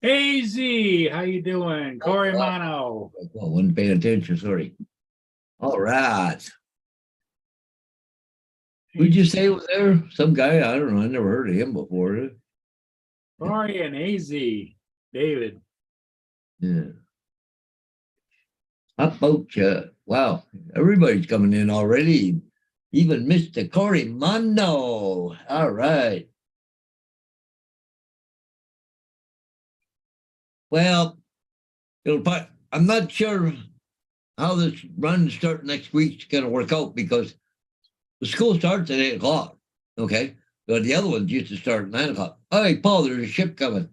Hey Z, how you doing? Corey Oh, Mono. well, wasn't paying attention. Sorry. All right. Hey, Who'd you say was there? Some guy. I don't know. I never heard of him before. Corey and AZ. David. Yeah. How about you? Wow. Everybody's coming in already. Even Mr. Cory Mondo. All right. Well, I'm not sure how this run start next week's going to work out because the school starts at 8 o'clock. Okay. But the other ones used to start at 9 o'clock. All right, Paul, there's a ship coming.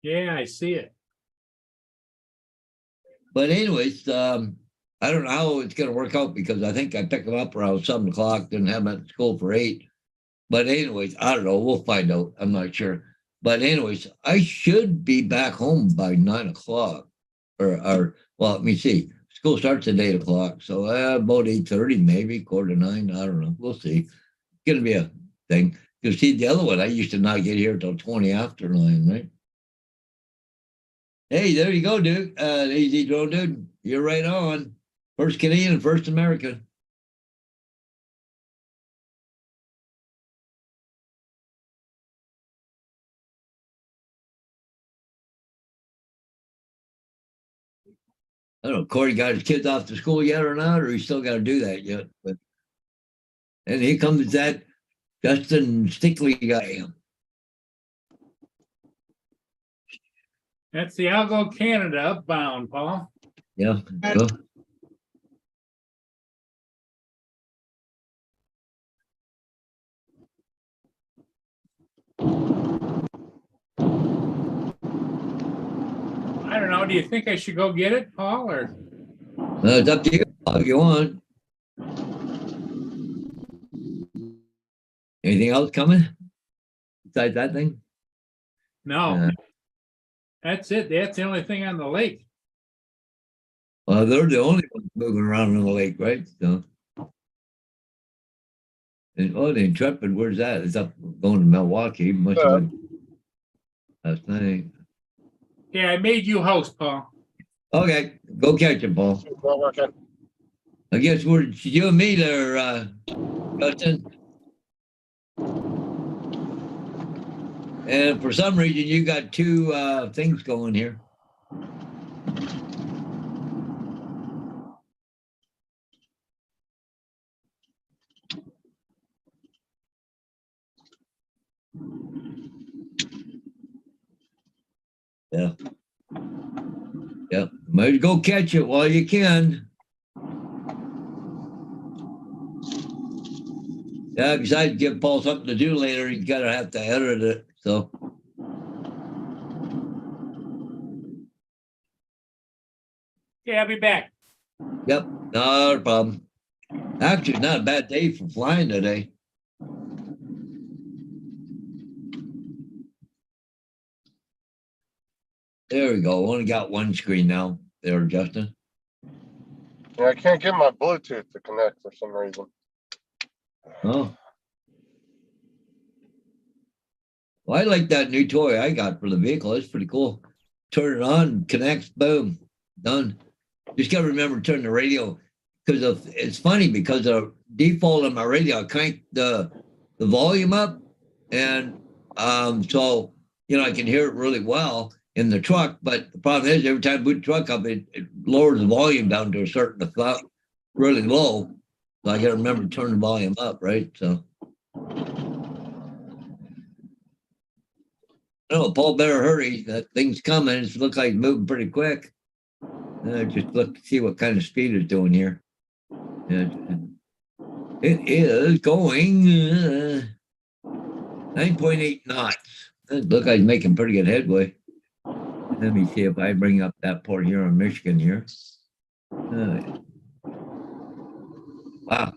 Yeah, I see it. But anyways, I don't know how it's going to work out because I think I pick them up around 7 o'clock, didn't have them at school for 8. But anyways, I don't know. We'll find out. I'm not sure. But anyways, I should be back home by 9 o'clock. Or well, let me see. School starts at 8 o'clock, so about 8:30, maybe quarter to 9. I don't know. We'll see. It's gonna be a thing. You see, the other one, I used to not get here till 20 after 9, right? Hey, there you go, dude. Easy drone, dude. You're right on. First Canadian, first American. I don't know. Corey got his kids off to school yet or not, or he still got to do that yet. But and here comes that Justin Stickley guy. That's the Algo Canada upbound, Paul. Yeah. Well, I don't know. Do you think I should go get it, Paul? Or it's up to you if you want. Anything else coming besides that thing? no? Uh, That's it. That's the only thing on the lake. well, they're the only ones moving around in the lake, right? So, and the Intrepid, where's that? It's up going to Milwaukee. Must have been last night. Yeah, I made you host, Paul. Okay, go catch it, Paul. Not working. I guess we're you and me there, Justin. And for some reason, you got two things going here. Yeah. Yeah. Might go catch it while you can. Yeah, besides give Paul something to do later, he's gotta have to edit it. So Yeah, I'll be back. yep, not a problem. Actually, not a bad day for flying today. There we go. Only got one screen now. There, Justin. Yeah, I can't get my Bluetooth to connect for some reason. Oh. Well, I like that new toy I got for the vehicle. It's pretty cool. Turn it on, connects, boom, done. Just gotta remember to turn the radio because of it's funny because the default on my radio, I crank the volume up, and so I can hear it really well in the truck. But the problem is, every time I boot the truck up, it lowers the volume down to a certain amount, really low. So I got to remember to turn the volume up, right? So, no, Paul better hurry. That thing's coming. It looks like it's moving pretty quick. Just look, see what kind of speed it's doing here. It is going 9.8 knots. It looks like it's making pretty good headway. Let me see if I bring up that Port Huron, Michigan here. Wow,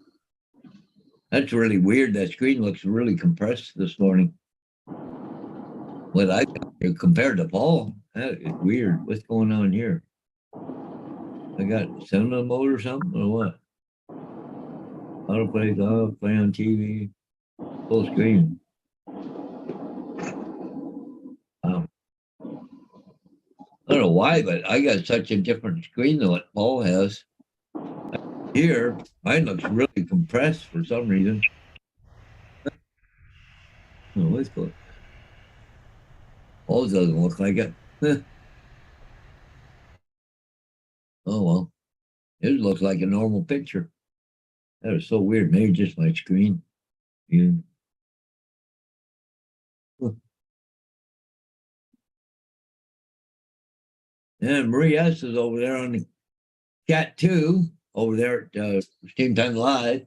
that's really weird. That screen looks really compressed this morning. What I compared to Paul, that is weird. What's going on here? I got cinema mode or something or what? Autoplay off, play on TV, full screen. Wow. I don't know why, but I got such a different screen than what Paul has. Here, mine looks really compressed for some reason. Oh, let's go. Paul's doesn't look like it. Oh well, it looks like a normal picture. That is so weird. Maybe just my screen. Yeah. And Marie S is over there on the chat too, over there at Steam Time Live.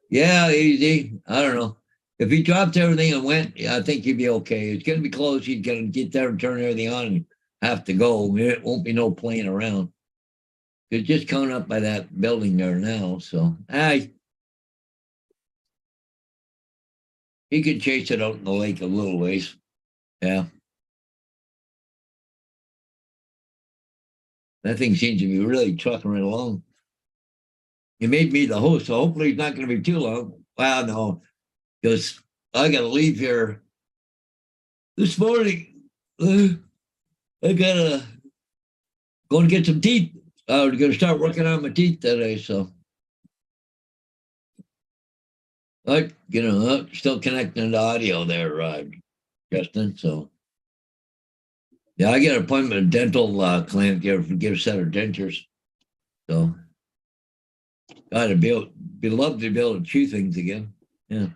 Yeah, easy. I don't know. If he dropped everything and went, I think he'd be okay. It's going to be close. He's going to get there and turn everything on and have to go. It won't be no playing around. It's just coming up by that building there now. So, he could chase it out in the lake a little ways. Yeah. That thing seems to be really trucking right along. He made me the host, so hopefully it's not going to be too long. Well, no, because I got to leave here this morning. I gotta go and get some teeth. I'm gonna start working on my teeth today, so still connecting the audio there, Justin. So yeah, I get an appointment with a dental clinic here to get a set of dentures. So gotta be love to be able to chew things again. Yeah.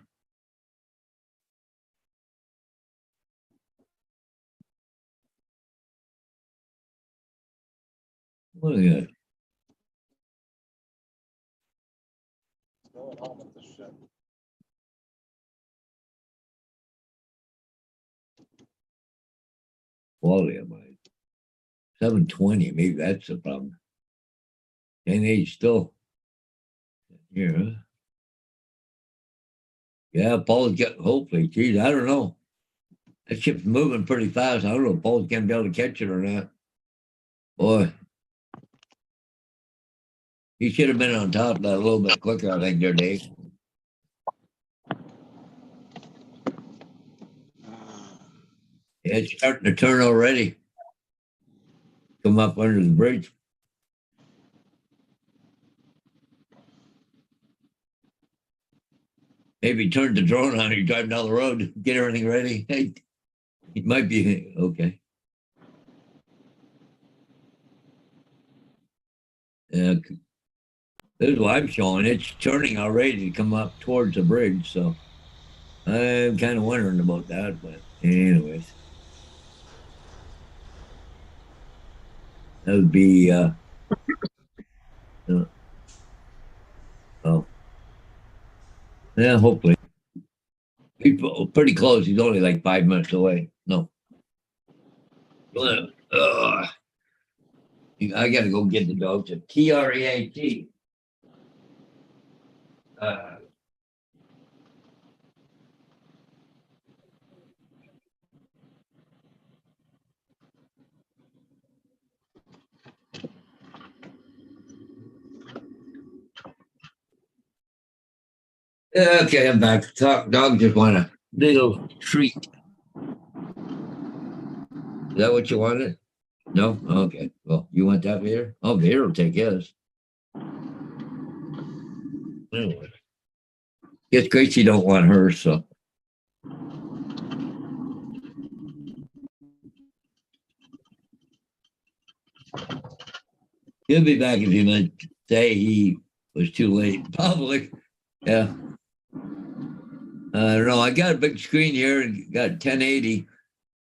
What do you got? What's going on with this shit? Quality of mine. 720, maybe that's the problem. 1080 still. Yeah. Yeah, Paul's got hopefully, geez, I don't know. That ship's moving pretty fast. I don't know if Paul's gonna be able to catch it or not. Boy. He should have been on top of that a little bit quicker, I think, there, Dave. Yeah, it's starting to turn already. Come up under the bridge. Maybe turn the drone on. You're driving down the road, get everything ready. Hey, it might be okay. Yeah, this is what I'm showing. It's turning already to come up towards the bridge. So I'm kind of wondering about that. But, anyways, that would be, well, yeah, hopefully. He's pretty close. He's only like 5 minutes away. No. I got to go get the dogs a TREAT. Okay, I'm back. Dog just want a little treat. Is that what you wanted? No? Okay. Well, you want that beer? Oh, beer will take his. Anyway. Guess Gracie don't want hers, so. He'll be back if he might say he was too late in public. Yeah. I don't know. I got a big screen here and got 1080.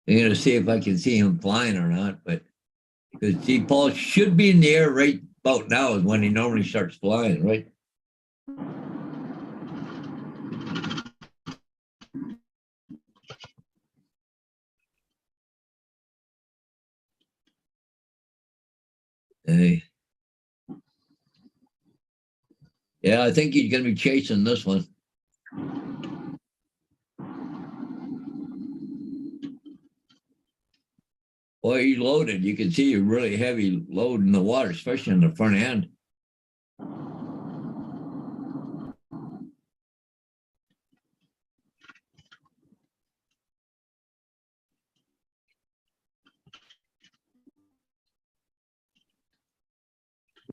I'm going to see if I can see him flying or not. But because see, Paul should be in the air right about now is when he normally starts flying, right? Hey. Yeah, I think he's going to be chasing this one. Boy, he's loaded. You can see a really heavy load in the water, especially in the front end.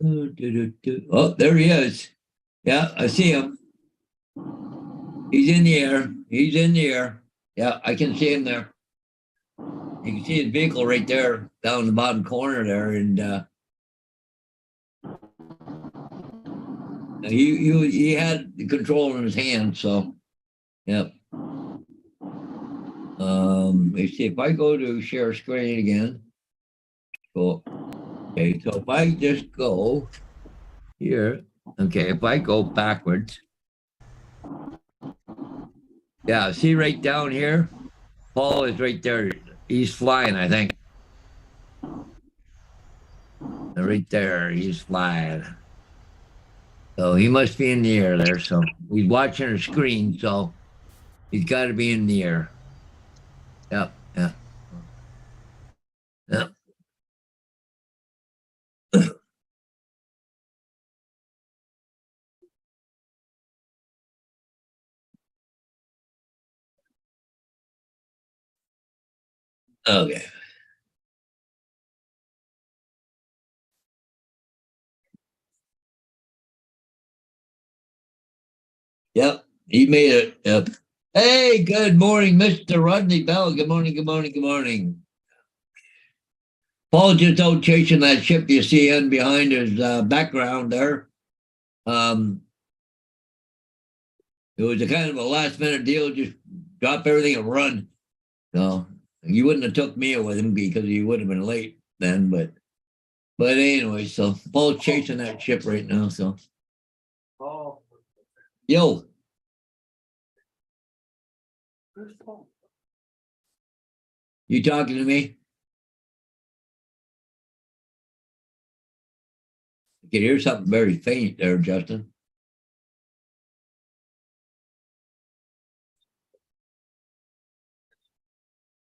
Oh, there he is. Yeah, I see him. He's in the air. He's in the air. Yeah, I can see him there. You can see his vehicle right there down in the bottom corner there. And he had the control in his hand. So, yeah. Let's see if I go to share screen again. Cool. Okay, so if I just go here, okay, if I go backwards, yeah, see right down here, Paul is right there. He's flying, I think. Right there, he's flying. So he must be in the air there. So he's watching a screen, so he's got to be in the air. Yep, yeah. Yep. Okay. Yep, he made it. Yep. Hey, good morning, Mr. Rodney Bell. Good morning, good morning, good morning. Paul just out chasing that ship you see in behind his background there. It was a kind of a last minute deal, just drop everything and run. So you wouldn't have took me with him because he would have been late then, but anyway, so Paul's chasing that ship right now. So yo. You talking to me? I can hear something very faint there, Justin.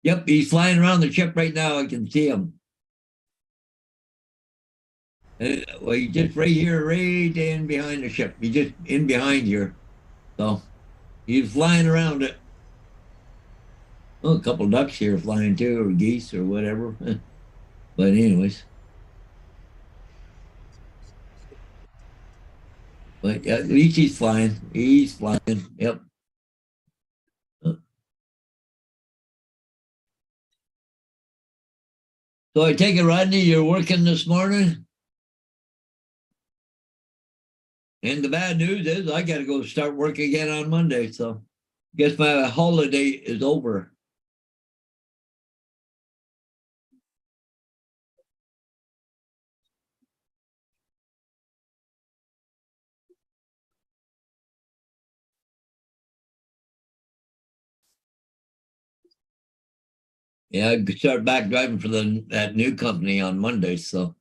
Yep, he's flying around the ship right now. I can see him. Well, he's just right here, right in behind the ship. He's just in behind here. So he's flying around it. Oh, a couple ducks here flying too, or geese or whatever. But anyways. But yeah, at least he's flying. He's flying. Yep. So I take it, Rodney, you're working this morning? And the bad news is I got to go start work again on Monday. So guess my holiday is over. Yeah, I could start back driving for that new company on Monday. So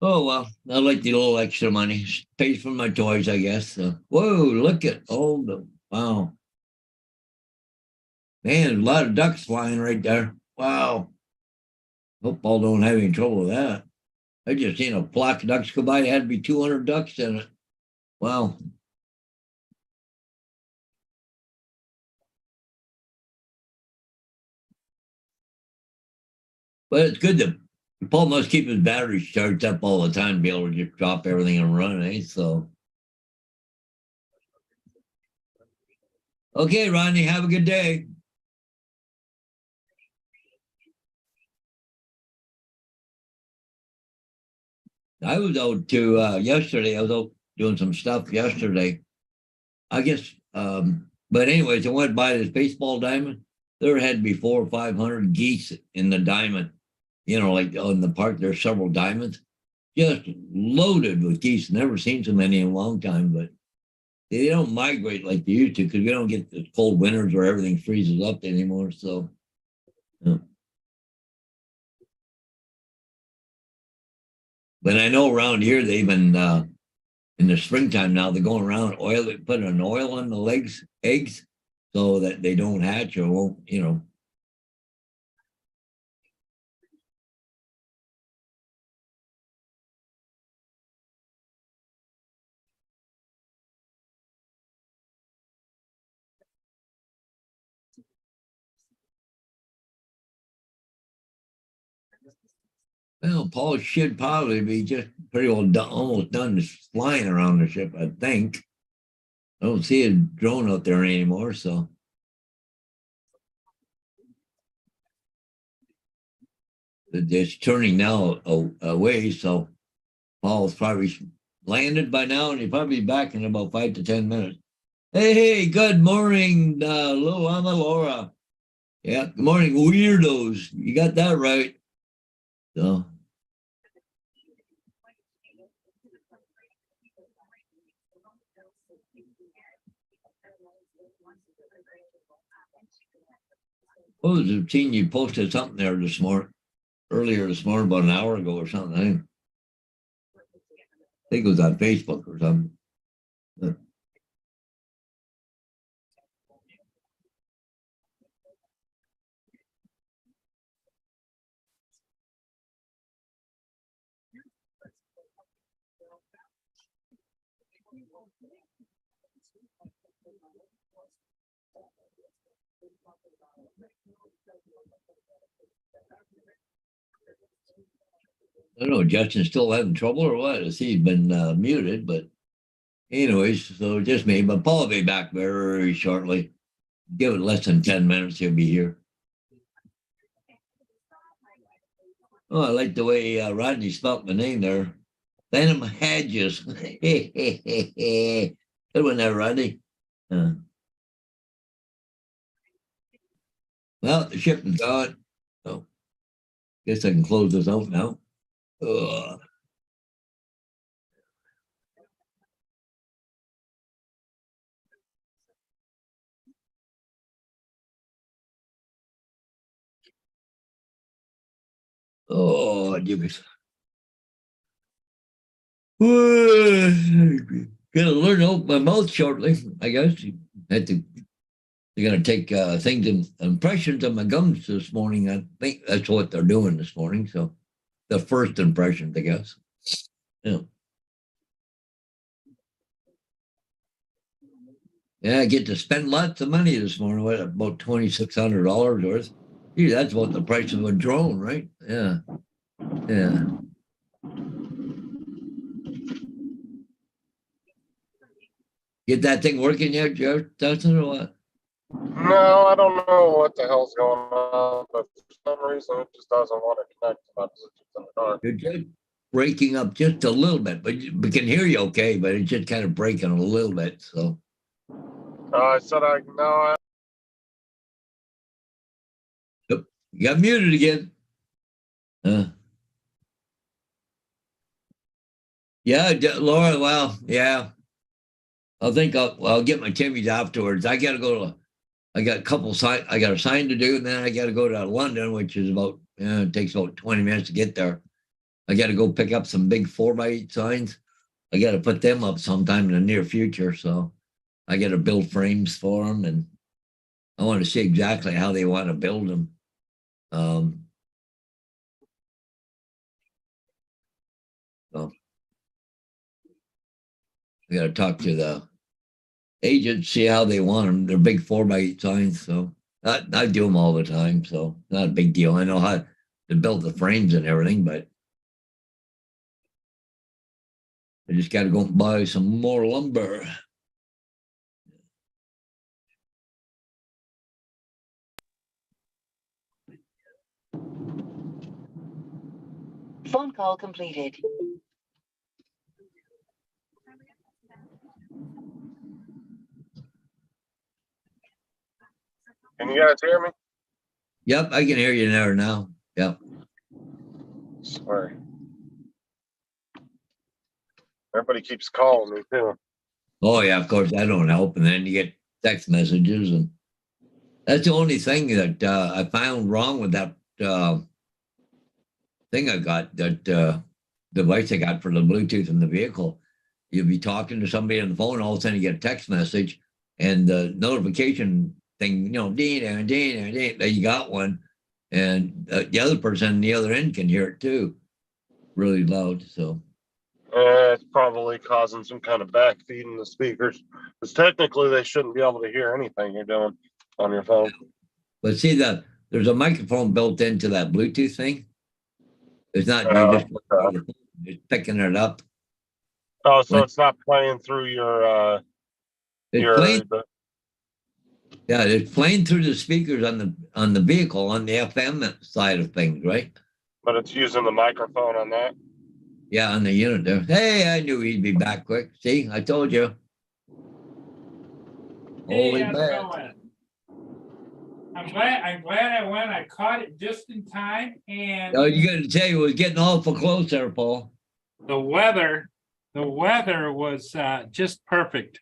oh well, I like the little extra money. Pays for my toys, I guess. So whoa, look at all the wow. Man, there's a lot of ducks flying right there. Wow. Hope Paul don't have any trouble with that. I just seen a flock of ducks go by. There had to be 200 ducks in it. Wow. But it's good that Paul must keep his batteries charged up all the time to be able to just drop everything and run, eh? So okay, Rodney, have a good day. I was out to yesterday. I was out doing some stuff yesterday. I guess but anyways, I went by this baseball diamond. There had to be 400 or 500 geese in the diamond. You know, like on the park, there's several diamonds, just loaded with geese. Never seen so many in a long time, but they don't migrate like they used to because we don't get the cold winters where everything freezes up anymore. So, yeah. But I know around here they've been in the springtime now. They're going around putting an oil on the eggs, so that they don't hatch or won't, you know. Well, Paul should probably be just pretty well done, almost done flying around the ship, I think. I don't see a drone out there anymore, so. It's turning now away, so Paul's probably landed by now, and he'll probably be back in about 5 to 10 minutes. Hey, good morning, Lou. I'm Laura. Yeah, good morning, weirdos. You got that right. So. Oh, I've seen you posted something there earlier this morning, about an hour ago or something. I think it was on Facebook or something. I don't know, Justin's still having trouble or what? I see he's been muted, but anyways, so just me. But Paul will be back very shortly. Give it less than 10 minutes, he'll be here. Oh, I like the way Rodney spelled my name there. Phantom Hedges. Good one there, Rodney. Well, the ship is gone. So guess I can close this out now. Ugh. Oh, goodness. Gonna learn to open my mouth shortly, I guess. They're gonna take things and impressions of my gums this morning. I think that's what they're doing this morning. So the first impressions, I guess. Yeah. Yeah, I get to spend lots of money this morning. What, about $2,600 worth? Gee, that's about the price of a drone, right? Yeah. Yeah. Get that thing working yet, Jeff Dustin, or what? No, I don't know what the hell's going on, but for some reason it just doesn't want to connect to my Bluetooth in the dark. You're just breaking up just a little bit, but we can hear you okay, but it's just kind of breaking a little bit. So I said you got muted again. Yeah, Laura. Well, yeah. I think I'll get my Timmy's afterwards. I got to go to. I got a couple I got a sign to do, and then I got to go to London, which is about. It takes about 20 minutes to get there. I got to go pick up some big 4x8 signs. I got to put them up sometime in the near future. So I got to build frames for them, and I want to see exactly how they want to build them. So I got to talk to the agent, see how they want them. They're big 4x8 signs, so I do them all the time. So not a big deal. I know how to build the frames and everything, but I just got to go and buy some more lumber. Phone call completed. can you guys hear me? Yep, I can hear you there now. Yep. Sorry. Everybody keeps calling me too. Oh yeah, of course that don't help. And then you get text messages, and that's the only thing that I found wrong with that thing I got, that device I got for the Bluetooth in the vehicle. You'll be talking to somebody on the phone, all of a sudden you get a text message, and the notification thing, ding, ding, ding, ding, that you got one, and the other person on the other end can hear it too, really loud. So It's probably causing some kind of backfeed in the speakers. Because technically they shouldn't be able to hear anything you're doing on your phone. but see, there's a microphone built into that Bluetooth thing. It's not, okay. it's picking it up. Oh, so When- it's not playing through your It's playing, yeah, it's playing through the speakers on the vehicle, on the FM side of things, right? but it's using the microphone on that. Yeah, on the unit there. Hey, I knew he'd be back quick. See, I told you. Holy Hey, how's it bad. going? I'm glad I went. I caught it just in time and Oh, you got to tell you, it was getting awful close there, Paul. the weather was just perfect.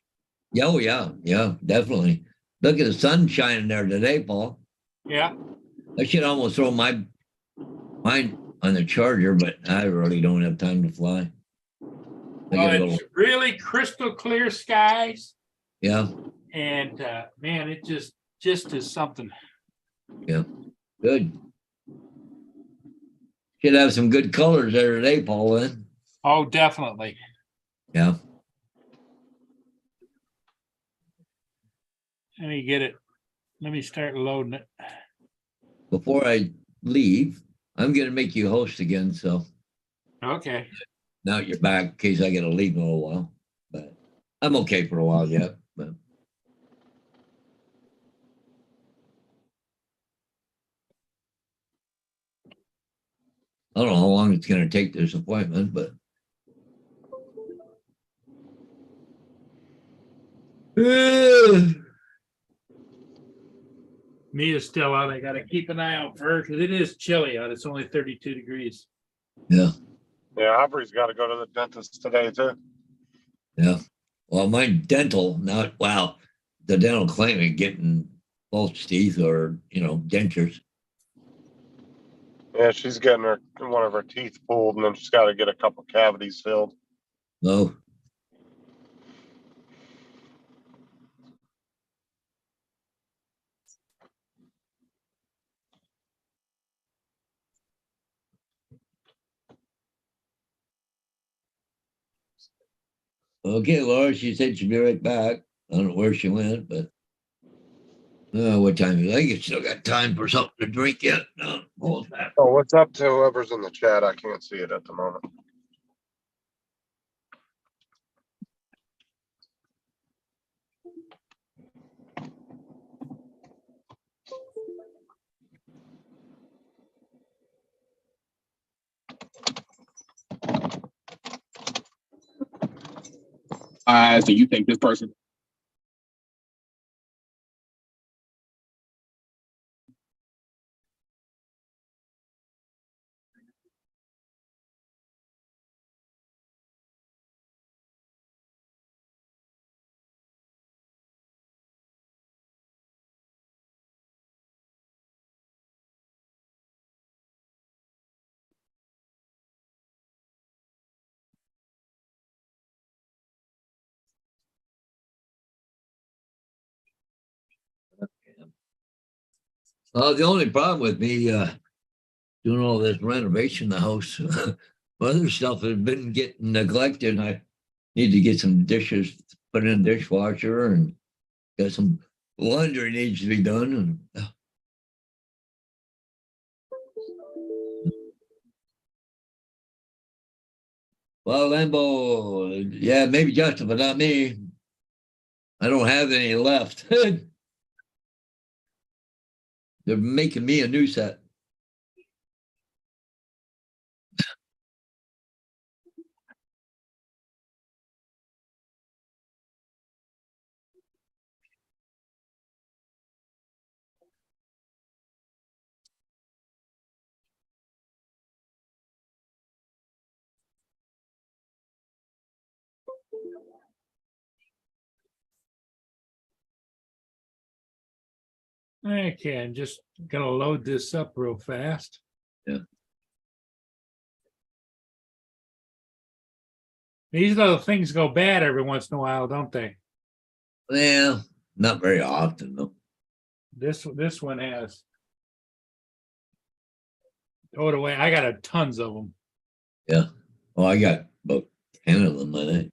Yeah, oh, yeah, definitely. Look at the sun shining there today, Paul. Yeah. I should almost throw mine on the charger, but I really don't have time to fly. I Well, get a it's little, really crystal clear skies yeah, and man, it just is something. good. Should have some good colors there today, Paul. Then, Oh, definitely. yeah. Let me get it. Let me start loading it. Before I leave, I'm gonna make you host again. So Okay. now you're back in case I gotta leave in a little while. But I'm okay for a while yet. But I don't know how long it's gonna take this appointment, but Mia's still out. I gotta keep an eye out for her because it is chilly out. It's only 32 degrees. yeah, Yeah, Aubrey's got to go to the dentist today too. yeah. Well, my dental, not wow, the dental clinic getting false teeth or dentures. Yeah, she's getting one of her teeth pulled, and then she's got to get a couple cavities filled. No, okay, Laura. She said she'd be right back. I don't know where she went, but what time is it? I think it's still got time for something to drink yet. No, hold that. Oh, what's up to whoever's in the chat? I can't see it at the moment. So you think this person? The only problem with me doing all this renovation in the house, other stuff has been getting neglected. I need to get some dishes put in the dishwasher and got some laundry needs to be done. And well, Lambo, yeah, maybe Justin, but not me. I don't have any left. They're making me a new set. Okay, I'm just gonna load this up real fast. Yeah. These little things go bad every once in a while, don't they? Well, not very often though. This one has. Throw it away. I got a tons of them. Yeah. Oh, I got about 10 of them, I think.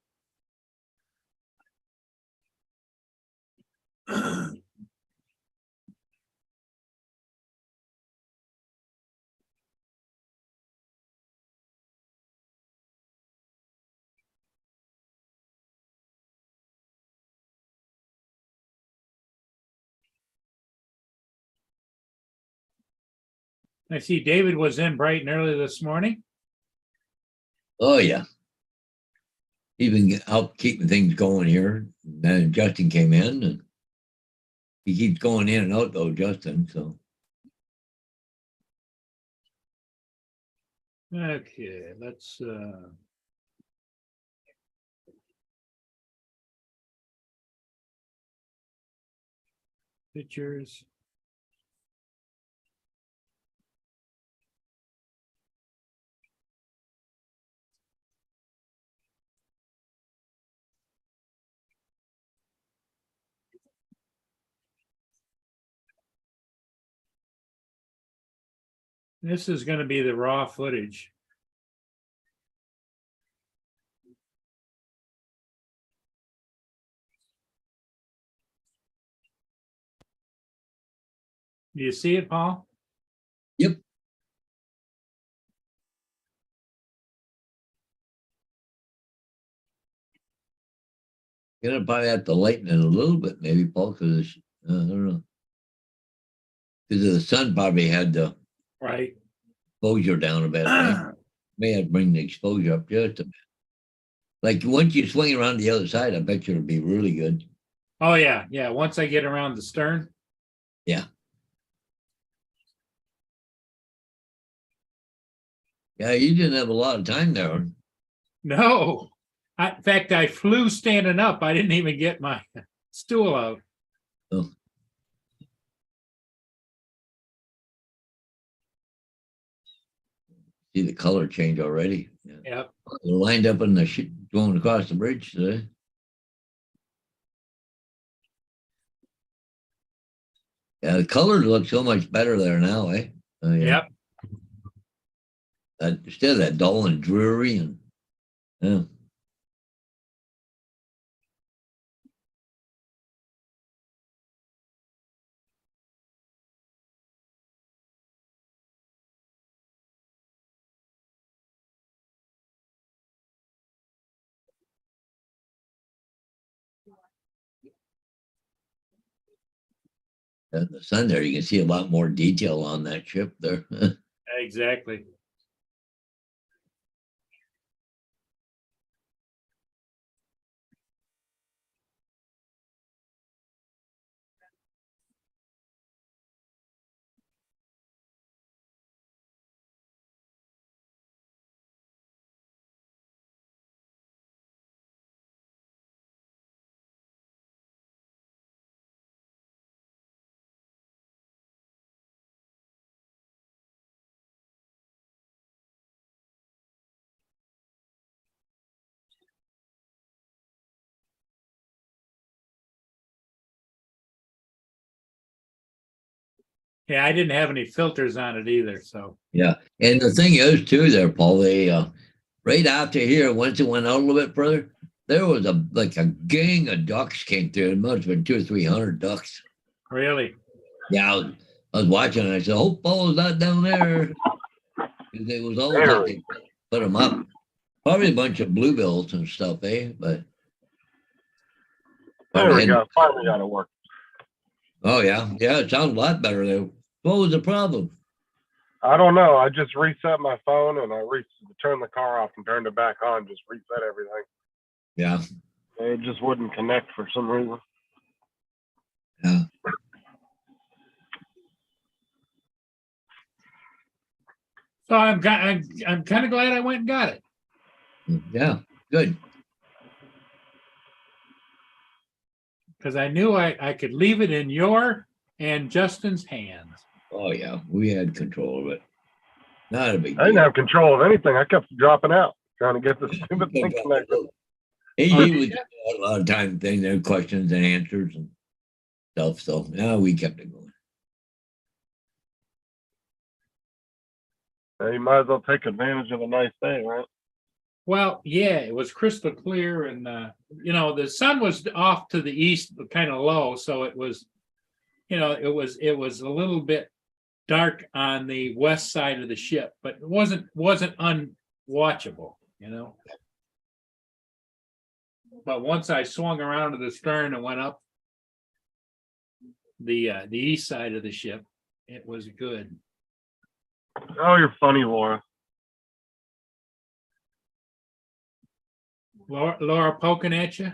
I see David was in bright and early this morning. Oh, yeah. Even helped keeping things going here. And then Justin came in and he keeps going in and out though, Justin. So Okay, let's pictures. This is going to be the raw footage. Do you see it, Paul? yep. Gonna probably have to lighten it a little bit, maybe, Paul, because I don't know. Because the sun probably had the Right. exposure down a bit. Right? May have to bring the exposure up just a bit. Like once you swing around the other side, I bet you it'll be really good. Oh, yeah. Yeah. Once I get around the stern. Yeah. Yeah, you didn't have a lot of time there. No. In fact, I flew standing up. I didn't even get my stool out. Oh. See the color change already. Yeah. Yep. They're lined up in the going across the bridge today. Yeah, the colors look so much better there now, eh? Yeah. Yep. Instead of that dull and dreary and yeah. In the sun there, you can see a lot more detail on that ship there. Exactly. Yeah, I didn't have any filters on it either. So Yeah. And the thing is too there, Paul, they right after here, once it went out a little bit further, there was a gang of ducks came through. It must have been 200 or 300 ducks. really. Yeah, I was watching and I said, hope Paul's not down there. Because it was always like they put them up. Probably a bunch of bluebills and stuff, eh? But There we go. Finally got it work. oh yeah. Yeah, it sounds a lot better there. What was the problem? I don't know. I just reset my phone and I turned the car off and turned it back on. Just reset everything. Yeah. It just wouldn't connect for some reason. Yeah. So I'm kind of glad I went and got it. Yeah. Good. Because I knew I could leave it in your and Justin's hands. Oh yeah. We had control of it. Not a big I didn't deal. have control of anything. I kept dropping out trying to get this stupid thing connected. He was a lot of time thing there, questions and answers and stuff. So yeah, we kept it going. You might as well take advantage of a nice day, right? Well, yeah, it was crystal clear, and the sun was off to the east, but kind of low, so it was, it was a little bit dark on the west side of the ship, but it wasn't unwatchable, But once I swung around to the stern and went up the east side of the ship, it was good. Oh, you're funny, Laura. Laura poking at you?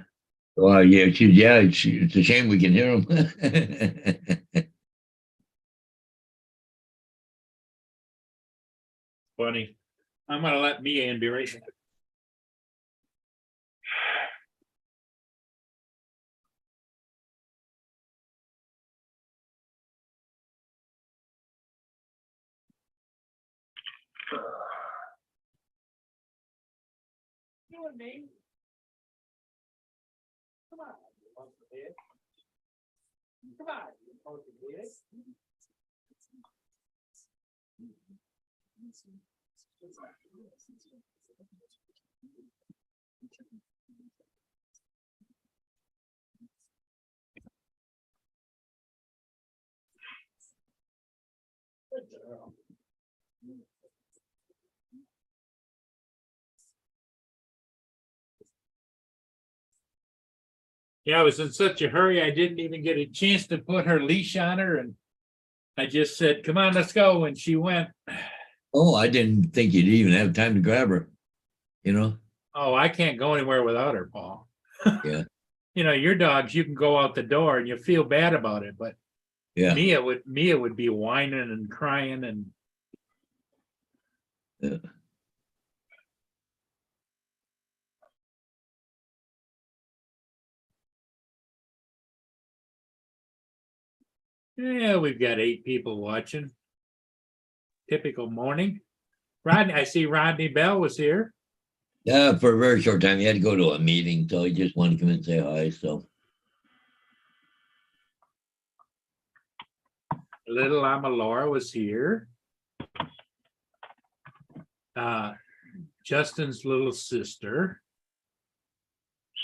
Oh, yeah, it's a shame we can hear them. Funny. I'm gonna let Mia in be right back. You and me? Come on. Come on. Yeah, I was in such a hurry, I didn't even get a chance to put her leash on her, and I just said, come on, let's go, and she went. Oh, I didn't think you'd even have time to grab her, you know? Oh, I can't go anywhere without her, Paul. Yeah. You know, your dogs, you can go out the door and you feel bad about it, but Yeah. Mia would be whining and crying and Yeah. yeah, we've got 8 people watching. Typical morning. Rodney, I see Rodney Bell was here. Yeah, for a very short time. He had to go to a meeting, so he just wanted to come in and say hi. So Little Ama Laura was here. Justin's little sister.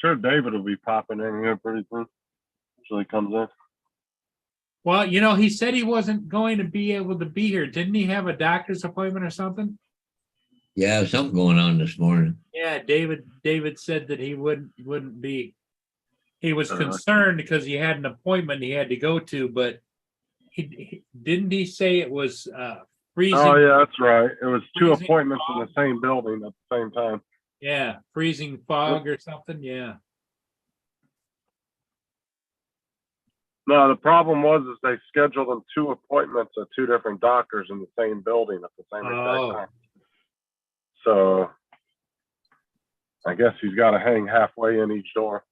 Sure, David will be popping in here pretty soon. So he comes in. Well, you know, he said he wasn't going to be able to be here. Didn't he have a doctor's appointment or something? yeah, something going on this morning. Yeah, David said that he wouldn't be. He was Uh-huh. concerned because he had an appointment he had to go to, but he didn't he say it was freezing. Oh, yeah, that's right. It was 2 Freezing appointments in fog. the same building at the same time. Yeah, freezing fog or something. Yeah. No, the problem was is they scheduled him 2 appointments at 2 different doctors in the same building at the same Oh. exact time. So I guess he's got to hang halfway in each door.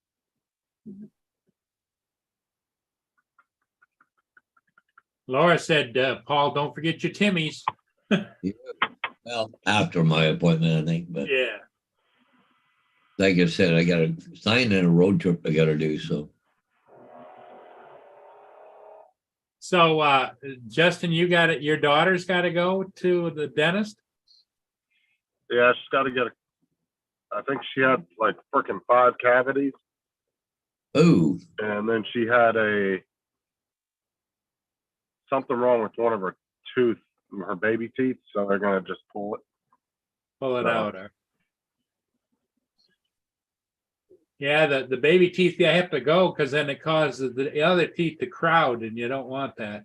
Laura said, Paul, don't forget your Timmys. Well, after my appointment, I think. But Yeah. like I said, I got a sign and a road trip I got to do. So So, Justin, you got it. Your daughter's got to go to the dentist. Yeah, she's got to get I think she had like freaking 5 cavities, oh, and then she had something wrong with one of her her baby teeth, so they're gonna just pull it. Pull it No. out. Yeah, the baby teeth, they have to go because then it causes the other teeth to crowd, and you don't want that.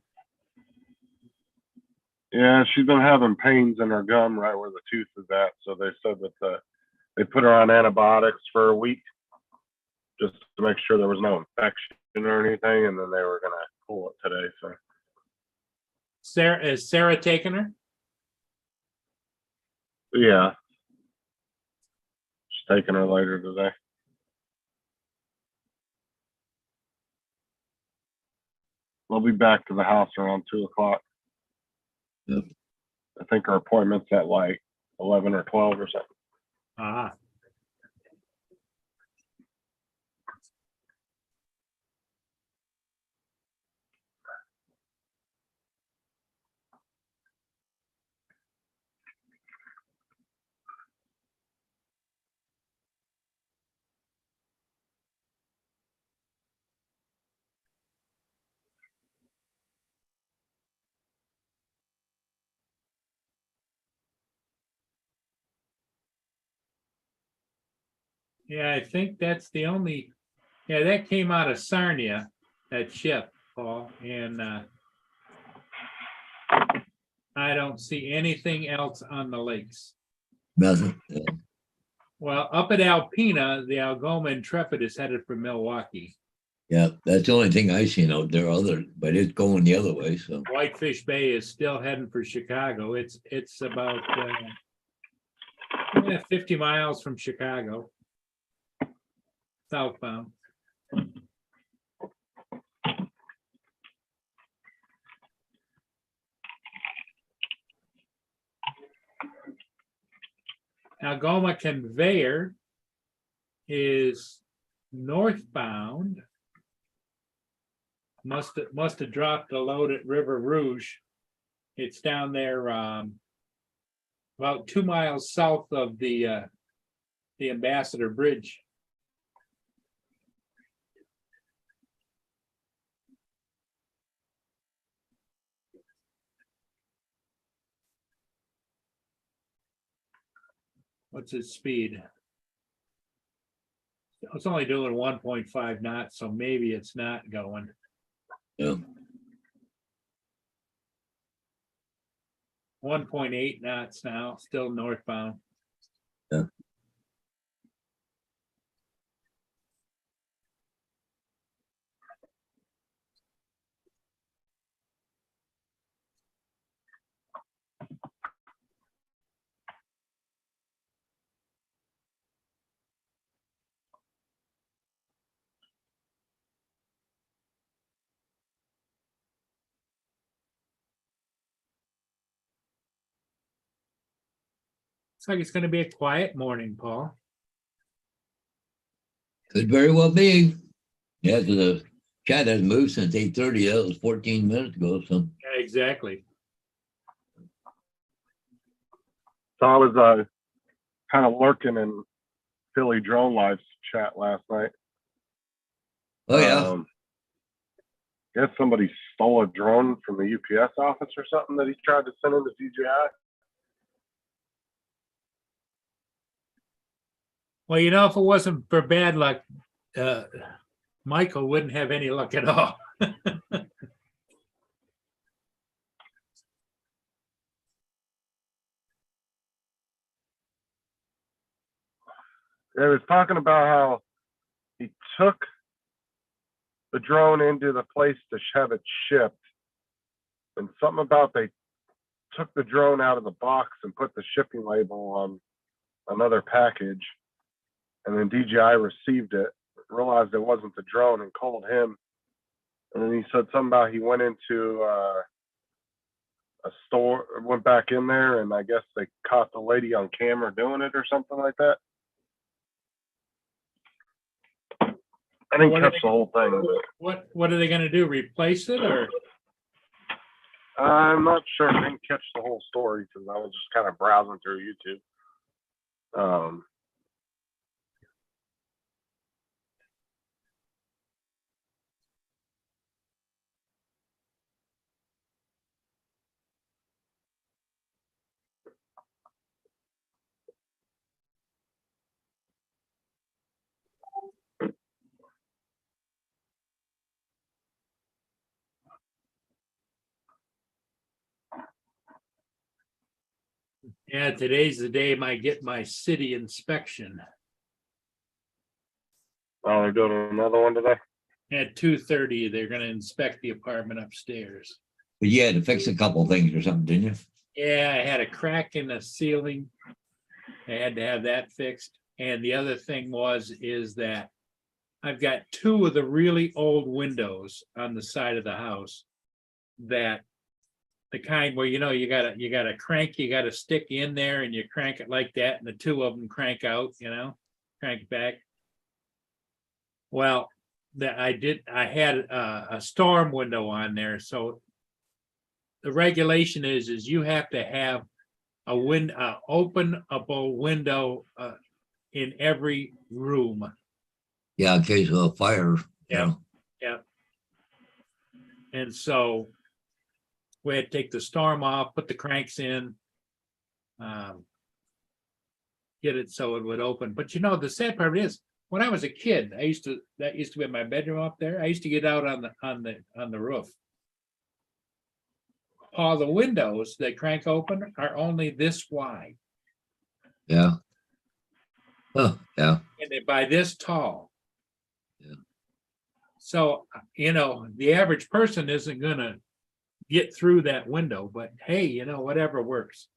Yeah, she's been having pains in her gum right where the tooth is at, so they said that they put her on antibiotics for a week just to make sure there was no infection or anything, and then they were gonna pull it today. So Is Sarah taking her? yeah, she's taking her later today. We'll be back to the house around 2:00. Yep. I think our appointment's at like 11 or 12 or something. Ah. Yeah, I think that's the only. Yeah, that came out of Sarnia, that ship, Paul, and I don't see anything else on the lakes. Nothing. Well, up at Alpena, the Algoma Intrepid is headed for Milwaukee. Yeah, that's the only thing I seen out there other, but it's going the other way, so. Whitefish Bay is still heading for Chicago. It's about 50 miles from Chicago, southbound. Algoma Conveyor is northbound. Must have dropped a load at River Rouge. It's down there about 2 miles south of the Ambassador Bridge. What's its speed? It's only doing 1.5 knots, so maybe it's not going. Yeah. 1.8 knots now, still northbound. Yeah. Looks like it's going to be a quiet morning, Paul. Could very well be. Yeah, because the chat hasn't moved since 8:30. That was 14 minutes ago, so. Yeah, exactly. So I was kind of lurking in Philly Drone Live's chat last night. Oh, yeah. Guess somebody stole a drone from the UPS office or something that he tried to send into DJI. Well, you know, if it wasn't for bad luck, Michael wouldn't have any luck at all. They was talking about how he took the drone into the place to have it shipped, and something about they took the drone out of the box and put the shipping label on another package, and then DJI received it, realized it wasn't the drone, and called him. And then he said something about he went into a store, went back in there, and I guess they caught the lady on camera doing it or something like that. I didn't catch the whole thing. What are they going to do? Replace it or? I'm not sure. I didn't catch the whole story because I was just kind of browsing through YouTube. Yeah, today's the day I get my city inspection. Oh, they're doing another one today? At 2:30, they're going to inspect the apartment upstairs. But you had to fix a couple things or something, didn't you? Yeah, I had a crack in the ceiling. I had to have that fixed. And the other thing is that I've got two of the really old windows on the side of the house that the kind where, you know, you got a crank, you got to stick in there and you crank it like that. And the two of them crank out, you know, crank back. Well, I had a storm window on there. So the regulation is you have to have a openable window in every room. Yeah, in case of a fire. Yeah. Yeah. And so we had to take the storm off, put the cranks in, get it so it would open. But you know, the sad part is when I was a kid, that used to be my bedroom up there. I used to get out on the roof. Paul, the windows that crank open are only this wide Yeah. Oh, yeah. and they're by this tall. Yeah. So, the average person isn't gonna get through that window, but hey, whatever works.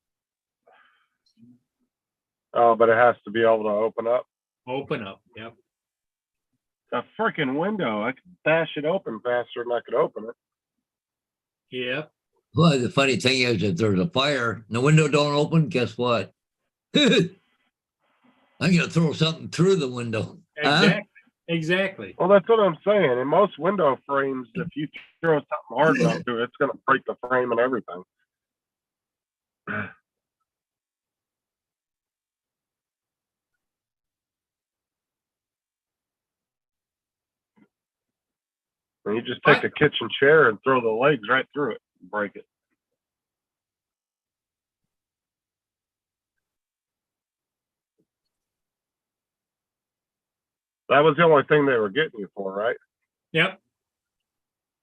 Oh, but it has to be able to open up. Open up, yep. A freaking window. I could bash it open faster than I could open it. Yep, Well, the funny thing is, if there's a fire and the window don't open, guess what? I'm gonna throw something through the window. Huh? exactly. Well, that's what I'm saying. In most window frames, if you throw something hard enough to it, it's going to break the frame and everything. And you just take a kitchen chair and throw the legs right through it and break it. That was the only thing they were getting you for, right? Yep.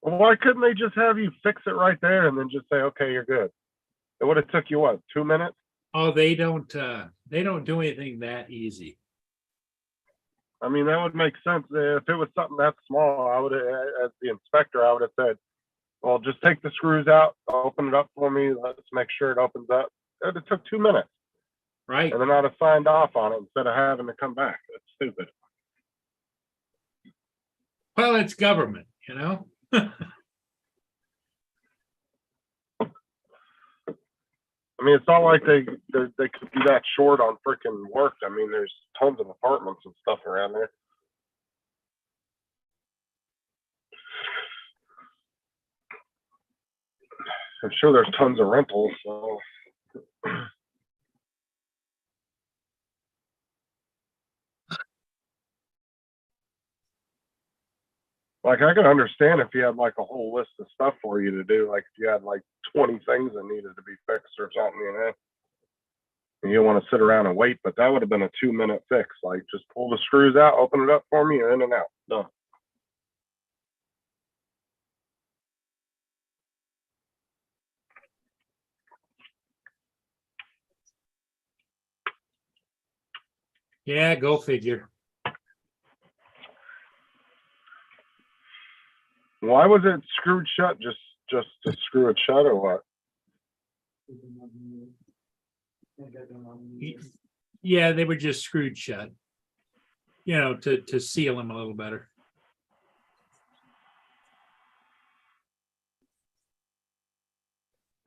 Well, why couldn't they just have you fix it right there and then just say, okay, you're good? It would have took you what, 2 minutes? Oh, they don't do anything that easy. I mean, that would make sense. If it was something that small, I would have, as the inspector, I would have said, well, just take the screws out, open it up for me. Let's make sure it opens up. It took 2 minutes. Right. And then I'd have signed off on it instead of having to come back. That's stupid. Well, it's government, I mean, it's not like they could be that short on freaking work. I mean, there's tons of apartments and stuff around there. I'm sure there's tons of rentals. So. Like, I could understand if you had like a whole list of stuff for you to do, like if you had like 20 things that needed to be fixed or something, and you don't want to sit around and wait, but that would have been a 2-minute fix. Like, just pull the screws out, open it up for me, you're in and out. Done. Yeah, go figure. Why was it screwed shut? Just to screw it shut or what? Yeah, they were just screwed shut. To seal them a little better.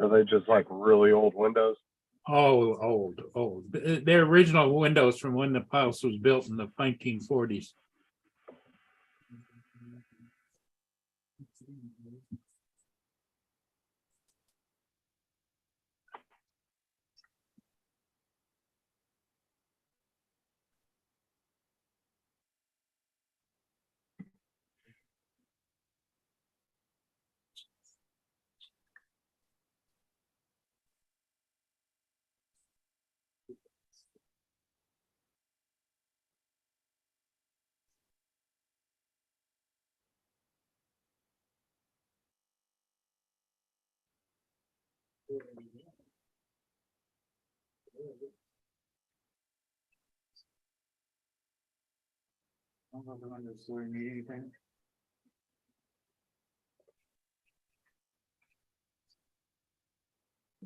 Are they just like really old windows? Oh, old. They're original windows from when the house was built in the 1940s.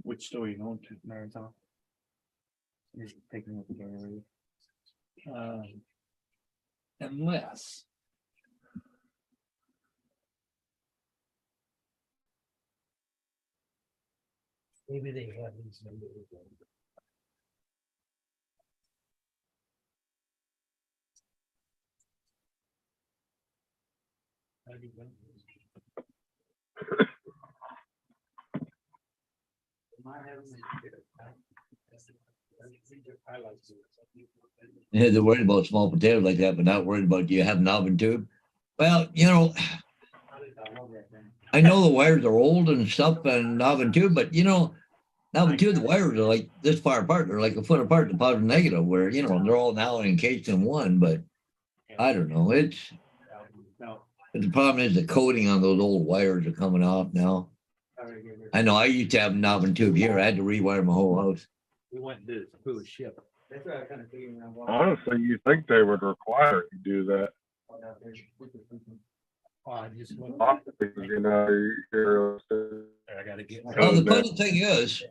Which store you going to, Marathon? Is taking up the gallery. Unless. Maybe they have these. Yeah, they're worried about small potatoes like that, but not worried about you have an oven tube. Well, I know the wires are old and stuff and oven tube, but oven tube, the wires are like this far apart. They're like a foot apart, the positive and negative, where they're all now encased in one. But I don't know. But the problem is the coating on those old wires are coming off now. I know I used to have a knob and tube here. I had to rewire my whole house. We went and did it through a ship. That's what I kind of figured around. Honestly, you think they would require you to do that? Oh, I just went, Because, you know, you're. I gotta get. Well, the funny thing is,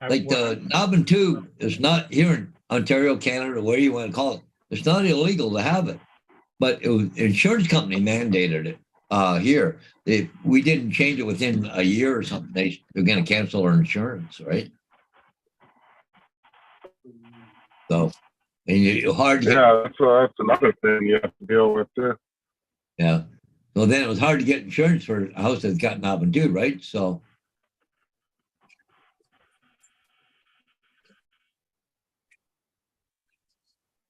like the knob and tube is not here in Ontario, Canada, where you want to call it. It's not illegal to have it, but it was insurance company mandated it here. We didn't change it within a year or something. They're going to cancel our insurance, right? So, and it's hard to get. Yeah, that's another thing you have to deal with too. Yeah. So then it was hard to get insurance for a house that's got knob and tube, right? So.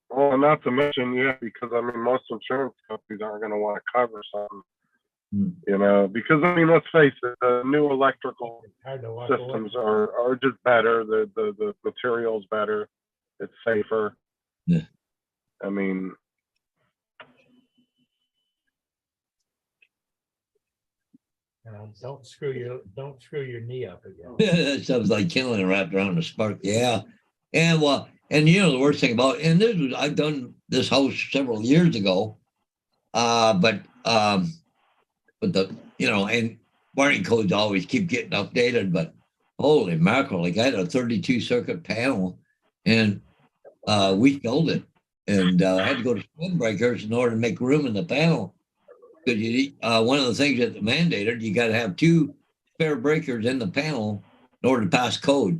Well, and not to mention, yeah, because I mean, most insurance companies aren't going to want to cover something, you know, because I mean, let's face it, the new electrical Hard to walk away. systems are just better. The material's better. It's safer. Yeah. I mean, Don't screw your knee up again. That stuff's like killing wrapped around a spark. Yeah. And well, and you know, the worst thing about, and this was, I've done this house several years ago. But the, you know, and wiring codes always keep getting updated, but holy mackerel, like I had a 32 circuit panel and we filled it and I had to go to swim breakers in order to make room in the panel. Because you, one of the things that mandated, you got to have 2 spare breakers in the panel in order to pass code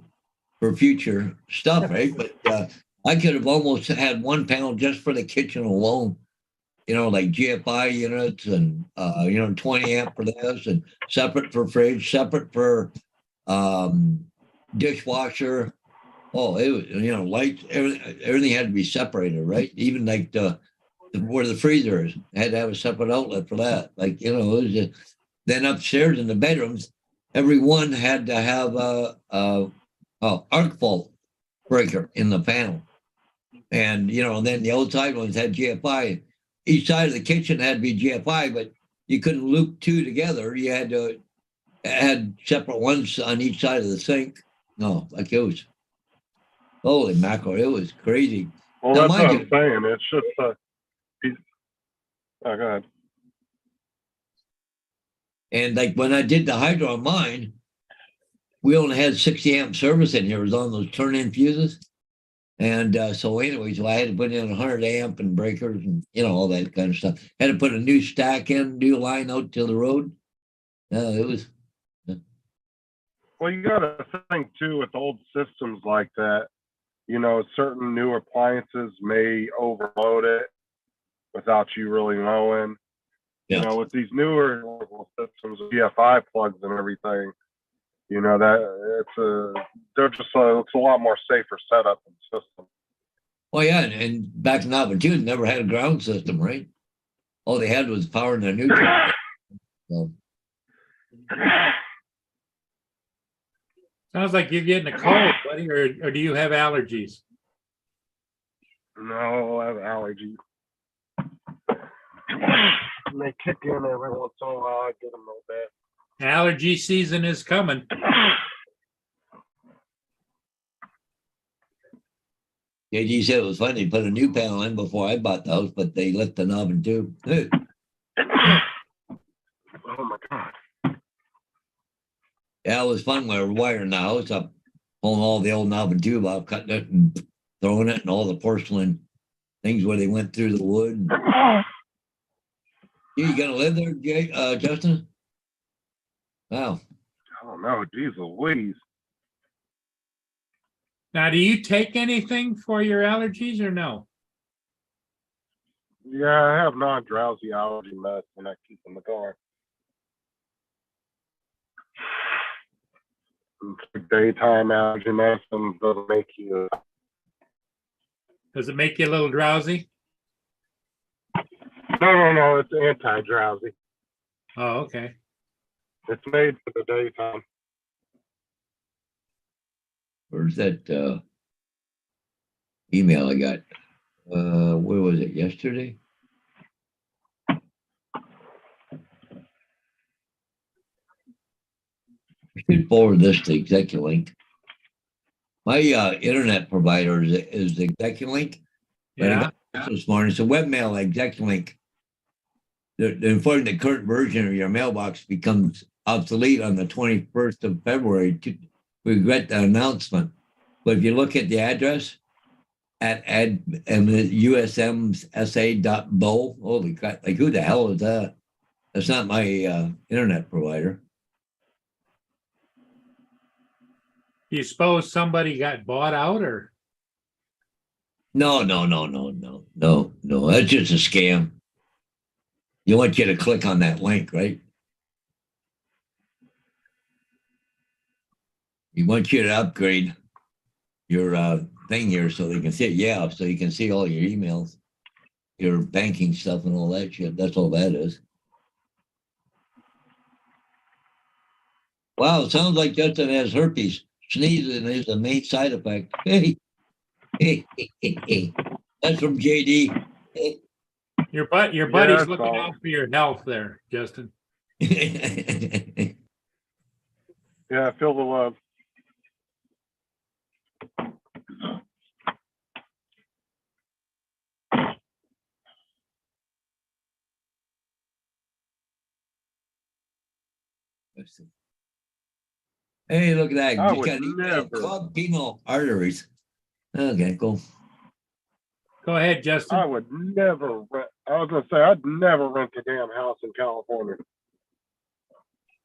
for future stuff, right? But I could have almost had one panel just for the kitchen alone, you know, like GFI units and, you know, 20 amp for this and separate for fridge, separate for dishwasher. Oh, it was, you know, lights, everything had to be separated, right? Even like where the freezer is, I had to have a separate outlet for that. Like, you know, it was just, then upstairs in the bedrooms, every one had to have a arc fault breaker in the panel. And, you know, then the outside ones had GFI. Each side of the kitchen had to be GFI, but you couldn't loop 2 together. You had to add separate ones on each side of the sink. No, like it was, holy mackerel, it was crazy. well, Now, that's what mind I'm you- saying. It's just oh, go ahead. And like when I did the hydro on mine, we only had 60 amp service in here. It was on those turn-in fuses. And so anyways, I had to put in 100 amp and breakers and, you know, all that kind of stuff. Had to put a new stack in, new line out to the road. It was. Well, you got to think too with old systems like that, you know, certain new appliances may overload it without you really knowing. Yeah. You know, with these newer systems, BFI plugs and everything, you know, that it's a lot more safer setup and system. Oh yeah, and back in Navajo, never had a ground system, right? All they had was power in their neutral. So, Sounds like you're getting a cold, buddy, or do you have allergies? No, I have allergies. And they kick in every once in a while. I get them a little bit. Allergy season is coming. JD said it was funny. They put a new panel in before I bought the house, but they left the knob and tube. Oh my God. Yeah, it was fun when we were wiring the house up, pulling all the old knob and tube off, cutting it and throwing it and all the porcelain things where they went through the wood. You gonna live there, Justin? Wow. I don't know. Geez Louise. Now, do you take anything for your allergies or no? Yeah, I have non-drowsy allergy medicine I keep in the car. Daytime allergy medicine doesn't make you. Does it make you a little drowsy? No. It's anti-drowsy. Oh, okay. It's made for the daytime. Where's that email I got? Where was it? Yesterday? Should forward this to ExecuLink. My internet provider is ExecuLink. But I Yeah, got this morning. It's a webmail ExecuLink. They're informing the current version of your mailbox becomes obsolete on the 21st of February. We regret the announcement. But if you look at the address at usmsa.bo, holy crap, like who the hell is that? That's not my internet provider. you suppose somebody got bought out or? No. That's just a scam. You want you to click on that link, right? You want you to upgrade your thing here so they can see it. Yeah, so you can see all your emails, your banking stuff, and all that shit. That's all that is. Wow, it sounds like Justin has herpes. Sneezing is the main side effect. Hey. That's from JD. Your buddy's Yeah, looking so- out for your health there, Justin. Yeah, I feel the love. Hey, look at that. I Just would got an email. never. Clogged penile arteries. Okay, cool. Go ahead, I Justin. would never rent. I was gonna say I'd never rent a damn house in California.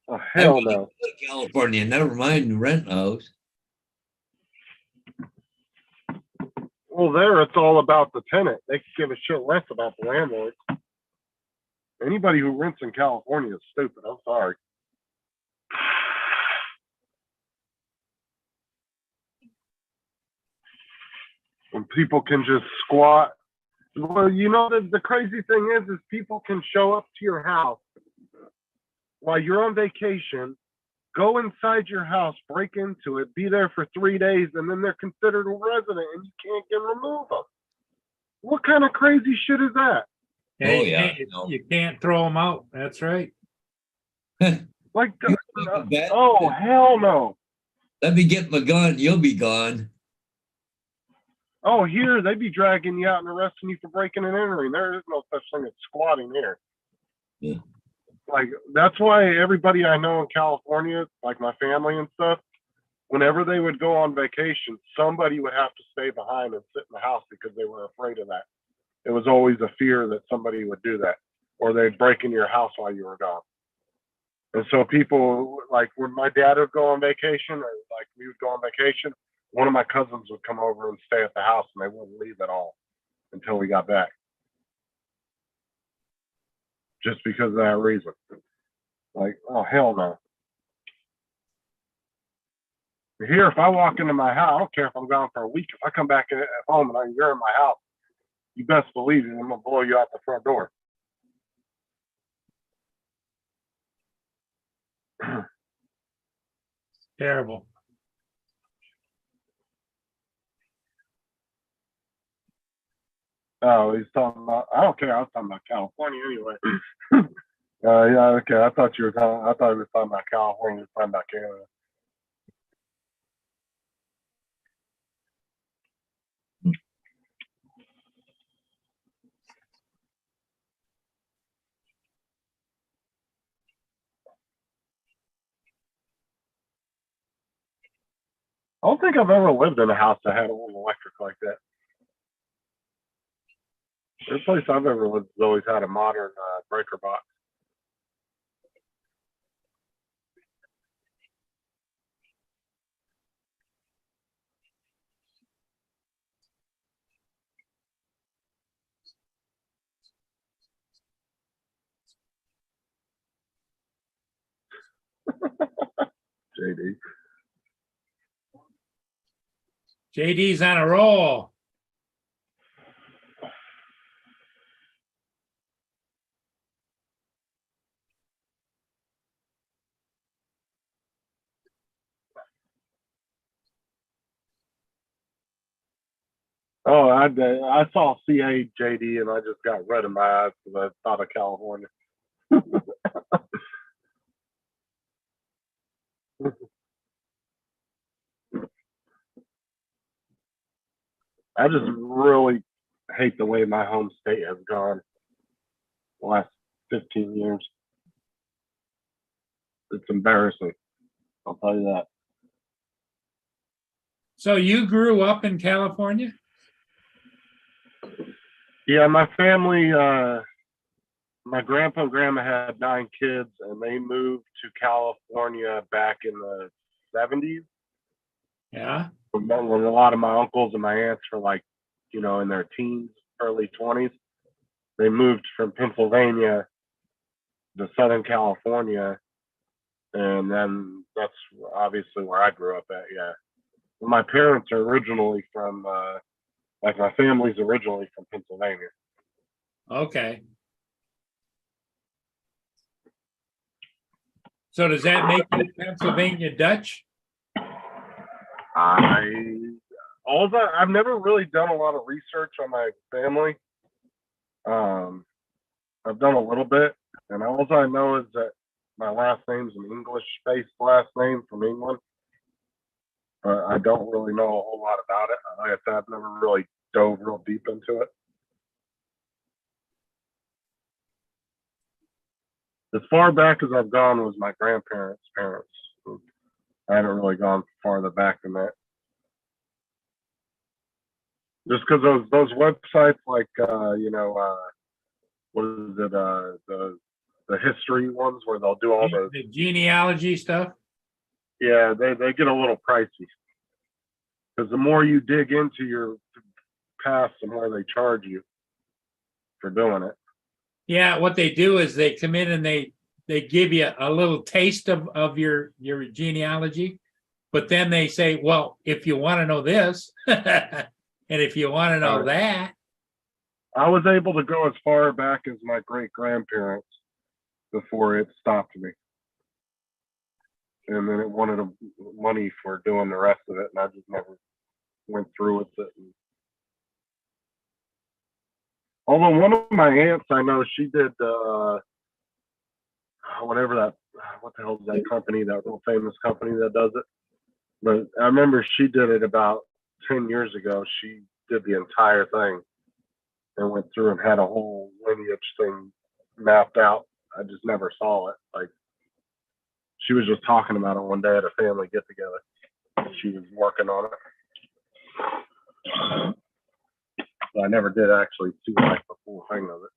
Oh, hell wouldn't no. go to California, never mind rent a house. Well, there it's all about the tenant. They could give a shit less about the landlord. Anybody who rents in California is stupid. I'm sorry. When people can just squat. Well, you know, the crazy thing is people can show up to your house while you're on vacation, go inside your house, break into it, be there for 3 days, and then they're considered a resident and you can't get remove them. What kind of crazy shit is that? Yeah, Oh, you yeah, can't- no. You can't throw them out. That's right. Like, You think of that? oh, hell no. Let me get my gun, you'll be gone. Oh, here they be dragging you out and arresting you for breaking and entering. There is no such thing as squatting here. Yeah. Like, that's why everybody I know in California, like my family and stuff, whenever they would go on vacation, somebody would have to stay behind and sit in the house because they were afraid of that. It was always a fear that somebody would do that, or they'd break into your house while you were gone. And so people, like when my dad would go on vacation, or like we would go on vacation, one of my cousins would come over and stay at the house, and they wouldn't leave at all until we got back. Just because of that reason. Like, oh, hell no. Here, if I walk into my house, I don't care if I'm gone for a week. If I come back at home and you're in my house, you best believe it, I'm going to blow you out the front door. Terrible. Oh, he's talking about, I don't care. I was talking about California anyway. Yeah, okay. I thought you were talking, I thought you were talking about California, you were talking about Canada. I don't think I've ever lived in a house that had a little electric like that. Every place I've ever lived has always had a modern breaker box. JD. JD's on a roll. Oh, I saw CAJD and I just got red in my eyes because I thought of California. I just really hate the way my home state has gone the last 15 years. It's embarrassing. I'll tell you that. So you grew up in California? Yeah, my family, my grandpa and grandma had 9 kids, and they moved to California back in the 70s. Yeah. When a lot of my uncles and my aunts were like, in their teens, early 20s, they moved from Pennsylvania to Southern California, and then that's obviously where I grew up at. Yeah, my parents are originally from, my family's originally from Pennsylvania. Okay. So does that make you Pennsylvania Dutch? I've never really done a lot of research on my family. I've done a little bit, and all I know is that my last name's an English-based last name from England. But I don't really know a whole lot about it. Like I said, I've never really dove real deep into it. As far back as I've gone was my grandparents' parents. I haven't really gone farther back than that. Just because those websites like what is it, the history ones where they'll do all The genealogy stuff? Yeah, they get a little pricey. Because the more you dig into your past, the more they charge you for doing it. Yeah, what they do is they come in and they give you a little taste of your genealogy, but then they say, well, if you want to know this, and if you want to know that. I was able to go as far back as my great-grandparents before it stopped me. And then it wanted money for doing the rest of it, and I just never went through with it. Although one of my aunts, I know she did whatever that, what the hell is that company, that real famous company that does it? But I remember she did it about 10 years ago. She did the entire thing and went through and had a whole lineage thing mapped out. I just never saw it. Like, she was just talking about it one day at a family get together. She was working on it. But I never did actually see like the full thing of it.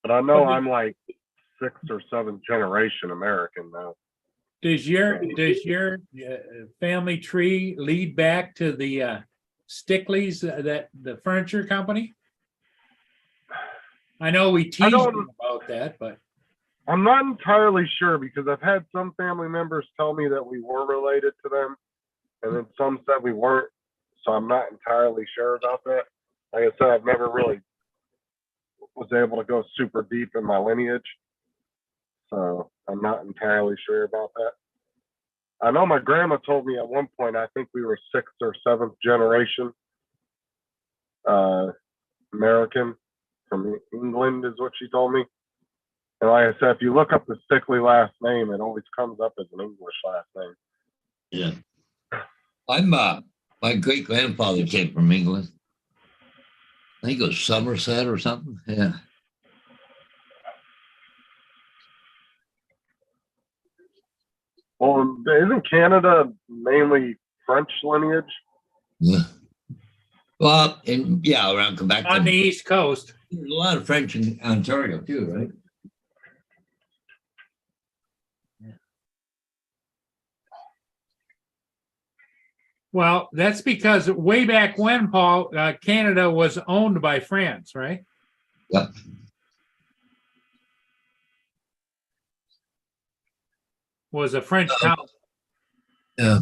But I know I'm like 6th or 7th generation American now. Does your family tree lead back to the Stickleys, that the furniture company? I know we teased them about that, but I'm not entirely sure because I've had some family members tell me that we were related to them, and then some said we weren't. So I'm not entirely sure about that. Like I said, I've never really was able to go super deep in my lineage, so I'm not entirely sure about that. I know my grandma told me at one point, I think we were 6th or 7th generation American from England is what she told me. And like I said, if you look up the Stickley last name, it always comes up as an English last name. Yeah. My great grandfather came from England. I think it was Somerset or something. Yeah. Well, isn't Canada mainly French lineage? Yeah. Well, and yeah, around Quebec. on the East Coast. There's a lot of French in Ontario too, right? Well, that's because way back when, Paul, Canada was owned by France, right? Yep. Was a French colony. Yeah.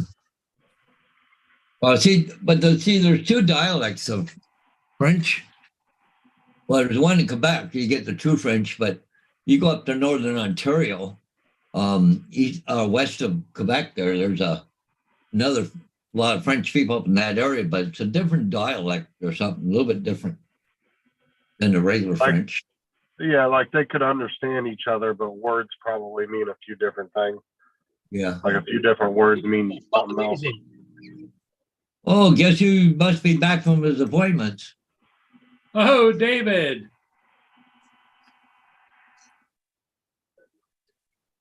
Well, there's 2 dialects of French. Well, there's one in Quebec, you get the true French, but you go up to northern Ontario, east west of Quebec there's another lot of French people up in that area, but it's a different dialect or something, a little bit different than the regular French. Yeah, like they could understand each other, but words probably mean a few different things. Yeah. Like a few different words mean Stop the something else. music. Oh, guess who must be back from his appointments? Oh, David.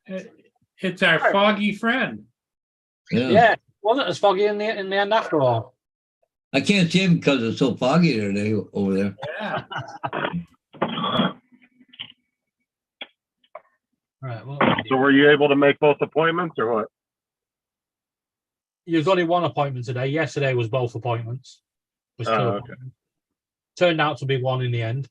It's our foggy friend. Yeah, wasn't as foggy in the end after all. I can't see him because it's so foggy today over there. Yeah. Right. Well, So were you able to make both appointments or what? there's only one appointment today. Yesterday was both appointments. Was two Oh, okay. appointments. Turned out to be one in the end.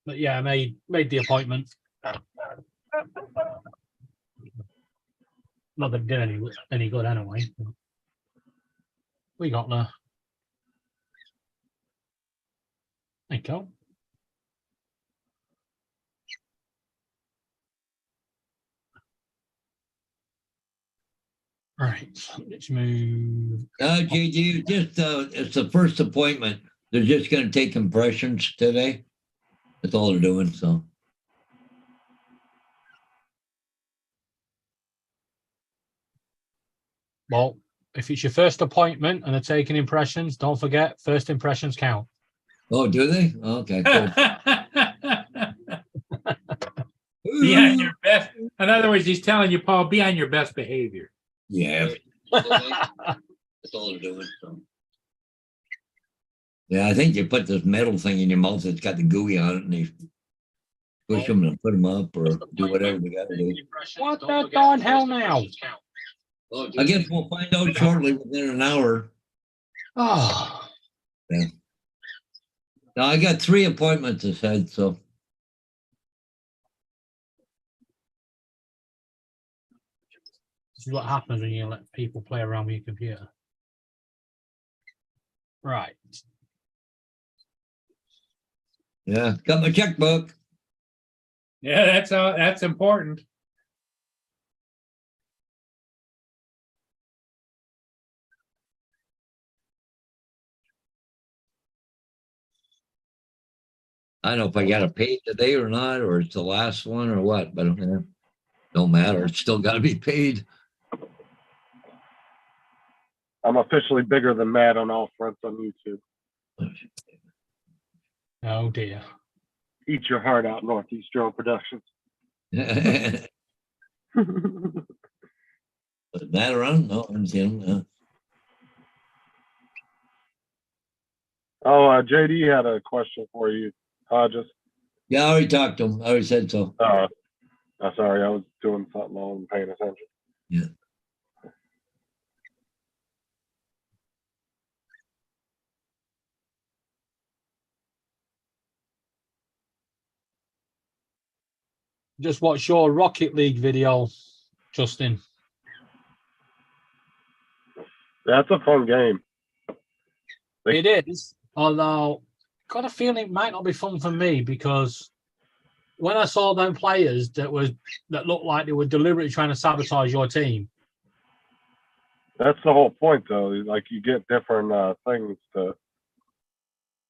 But yeah, I made the appointment. Not that it did any good anyway. We got there. Thank you. Right, let's move. JG, just it's the first appointment. They're just going to take impressions today. That's all they're doing. So Well, if it's your first appointment and they're taking impressions, don't forget first impressions count. oh, do they? Okay, cool. Be on your best. In other words, he's telling you, Paul, be on your best behavior. Yeah, that's all they're doing. So. Yeah, I think they put this metal thing in your mouth that's got the gooey on it, and they push them and put them up or do whatever they got to do. What the darn hell now? I guess we'll find out shortly within an hour. Oh, Now I got 3 appointments ahead, so this is what happens when you let people play around with your computer. Right. yeah, got my checkbook. Yeah, that's important. I don't know if I got it paid today or not, or it's the last one or what, but don't matter. It's still got to be paid. I'm officially bigger than Matt on all fronts on YouTube. Oh dear. Eat your heart out, Northeast Drone Productions. That around? No, I'm seeing him. Oh, JD had a question for you, Hodges. Yeah, I already talked to him. I already said so. Sorry, I was doing something. I wasn't paying attention. Yeah. Just watch your Rocket League video, Justin. That's a fun game. It is, although got a feeling it might not be fun for me because when I saw them players that looked like they were deliberately trying to sabotage your team. That's the whole point, though. Like you get different things to.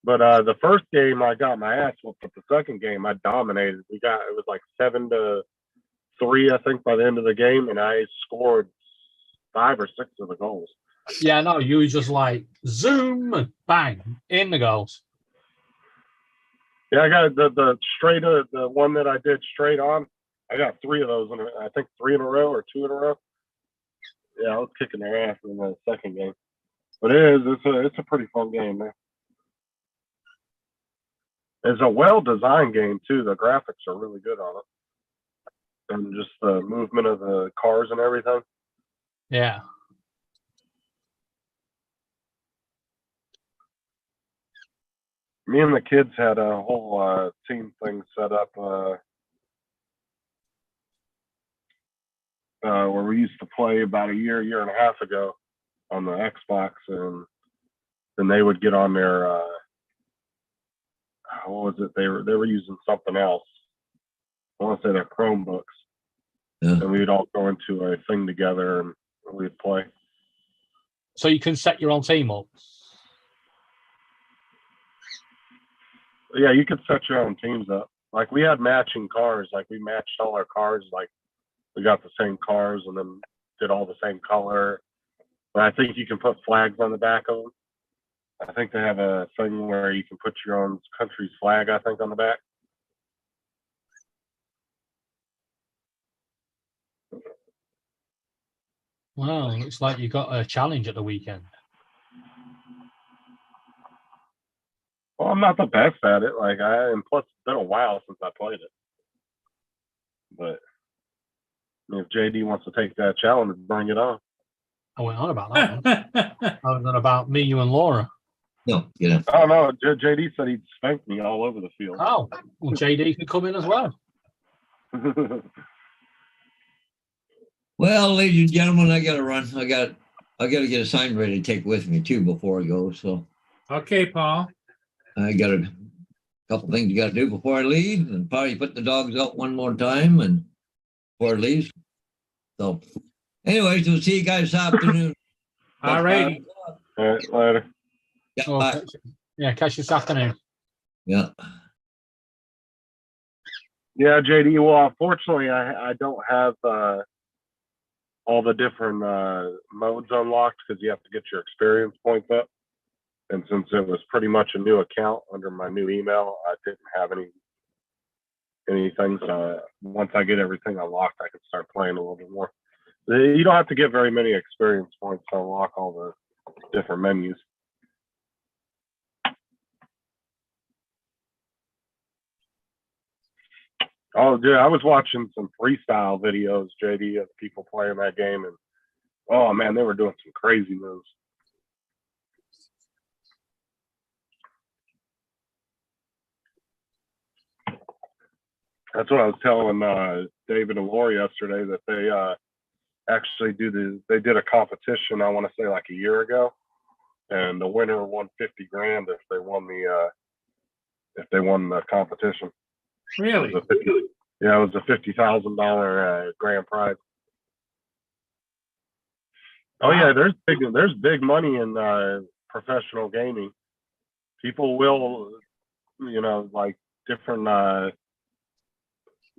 But the first game, I got my ass whooped. But the second game, I dominated. It was like 7-3, I think, by the end of the game, and I scored 5 or 6 of the goals. Yeah, no, you was just like zoom, bang, in the goals. Yeah, I got the straight the one that I did straight on. I got 3 of those, I think 3 in a row or 2 in a row. Yeah, I was kicking their ass in the second game. But it's a pretty fun game, man. It's a well-designed game too. The graphics are really good on it, and just the movement of the cars and everything. Yeah. Me and the kids had a whole team thing set up where we used to play about a year and a half ago on the Xbox, and then they would get on their what was it? They were using something else. I want to say their Chromebooks, and we'd all go into a thing together and we'd play. So you can set your own team up. Yeah, you could set your own teams up. Like we had matching cars. Like we matched all our cars. Like we got the same cars and then did all the same color. But I think you can put flags on the back of them. I think they have a thing where you can put your own country's flag, I think, on the back. Well, looks like you got a challenge at the weekend. Well, I'm not the best at it. And plus it's been a while since I played it. But I mean, if JD wants to take that challenge, bring it on. I went on about that one. I was on about me, you, and Laura. No, you know. Oh no, JD said he'd spank me all over the field. Oh, well, JD can come in as well. Well, ladies and gentlemen, I gotta run. I gotta get a sign ready to take with me too before I go. So Okay, Paul. I got a couple things you gotta do before I leave, and probably put the dogs out one more time and before I leave. So anyways, we'll see you guys this afternoon. All righty. All right, later. Yeah, Oh, bye. yeah, catch you this afternoon. Yeah. Yeah, JD. Well, unfortunately, I don't have all the different modes unlocked because you have to get your experience points up. And since it was pretty much a new account under my new email, I didn't have anything. So once I get everything unlocked, I can start playing a little bit more. You don't have to get very many experience points to unlock all the different menus. Oh, dude, I was watching some freestyle videos, JD, of people playing that game, and oh man, they were doing some crazy moves. That's what I was telling David and Lori yesterday, that they actually they did a competition, I want to say like a year ago, and the winner won 50 grand if they won the competition. Really? It was a $50,000 grand prize. Oh yeah, there's big money in professional gaming. People will, like different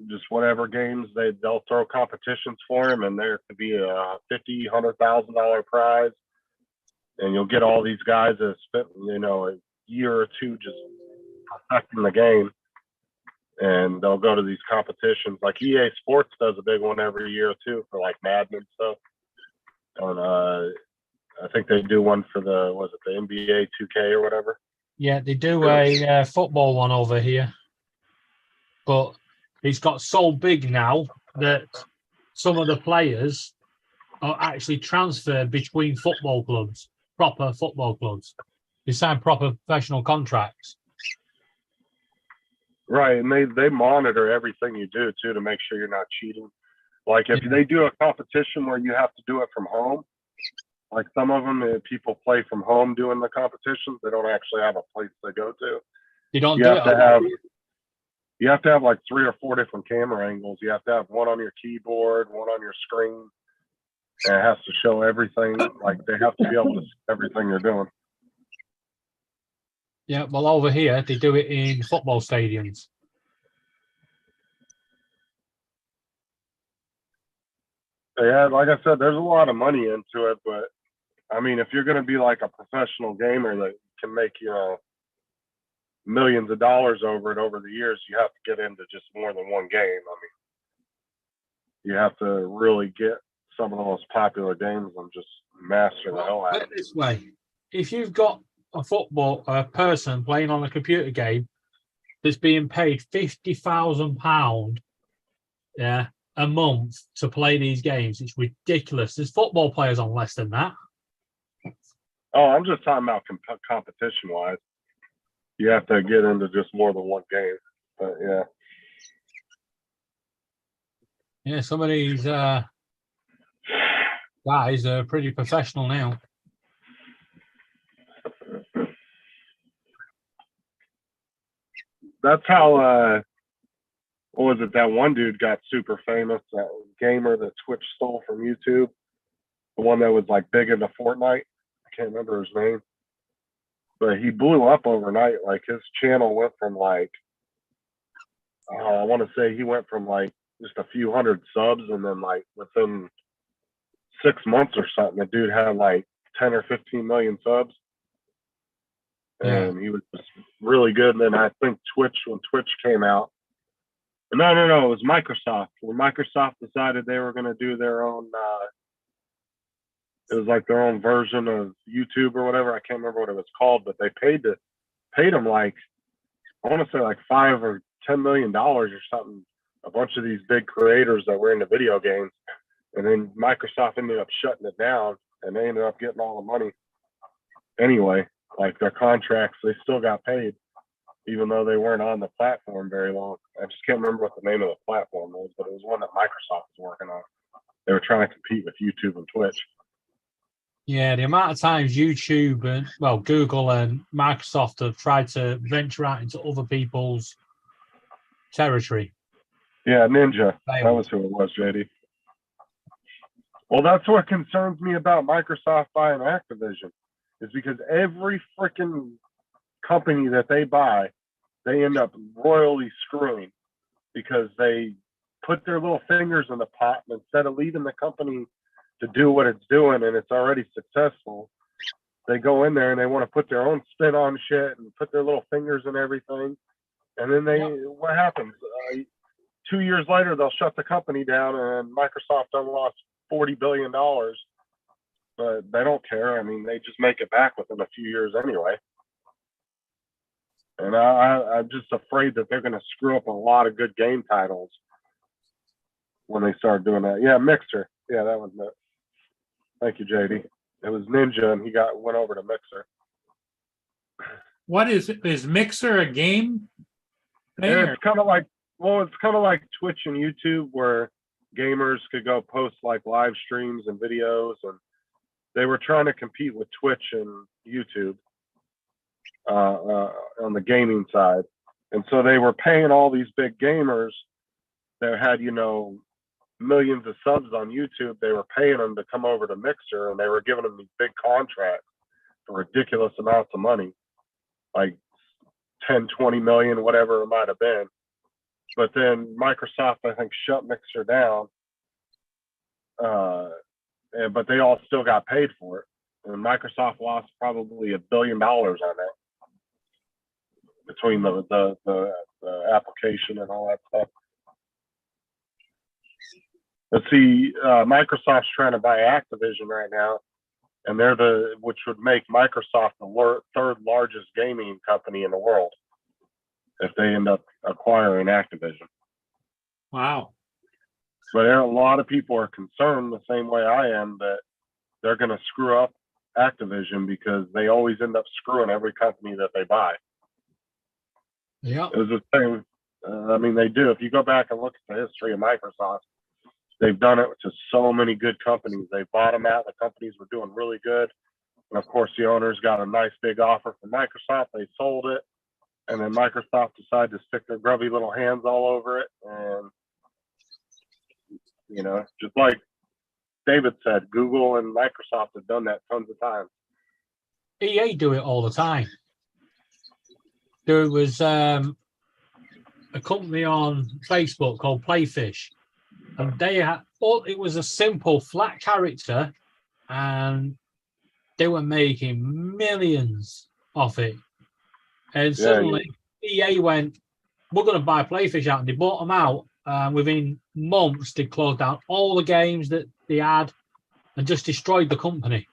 just whatever games they'll throw competitions for them, and there could be a $100,000 prize, and you'll get all these guys that spent a year or two just perfecting the game, and they'll go to these competitions. Like EA Sports does a big one every year too for like Madden and stuff. And I think they do one for the NBA 2K or whatever. Yeah, they do a football one over here, but it's got so big now that some of the players are actually transferred between football clubs, proper football clubs. They sign proper professional contracts. Right, and they monitor everything you do too to make sure you're not cheating. Like if they do a competition where you have to do it from home, like some of them people play from home doing the competitions. They don't actually have a place they go to. They don't You do have it. to have you have to have like 3 or 4 different camera angles. You have to have one on your keyboard, one on your screen, and it has to show everything. Like they have to be able to see everything you're doing. Yeah, well, over here they do it in football stadiums. Yeah, like I said, there's a lot of money into it, but I mean, if you're going to be like a professional gamer that can make millions of dollars over it over the years, you have to get into just more than one game. I mean, you have to really get some of the most popular games and just master the hell out Put of it it. this way: if you've got a person playing on a computer game that's being paid £50,000, a month to play these games, it's ridiculous. There's football players on less than that. Oh, I'm just talking about competition wise. You have to get into just more than one game. But yeah. Yeah, some of these guys are pretty professional now. That's how what was it, that one dude got super famous, that gamer that Twitch stole from YouTube, the one that was like big into Fortnite. I can't remember his name. but he blew up overnight. Like his channel went from like, I want to say he went from like just a few hundred subs, and then like within 6 months or something, the dude had like 10 or 15 million subs. And he was just really good. And then I think Twitch, when Twitch came out, no, it was Microsoft. When Microsoft decided they were going to do their own, it was like their own version of YouTube or whatever. I can't remember what it was called, but they paid them like, I want to say like $5 or $10 million or something. A bunch of these big creators that were into video games, and then Microsoft ended up shutting it down, and they ended up getting all the money. Anyway, like their contracts, they still got paid, even though they weren't on the platform very long. I just can't remember what the name of the platform was, but it was one that Microsoft was working on. They were trying to compete with YouTube and Twitch. Yeah, the amount of times YouTube and Google and Microsoft have tried to venture out into other people's territory. Yeah, Ninja. That was who it was, JD. Well, that's what concerns me about Microsoft buying Activision, is because every freaking company that they buy, they end up royally screwing, because they put their little fingers in the pot, and instead of leaving the company to do what it's doing and it's already successful, they go in there and they want to put their own spin on shit and put their little fingers in everything. And then what happens? 2 years later, they'll shut the company down, and Microsoft done lost $40 billion, but they don't care. I mean, they just make it back within a few years anyway. And I'm just afraid that they're going to screw up a lot of good game titles when they start doing that. Yeah, Mixer. Yeah, that was it. Thank you, JD. It was Ninja, and he went over to Mixer. What is Mixer a game thing? It's kind of like, it's kind of like Twitch and YouTube, where gamers could go post like live streams and videos, and they were trying to compete with Twitch and YouTube on the gaming side. And so they were paying all these big gamers that had, millions of subs on YouTube. They were paying them to come over to Mixer, and they were giving them these big contracts for ridiculous amounts of money, like 10, 20 million, whatever it might have been. But then Microsoft, I think, shut Mixer down, but they all still got paid for it. And Microsoft lost probably $1 billion on that, between the application and all that stuff. Let's see, Microsoft's trying to buy Activision right now, and which would make Microsoft the third largest gaming company in the world if they end up acquiring Activision. Wow. But a lot of people are concerned the same way I am, that they're going to screw up Activision, because they always end up screwing every company that they buy. Yeah. It was the same. I mean, they do. If you go back and look at the history of Microsoft, they've done it to so many good companies. They bought them out. The companies were doing really good. And of course, the owners got a nice big offer from Microsoft. They sold it. And then Microsoft decided to stick their grubby little hands all over it. And, just like David said, Google and Microsoft have done that tons of times. EA do it all the time. There was a company on Facebook called Playfish, and they had it was a simple flat character, and they were making millions off it. And suddenly EA went, we're going to buy Playfish out, and they bought them out. Within months, they closed down all the games that they had and just destroyed the company.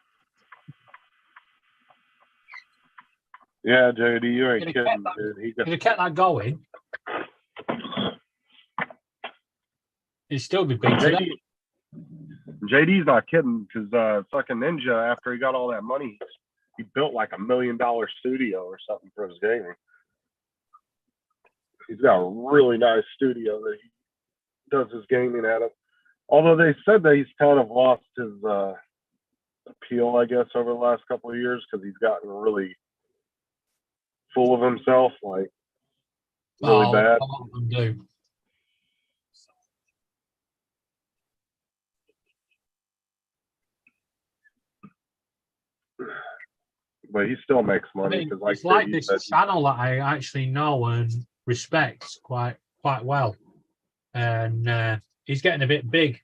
Yeah, JD, you ain't kidding, dude. If they kept that going, it'd still be big today. JD's not kidding, because fucking Ninja, after he got all that money, he built like $1 million studio or something for his gaming. He's got a really nice studio that he does his gaming at it. Although they said that he's kind of lost his appeal, I guess, over the last couple of years, because he's gotten really full of himself, like really bad. A lot of them do. but he still makes I money mean, because, like it's like JD this said, channel that I actually know and respect quite well, and he's getting a bit big,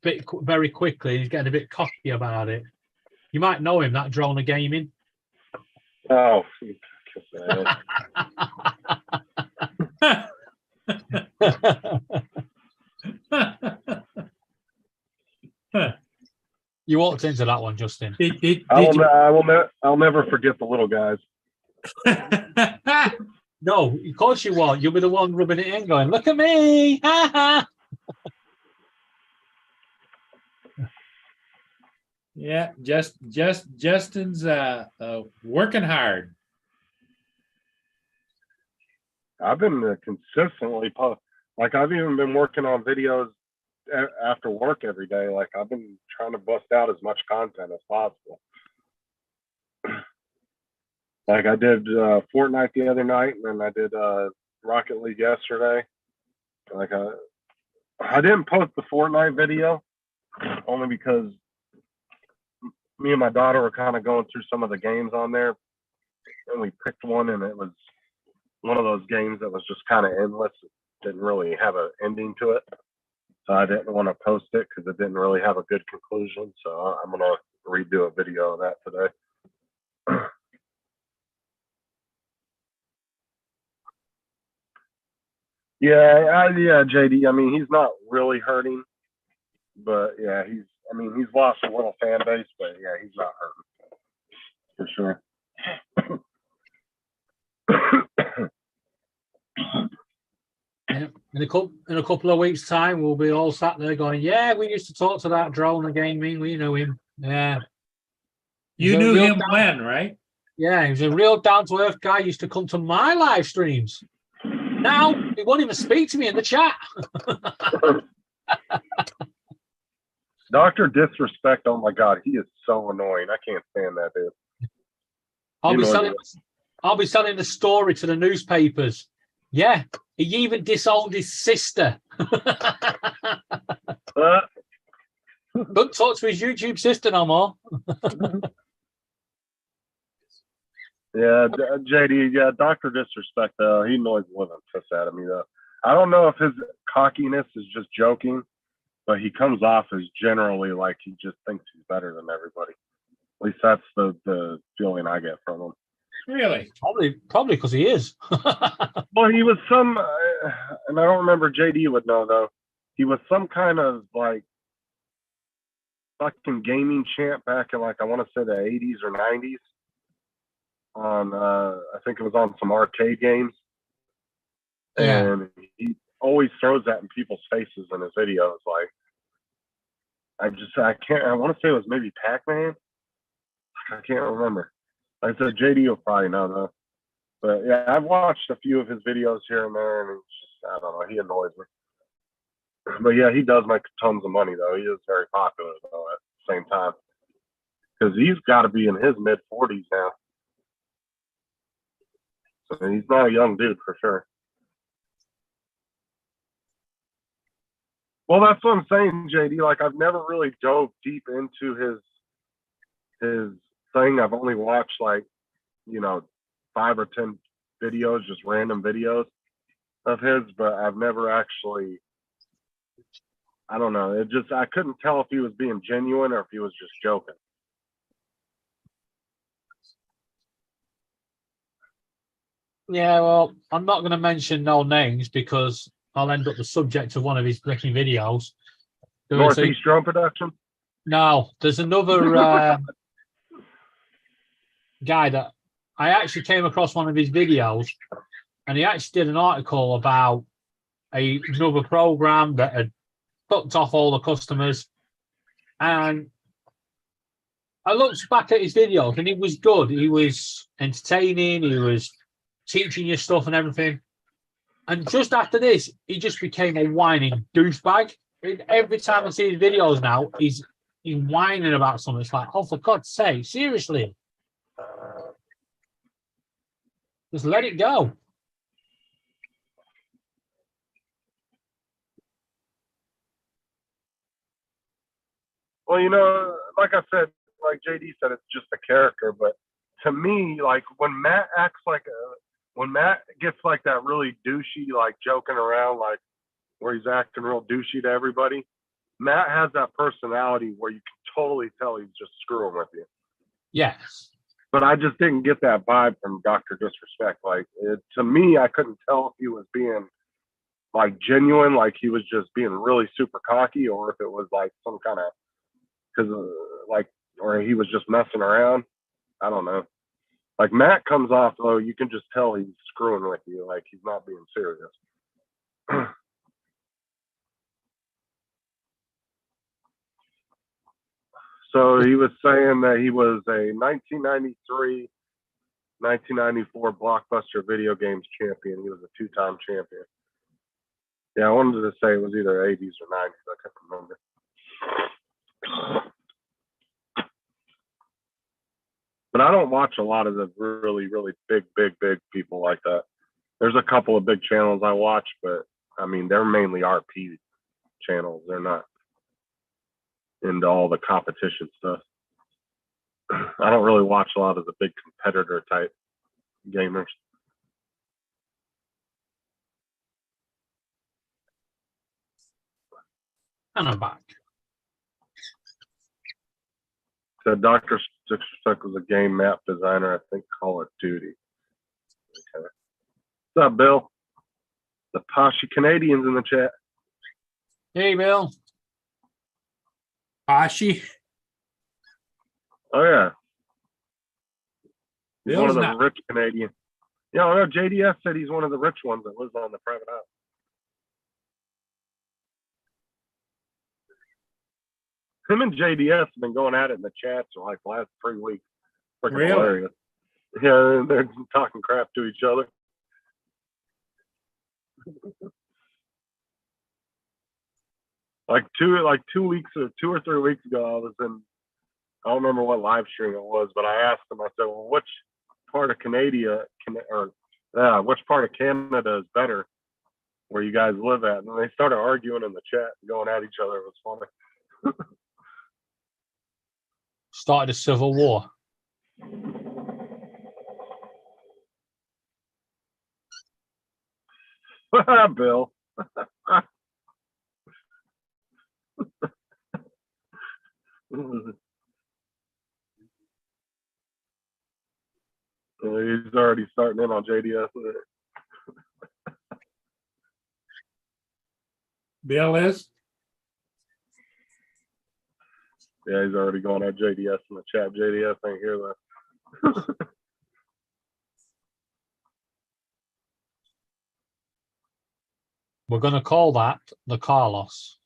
very quickly. He's getting a bit cocky about it. You might know him, that Drone of Gaming. oh, You walked into that one, Justin. I'll never forget the little guys. No, of course you won't. You'll be the one rubbing it in, going, "Look at me!" Yeah, Justin's working hard. I've been consistently like I've even been working on videos after work every day. Like I've been trying to bust out as much content as possible. Like I did Fortnite the other night, and then I did Rocket League yesterday. Like I didn't post the Fortnite video only because me and my daughter were kind of going through some of the games on there, and we picked one, and it was one of those games that was just kind of endless. It didn't really have an ending to it, so I didn't want to post it because it didn't really have a good conclusion. So I'm gonna redo a video of that today. Yeah, JD. I mean, he's not really hurting, but yeah, he's lost a little fan base, but yeah, he's not hurting for sure. Yeah. In a couple of weeks' time, we'll be all sat there going, "Yeah, we used to talk to that Drone of Gaming. We knew him. Yeah, You knew him when, right? Yeah, he was a real down-to-earth guy. Used to come to my live streams. Now he won't even speak to me in the chat." Dr. Disrespect, oh my God, he is so annoying. I can't stand that dude. I'll be selling the story to the newspapers. Yeah, he even disowned his sister. Don't talk to his YouTube sister no more. Yeah, JD, yeah, Dr. Disrespect, he annoys the living piss out of me, though. I don't know if his cockiness is just joking, but he comes off as generally like he just thinks he's better than everybody. At least that's the feeling I get from him. Really? Probably because he is. Well, he was some, and I don't remember, JD would know, though. He was some kind of, like, fucking gaming champ back in, like, I want to say the 80s or 90s. On I think it was on some arcade games, and he always throws that in people's faces in his videos. Like I want to say it was maybe Pac-Man. I can't remember. Like I said, JD will probably know though. But yeah, I've watched a few of his videos here and there, and it's just, I don't know, he annoys me. But yeah, he does make tons of money though. He is very popular though at the same time, because he's got to be in his mid-40s now. So he's not a young dude for sure. Well, that's what I'm saying, JD. Like I've never really dove deep into his thing. I've only watched like, 5 or 10 videos, just random videos of his, but I've never actually, I don't know. I couldn't tell if he was being genuine or if he was just joking. Yeah, well, I'm not going to mention no names because I'll end up the subject of one of his freaking videos. Northeast Drone Production? No, there's another guy that I actually came across one of his videos, and he actually did an article about another program that had fucked off all the customers. And I looked back at his videos, and he was good. He was entertaining. He was teaching you stuff and everything. And just after this, he just became a whining douchebag. Every time I see his videos now, he's whining about something. It's like, oh, for God's sake, seriously. Just let it go. Well, like I said, like JD said, it's just a character, but to me, like when Matt acts like when Matt gets like that really douchey, like joking around, like where he's acting real douchey to everybody, Matt has that personality where you can totally tell he's just screwing with you. Yes. But I just didn't get that vibe from Dr. Disrespect. Like to me, I couldn't tell if he was being like genuine, like he was just being really super cocky, or if it was like some kind of like, or he was just messing around. I don't know. Like Matt comes off though, you can just tell he's screwing with you, like he's not being serious. So he was saying that he was a 1993, 1994 Blockbuster video games champion. He was a two-time champion. Yeah, I wanted to say it was either 80s or 90s. I can't remember. But I don't watch a lot of the really, really big people like that. There's a couple of big channels I watch, but I mean, they're mainly RP channels. They're not into all the competition stuff. I don't really watch a lot of the big competitor type gamers. And I'm back. So Dr. Disrespect was a game map designer, I think Call of Duty. Okay. What's up, Bill? The Poshy Canadians in the chat. Hey, Bill. Ashi, Oh yeah. He's one Bill's of the not. rich Canadians. Yeah, I know JDS said he's one of the rich ones that lives on the private house. Him and JDS have been going at it in the chats for like the last 3 weeks. Freaking Really? hilarious. Yeah, they're talking crap to each other. Like 2 weeks or 2 or 3 weeks ago, I don't remember what live stream it was, but I asked them, I said, well, which part of which part of Canada is better where you guys live at? And they started arguing in the chat, going at each other. It was funny. Started a civil war. Bill. He's already starting in on JDS. Bill is. Yeah, he's already going at JDS in the chat. JDS ain't here though. We're going to call that the Carlos.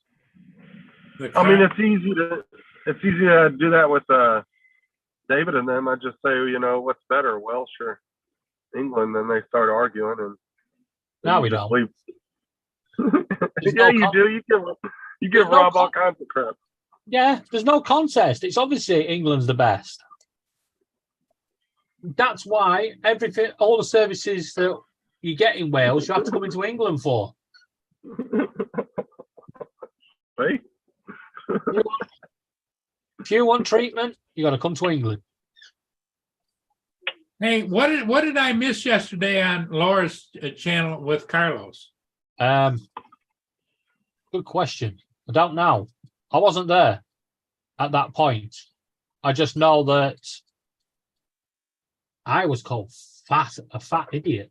I mean, it's easy to do that with David and them. I just say, you know, what's better, Welsh or England? Then they start arguing, and No, we just don't. leave. There's Yeah, no you do. You give no Rob all kinds of crap. Yeah, there's no contest. It's obviously England's the best. That's why all the services that you get in Wales, you have to come into England for. See? If you want treatment, you got to come to England. Hey, what did I miss yesterday on Laura's channel with Carlos? Good question. I don't know. I wasn't there at that point. I just know that I was called a fat idiot.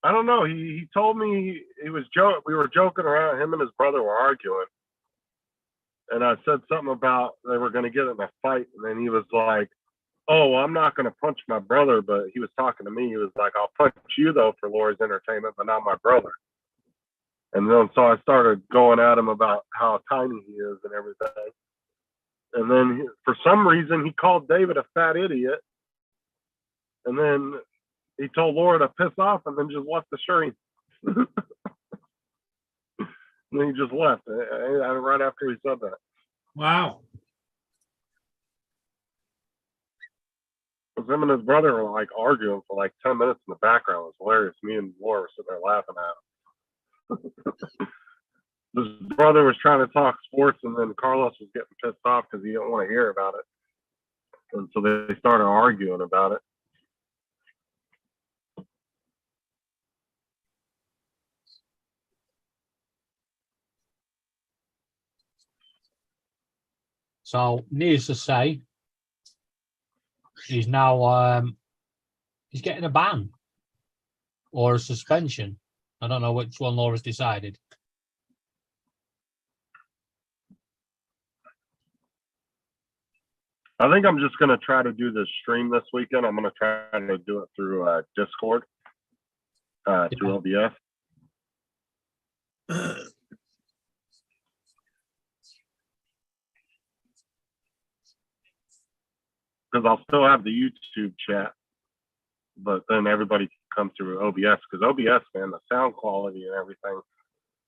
I don't know. He told me he was we were joking around. Him and his brother were arguing, and I said something about they were going to get in a fight, and then he was like, "Oh, I'm not going to punch my brother," but he was talking to me. He was like, "I'll punch you though for Laura's entertainment, but not my brother." And then so I started going at him about how tiny he is and everything. And then for some reason he called David a fat idiot, and then he told Laura to piss off, and then just left the stream. And then he just left right after he said that. Wow. Because him and his brother were like arguing for like 10 minutes in the background. It was hilarious. Me and Laura were sitting there laughing at him. His brother was trying to talk sports, and then Carlos was getting pissed off because he didn't want to hear about it. And so they started arguing about it. So, needless to say, he's now he's getting a ban or a suspension. I don't know which one Laura's decided. I think I'm just going to try to do the stream this weekend. I'm going to try to do it through Discord, through OBS. Because I'll still have the YouTube chat, but then everybody can come through OBS. Because OBS, man, the sound quality and everything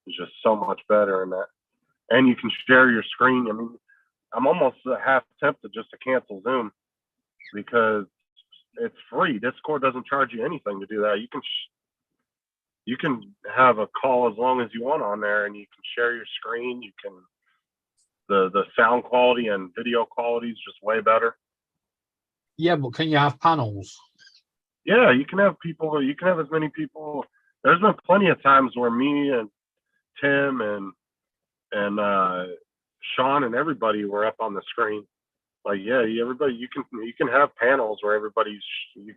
is just so much better in that. And you can share your screen. I mean, I'm almost half tempted just to cancel Zoom because it's free. Discord doesn't charge you anything to do that. You can have a call as long as you want on there, and you can share your screen. You can the sound quality and video quality is just way better. Yeah, but can you have panels? Yeah, you can have people. You can have as many people. There's been plenty of times where me and Tim and Sean and everybody were up on the screen. Like, yeah, everybody. You can have panels where you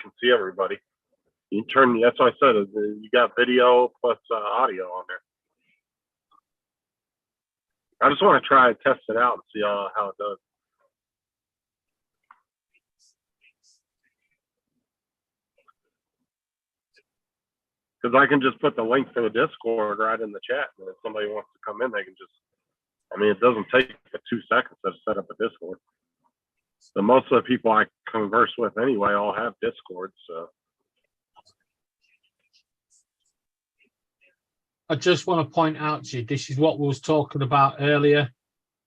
can see everybody. You turn. That's why I said you got video plus audio on there. I just want to try and test it out and see how it does. Because I can just put the link to the Discord right in the chat, and if somebody wants to come in, they can just. I mean, it doesn't take 2 seconds to set up a Discord. So most of the people I converse with anyway all have Discord. So I just want to point out to you, this is what we was talking about earlier.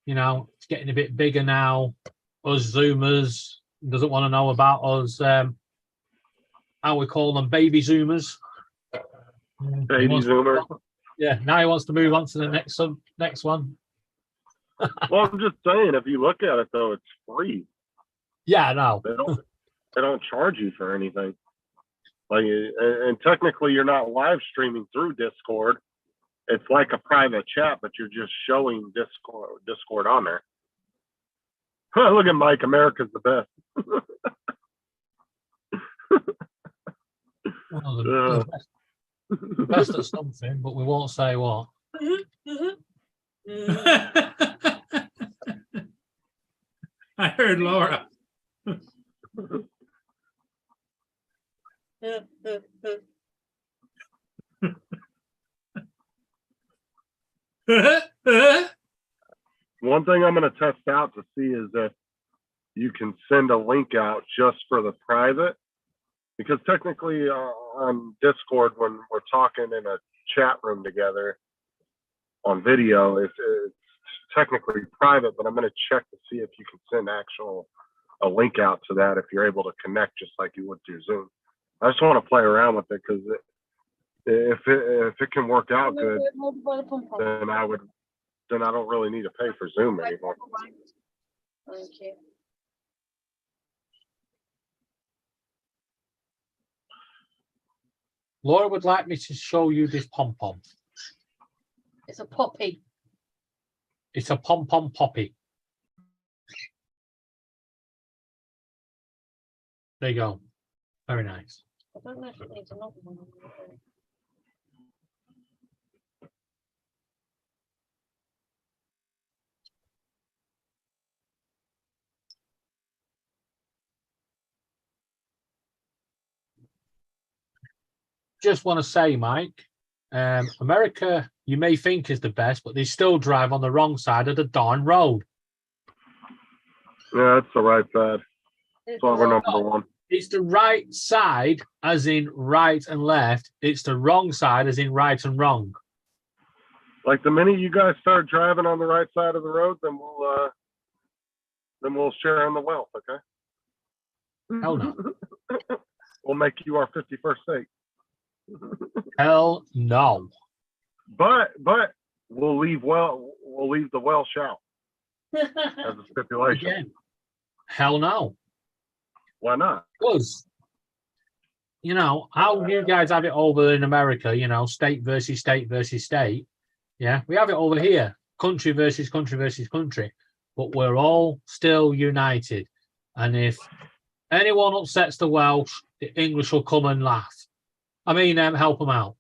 You know, it's getting a bit bigger now. Us Zoomers doesn't want to know about us. How we call them, baby Zoomers. baby Zoomer. Yeah, now he wants to move on to the next one. Well, I'm just saying, if you look at it though, it's free. Yeah, I know. They don't charge you for anything. Like, and technically, you're not live streaming through Discord. It's like a private chat, but you're just showing Discord on there. Look at Mike. America's the best. Well, the best at something, but we won't say what. I heard Laura. One thing I'm going to test out to see is if you can send a link out just for the private, because technically on Discord, when we're talking in a chat room together on video, it's technically private, but I'm going to check to see if you can send a link out to that if you're able to connect just like you would through Zoom. I just want to play around with it because if it can work out good, then I don't really need to pay for Zoom anymore. Okay. Laura would like me to show you this pom-pom. It's a poppy. It's a pom-pom poppy. There you go. Very nice. I don't know if it needs another one. Just want to say, Mike, America, you may think is the best, but they still drive on the wrong side of the darn road. Yeah, that's the right side. That's why we're number one. It's the right side, as in right and left. It's the wrong side, as in right and wrong. Like the minute you guys start driving on the right side of the road, then we'll share in the wealth. Okay. Hell no. We'll make you our 51st state. Hell no. But we'll leave the Welsh out as a stipulation. Again, hell no. Why not? Because, you know, how you guys have it over in America, you know, state versus state versus state. Yeah, we have it over here, country versus country versus country, but we're all still united. And if anyone upsets the Welsh, the English will come and laugh. I mean, help them out.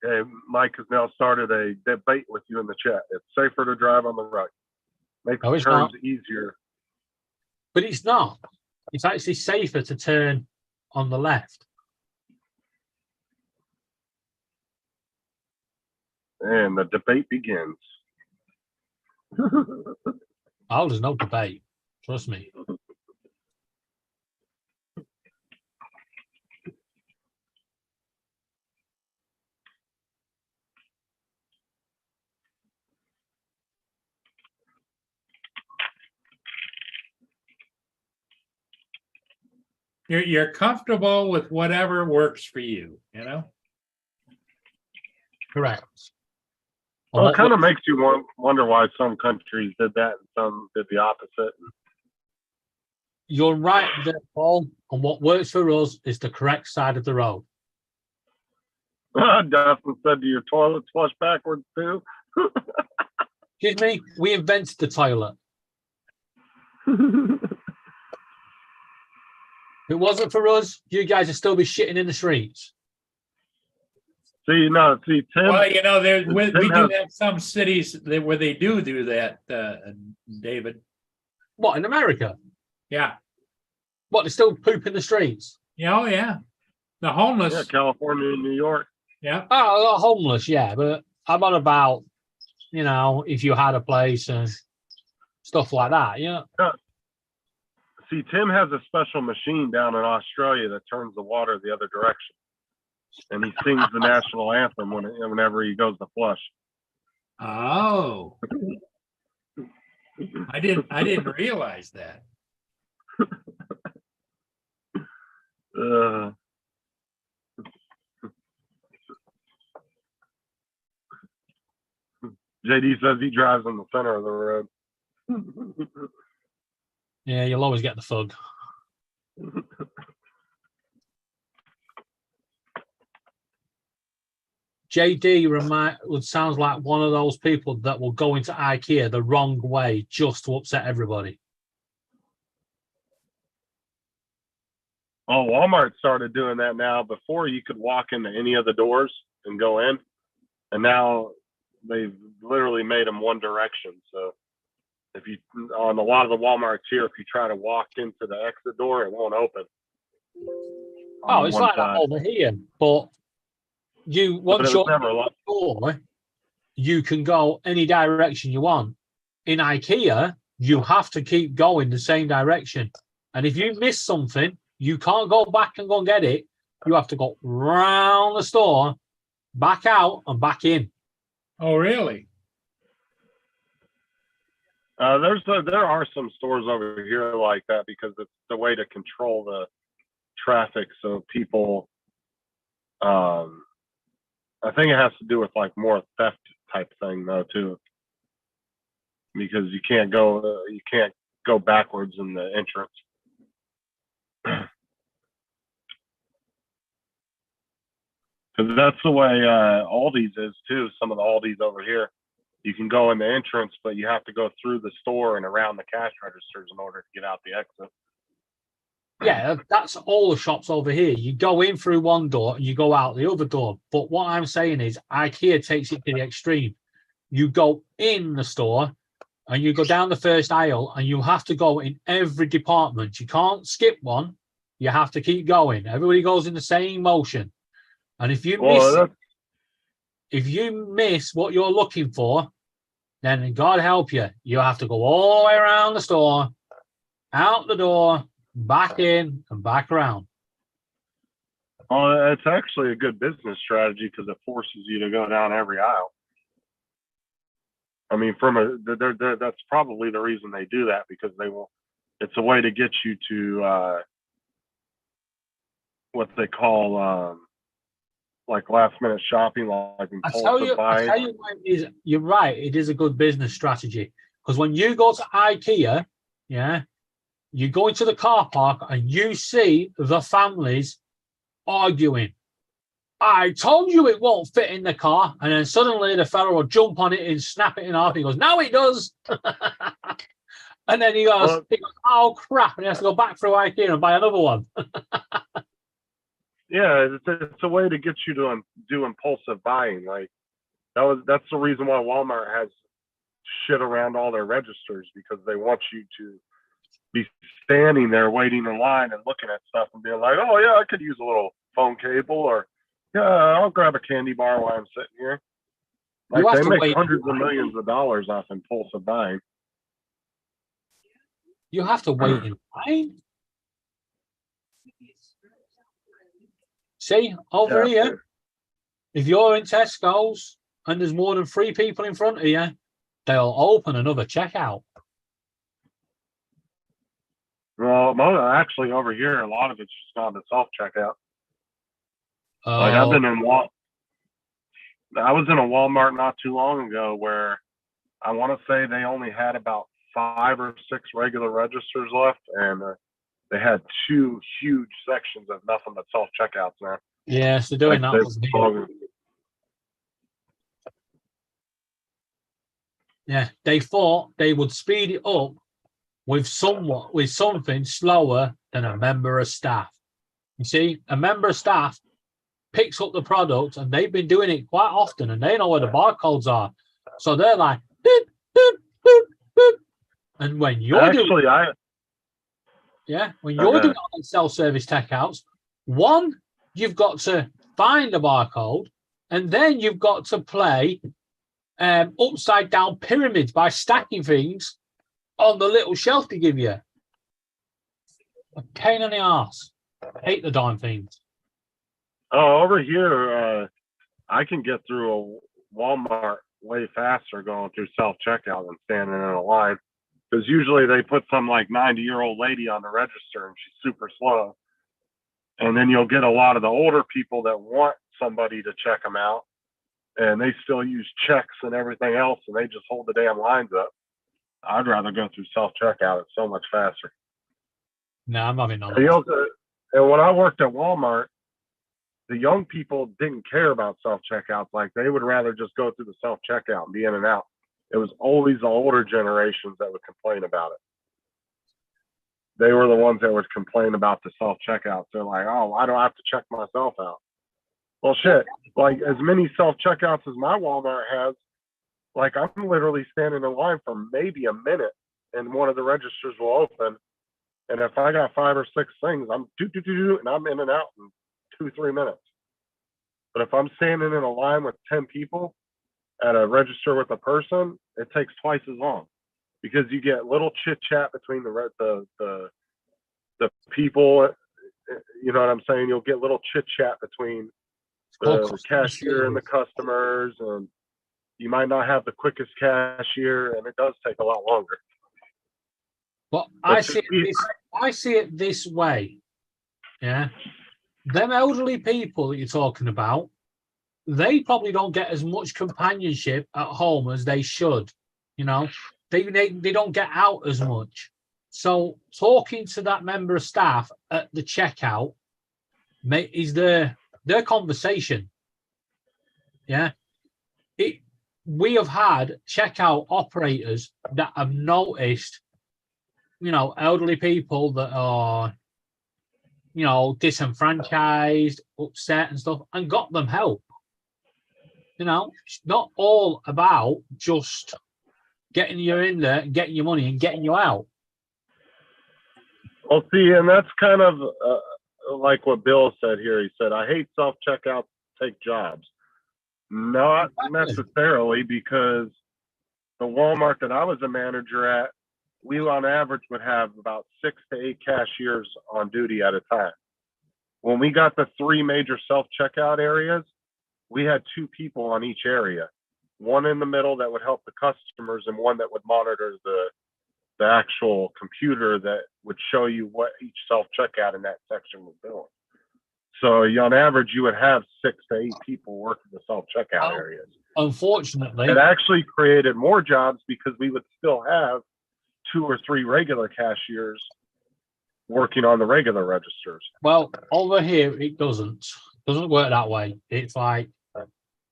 Okay, Mike has now started a debate with you in the chat. It's safer to drive on the right. Makes No, it's turns not. easier. But it's not. It's actually safer to turn on the left. And the debate begins. Oh, there's no debate. Trust me. You're comfortable with whatever works for you, you know? Correct. Well, And it kind of what- makes you wonder why some countries did that and some did the opposite. You're right there, Paul. And what works for us is the correct side of the road. Dustin said, do your toilets flush backwards too? Excuse me, we invented the toilet. If it wasn't for us, you guys would still be shitting in the streets. Tim. Well, you know, Tim we do has- have some cities where they do that, David. What, in America? Yeah. What, they still poop in the streets? Yeah, oh, yeah. The homeless. Yeah, California and New York. Yeah. Oh, homeless, yeah. But I'm on about, you know, if you had a place and stuff like that, you know. See, Tim has a special machine down in Australia that turns the water the other direction. And he sings the national anthem whenever he goes to flush. Oh. I didn't realize that. JD says he drives in the center of the road. Yeah, you'll always get the fug. JD sounds like one of those people that will go into IKEA the wrong way just to upset everybody. Oh, Walmart started doing that now. Before you could walk into any of the doors and go in, and now they've literally made them one direction. So if you on a lot of the Walmarts here, if you try to walk into the exit door, it won't open. Oh, it's like that over here, but once you're never a lot. door, you can go any direction you want. In IKEA, you have to keep going the same direction, and if you miss something, you can't go back and go and get it. You have to go round the store, back out, and back in. Oh, really? There are some stores over here like that because it's the way to control the traffic. So people, I think it has to do with like more theft type thing though too, because you can't go backwards in the entrance. Because that's the way Aldi's is too. Some of the Aldi's over here, you can go in the entrance, but you have to go through the store and around the cash registers in order to get out the exit. Yeah, that's all the shops over here. You go in through one door and you go out the other door. But what I'm saying is IKEA takes it to the extreme. You go in the store and you go down the first aisle and you have to go in every department. You can't skip one. You have to keep going. Everybody goes in the same motion. And if you miss what you're looking for, then God help you. You have to go all the way around the store, out the door, back in, and back around. It's actually a good business strategy because it forces you to go down every aisle. I mean, that's probably the reason they do that, because they will. It's a way to get you to what they call like last minute shopping, like impulsive I buying. tell you why it is. You're right. It is a good business strategy because when you go to IKEA, yeah, you go into the car park and you see the families arguing. I told you it won't fit in the car, and then suddenly the fellow will jump on it and snap it in half. He goes, "No, it does." And then he goes, "Oh crap!" And he has to go back through IKEA and buy another one. Yeah, it's a way to get you to do impulsive buying. Like that's the reason why Walmart has shit around all their registers, because they want you to be standing there waiting in line and looking at stuff and being like, "Oh yeah, I could use a little phone cable," or "Yeah, I'll grab a candy bar while I'm sitting here." Like You have they to make wait. hundreds of millions of dollars off impulsive buying. You have to wait in line. See, over Yeah. here, if you're in Tesco's and there's more than 3 people in front of you, they'll open another checkout. Well, actually over here, a lot of it's just on the self checkout. Like Oh, I've been in I was in a Walmart not too long ago where I want to say they only had about 5 or 6 regular registers left, and they had 2 huge sections of nothing but self checkouts now. yes, they're doing Like that. Yeah, they thought they would speed it up with something slower than a member of staff. You see, a member of staff picks up the product, and they've been doing it quite often, and they know where the barcodes are. So they're like, boop, boop, boop, boop. And when you're doing doing on self-service checkouts, one, you've got to find the barcode, and then you've got to play upside down pyramids by stacking things on the little shelf they give you. A pain in the arse. Hate the darn things. over here, I can get through a Walmart way faster going through self checkout than standing in a line, because usually they put some like 90-year-old lady on the register and she's super slow, and then you'll get a lot of the older people that want somebody to check them out, and they still use checks and everything else, and they just hold the damn lines up. I'd rather go through self checkout. It's so much faster. No, I'm having none. And when I worked at Walmart, the young people didn't care about self checkouts. Like they would rather just go through the self checkout and be in and out. It was always the older generations that would complain about it. They were the ones that would complain about the self checkouts. They're like, "Oh, I don't have to check myself out." Well, shit. Like as many self checkouts as my Walmart has, like I'm literally standing in line for maybe a minute, and one of the registers will open. And if I got 5 or 6 things, I'm and I'm in and out in 2-3 minutes. But if I'm standing in a line with 10 people at a register with a person, it takes twice as long, because you get little chit chat between the people. You know what I'm saying? You'll get little chit chat between the cashier and the customers, and you might not have the quickest cashier, and it does take a lot longer. But I see it this way. Yeah. Them elderly people that you're talking about, they probably don't get as much companionship at home as they should. You know, they don't get out as much. So talking to that member of staff at the checkout is their conversation. Yeah. We have had checkout operators that have noticed, elderly people that are, disenfranchised, upset and stuff, and got them help. It's not all about just getting you in there and getting your money and getting you out. Well, see, and that's kind of like what Bill said here. He said, "I hate self-checkouts take jobs." Not necessarily, because the Walmart that I was a manager at, we on average would have about 6 to 8 cashiers on duty at a time. When we got the 3 major self-checkout areas, we had 2 people on each area. one in the middle that would help the customers, and one that would monitor the actual computer that would show you what each self-checkout in that section was doing. So on average, you would have 6 to 8 people working the self-checkout Oh. areas. Unfortunately, It actually created more jobs because we would still have 2 or 3 regular cashiers working on the regular registers. well, over here it doesn't work that way. It's like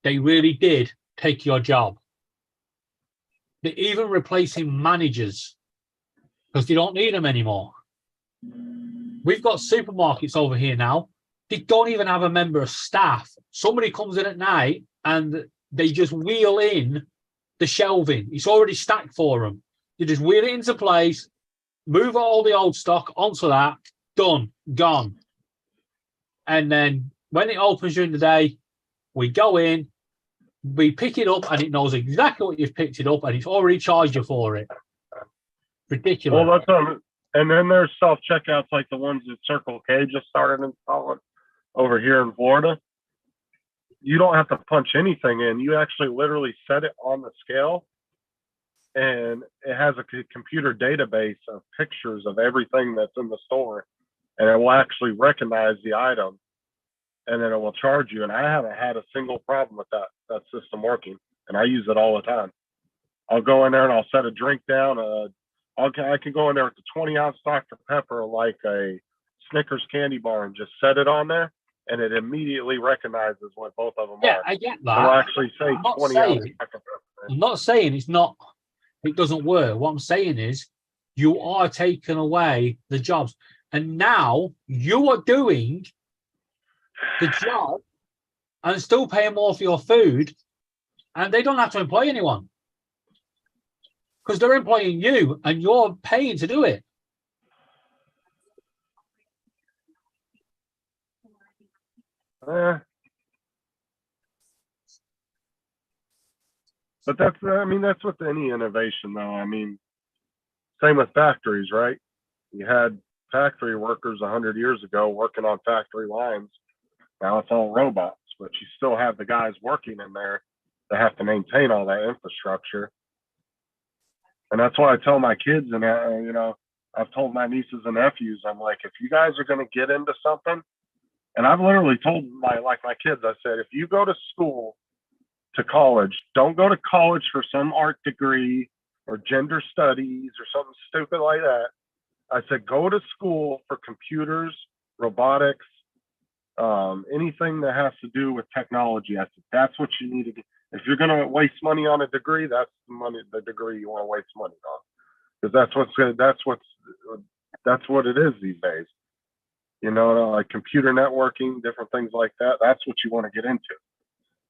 they really did take your job. They're even replacing managers because they don't need them anymore. We've got supermarkets over here now. They don't even have a member of staff. Somebody comes in at night and they just wheel in the shelving. It's already stacked for them. They just wheel it into place, move all the old stock onto that, done, gone. And then when it opens during the day, we go in, we pick it up, and it knows exactly what you've picked it up, and it's already charged you for it. Ridiculous. Well, that's and then there's self-checkouts like the ones that Circle K just started installing over here in Florida. You don't have to punch anything in. You actually literally set it on the scale, and it has a computer database of pictures of everything that's in the store, and it will actually recognize the item, and then it will charge you. And I haven't had a single problem with that system working, and I use it all the time. I'll go in there and I'll set a drink down. I can go in there with the 20-ounce Dr. Pepper, like a Snickers candy bar, and just set it on there, and it immediately recognizes what both of them Yeah, are. I get It'll that. actually say I'm not 20 ounce saying- Dr. Pepper. I'm not saying it doesn't work. What I'm saying is you are taking away the jobs. And now you are doing the job and still paying more for your food, and they don't have to employ anyone because they're employing you and you're paying to do it. But that's with any innovation, though. I mean, same with factories, right? You had factory workers 100 years ago working on factory lines. Now it's all robots, but you still have the guys working in there that have to maintain all that infrastructure. And that's why I tell my kids, and I've told my nieces and nephews, I'm like, if you guys are going to get into something, and I've literally told my kids, I said, if you go to school to college, don't go to college for some art degree or gender studies or something stupid like that. I said, go to school for computers, robotics, anything that has to do with technology. I said, that's what you need to do. If you're going to waste money on a degree, that's the degree you want to waste money on, because that's what it is these days. Like computer networking, different things like that. That's what you want to get into,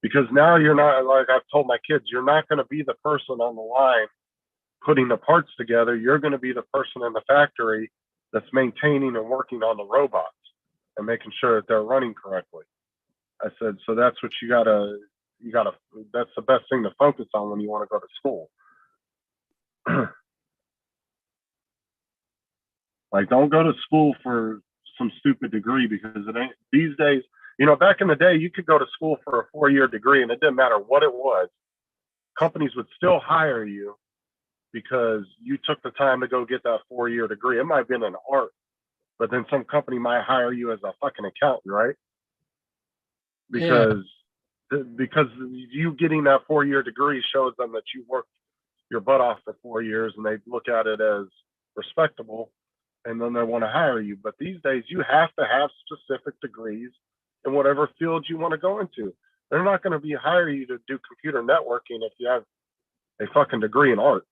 because now you're not, like I've told my kids, you're not going to be the person on the line putting the parts together. You're going to be the person in the factory that's maintaining and working on the robots and making sure that they're running correctly. I said, so that's what you gotta, that's the best thing to focus on when you want to go to school. Like, don't go to school for some stupid degree, because it ain't these days. Back in the day, you could go to school for a 4-year degree and it didn't matter what it was. Companies would still hire you because you took the time to go get that 4-year degree. It might have been in art, but then some company might hire you as a fucking accountant, right? Because you getting that 4-year degree shows them that you worked your butt off for 4 years, and they look at it as respectable, and then they want to hire you. But these days, you have to have specific degrees in whatever field you want to go into. They're not going to be hiring you to do computer networking if you have a fucking degree in art.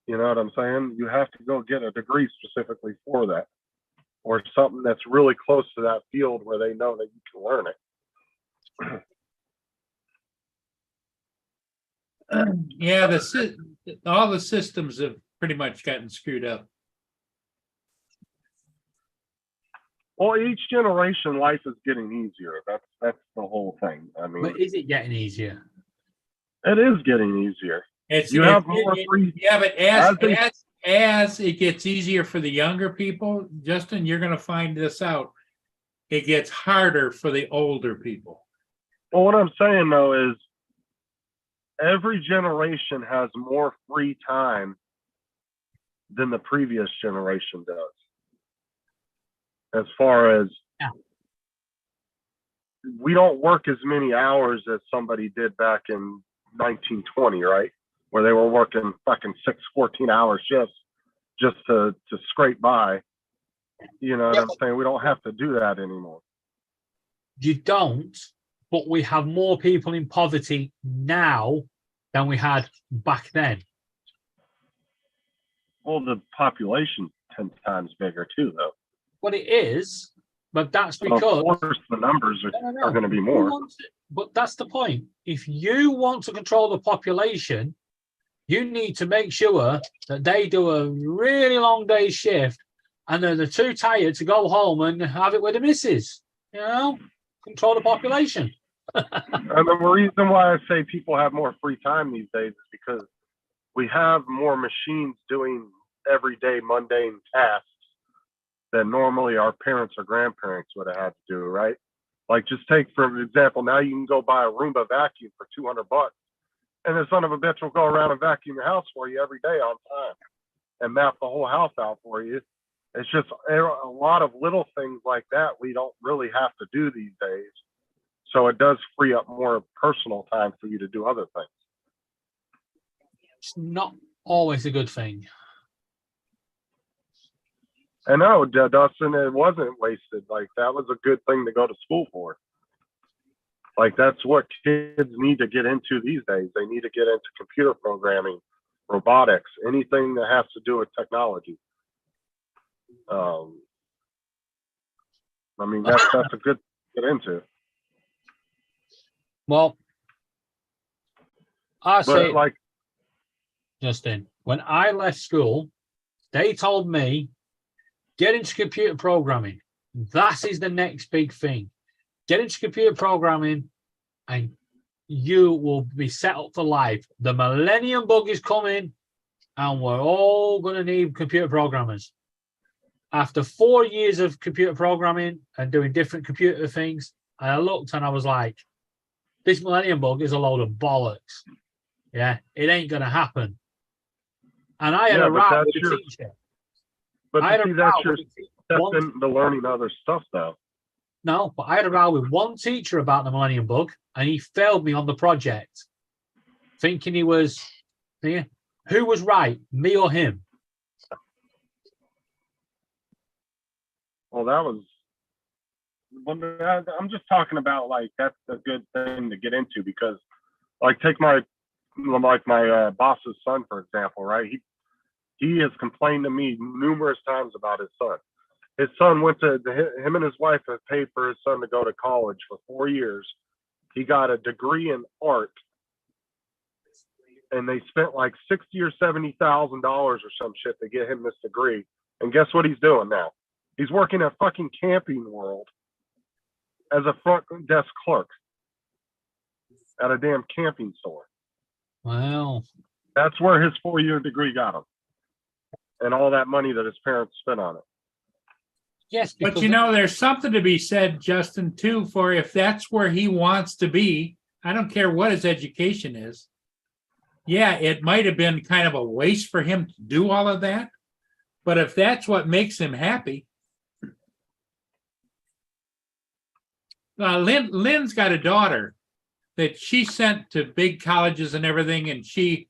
You know what I'm saying? You have to go get a degree specifically for that, or something that's really close to that field where they know that you can learn it. Yeah, all the systems have pretty much gotten screwed up. Well, each generation, life is getting easier. That's the whole thing. I mean, But is it getting easier? it is getting easier. It's You have more free. Yeah, but as they- as it gets easier for the younger people, Justin, you're going to find this out. It gets harder for the older people. Well, what I'm saying though is, every generation has more free time than the previous generation does. As far as Yeah. we don't work as many hours as somebody did back in 1920, right? Where they were working fucking 14-hour shifts just to scrape by. You know what I'm saying? We don't have to do that anymore. You don't, but we have more people in poverty now than we had back then. Well, the population's 10 times bigger too, though. But it is, but that's So because of course the numbers are going to be You more. want to- but that's the point. If you want to control the population, you need to make sure that they do a really long day shift and then they're too tired to go home and have it with the missus. You know, control the population. And the reason why I say people have more free time these days is because we have more machines doing everyday mundane tasks than normally our parents or grandparents would have had to do, right? Like just take for example, now you can go buy a Roomba vacuum for $200, and the son of a bitch will go around and vacuum your house for you every day on time and map the whole house out for you. It's just a lot of little things like that we don't really have to do these days. So it does free up more personal time for you to do other things. It's not always a good thing. I know, Dustin, it wasn't wasted. Like that was a good thing to go to school for. Like that's what kids need to get into these days. They need to get into computer programming, robotics, anything that has to do with technology. I mean, that's a good to get into. Well, I say, But like, Justin, when I left school, they told me, get into computer programming. That is the next big thing. Get into computer programming and you will be set up for life. The millennium bug is coming and we're all going to need computer programmers. After 4 years of computer programming and doing different computer things, I looked and I was like, this millennium bug is a load of bollocks. Yeah, it ain't going to happen. And I had a row with the teacher. but I had a see, that's row your with the step one- into learning other stuff, though. No, but I had a row with one teacher about the millennium bug, and he failed me on the project, thinking he was. Yeah, who was right, me or him? Well, that was. I'm just talking about like that's a good thing to get into because, like, take my boss's son for example, right? He has complained to me numerous times about his son. His son went to him and his wife have paid for his son to go to college for 4 years. He got a degree in art, and they spent like $60,000 or $70,000 or some shit to get him this degree. And guess what he's doing now? He's working at fucking Camping World as a front desk clerk at a damn camping store. Well, That's where his 4-year degree got him, and all that money that his parents spent on it. yes, But because you know, there's something to be said, Justin, too, for if that's where he wants to be, I don't care what his education is. Yeah, it might have been kind of a waste for him to do all of that. But if that's what makes him happy. Lynn's got a daughter that she sent to big colleges and everything, and she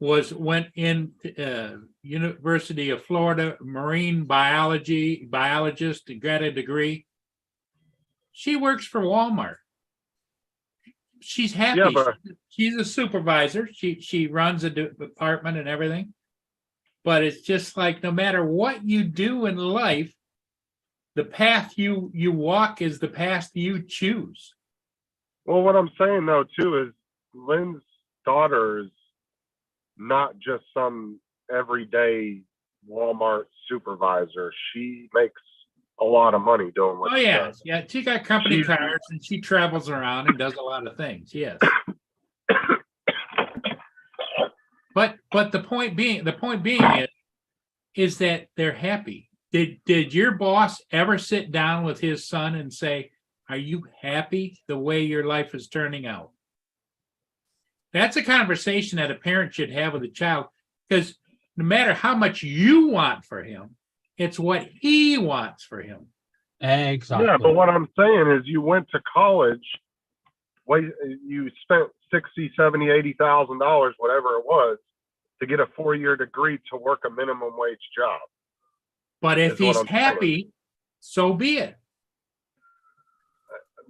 went in University of Florida, marine biologist, and got a degree. She works for Walmart. She's happy. Yeah, but She's a supervisor. She runs a department and everything. But it's just like no matter what you do in life, the path you walk is the path you choose. well, what I'm saying though too is Lynn's daughter is not just some everyday Walmart supervisor. She makes a lot of money doing what Oh she yeah, does. yeah. She got company She's- cars and she travels around and does a lot of things. Yes. But the point being is that they're happy. Did your boss ever sit down with his son and say, "Are you happy the way your life is turning out?" That's a conversation that a parent should have with a child, because no matter how much you want for him, it's what he wants for him. Exactly. Yeah, but what I'm saying is you went to college, you spent $60,000, $70,000, $80,000, whatever it was, to get a 4-year degree to work a minimum wage job. But if Is what he's I'm saying. happy, so be it.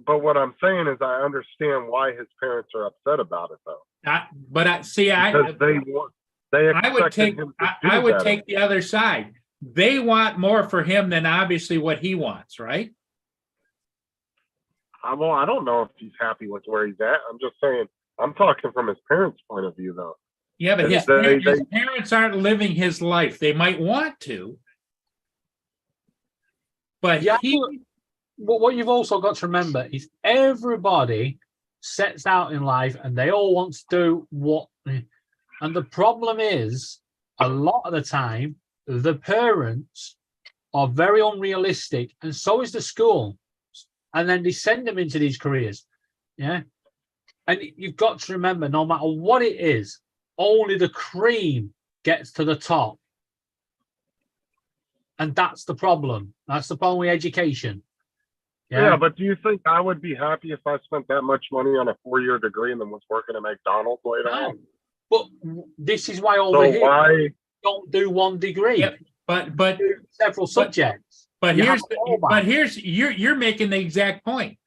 But what I'm saying is I understand why his parents are upset about it, though. Because they I would expected take him to I do would better. take the other side. They want more for him than obviously what he wants, right? Well, I don't know if he's happy with where he's at. I'm just saying, I'm talking from his parents' point of view, though. Yeah, but his parents aren't living his life. They might want to, but Yeah, he. But what you've also got to remember is everybody sets out in life and they all want to do what. And the problem is, a lot of the time, the parents are very unrealistic, and so is the school. And then they send them into these careers. Yeah. And you've got to remember, no matter what it is, only the cream gets to the top. And that's the problem. That's the problem with education. Yeah, but do you think I would be happy if I spent that much money on a 4-year degree and then was working at McDonald's later on? But this is why why don't do one degree. Yeah, but do several subjects. But You here's have to go back. you're making the exact point.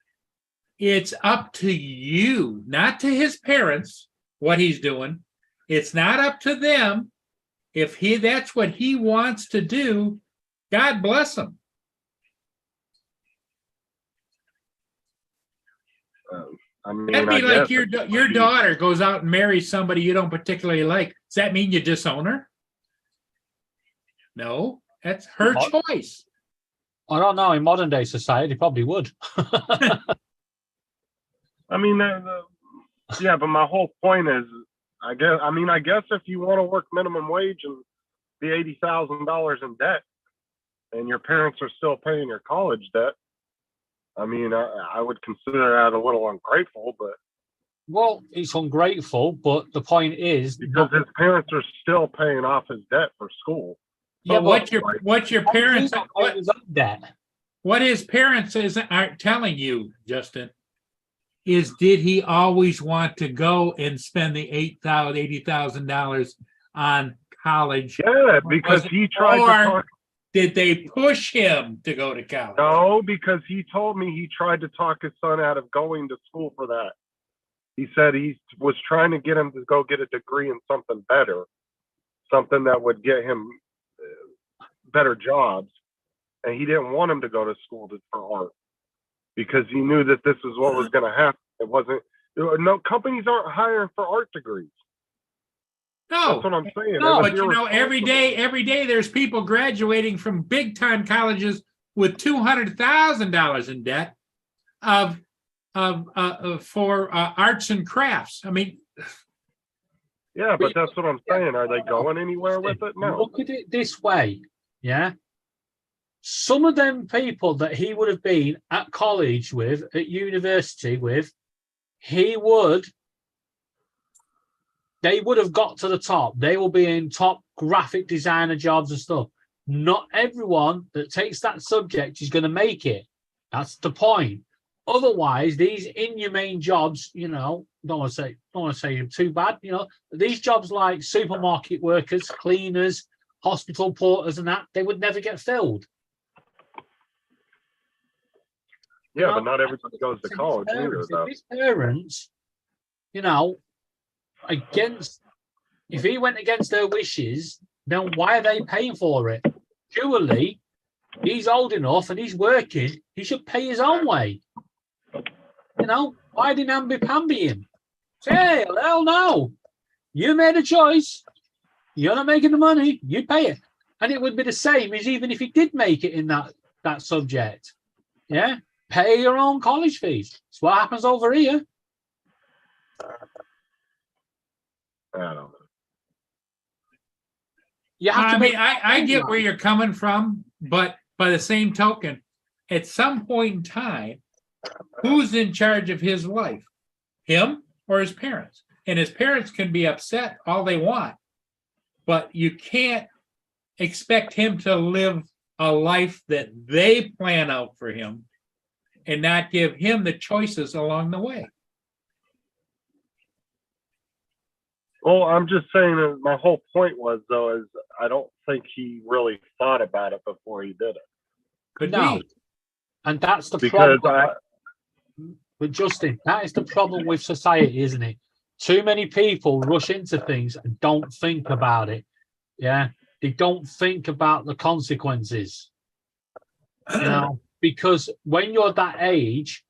It's up to you, not to his parents, what he's doing. It's not up to them. If that's what he wants to do, God bless him. I mean, That'd be I like guess your daughter goes out and marries somebody you don't particularly like. Does that mean you disown her? No, that's her choice. I don't know. In modern day society, probably would. I mean, yeah, but my whole point is, I guess if you want to work minimum wage and be $80,000 in debt, and your parents are still paying your college debt, I mean, I would consider that a little ungrateful, but Well, it's ungrateful, but the point is because his parents are still paying off his debt for school. But what your parents what his parents aren't telling you, Justin, is did he always want to go and spend the $80,000 on college? Yeah, because he tried to talk. Did they push him to go to college? No, because he told me he tried to talk his son out of going to school for that. He said he was trying to get him to go get a degree in something better, something that would get him better jobs. And he didn't want him to go to school for art because he knew that this is what was going to happen. It wasn't, no, companies aren't hiring for art degrees. No, that's what I'm saying. No, but you know, every day there's people graduating from big time colleges with $200,000 in debt for arts and crafts. I mean, yeah, but that's what I'm saying. Are they going anywhere with it? No. Look at it this way, yeah. Some of them people that he would have been at college with, at university with, they would have got to the top. They will be in top graphic designer jobs and stuff. Not everyone that takes that subject is going to make it. That's the point. Otherwise, these inhumane jobs, you know, don't want to say too bad, you know, these jobs like supermarket workers, cleaners, hospital porters and that, they would never get filled. Yeah, but not everybody goes to college either, though. If his parents, you know, if he went against their wishes, then why are they paying for it? Surely he's old enough and he's working, he should pay his own way. You know, why did namby-pamby him? Say, hey, hell no. You made a choice. You're not making the money, you pay it. And it would be the same as even if he did make it in that subject. Yeah? Pay your own college fees. That's what happens over here. I don't know. You have to I get where you're coming from, but by the same token, at some point in time, who's in charge of his life? Him or his parents? And his parents can be upset all they want, but you can't expect him to live a life that they plan out for him and not give him the choices along the way. Well, I'm just saying that my whole point was, though, is I don't think he really thought about it before he did it. Could No. be. And that's the Because problem. But Justin, that is the problem with society, isn't it? Too many people rush into things and don't think about it. Yeah. They don't think about the consequences. You know, because when you're that age,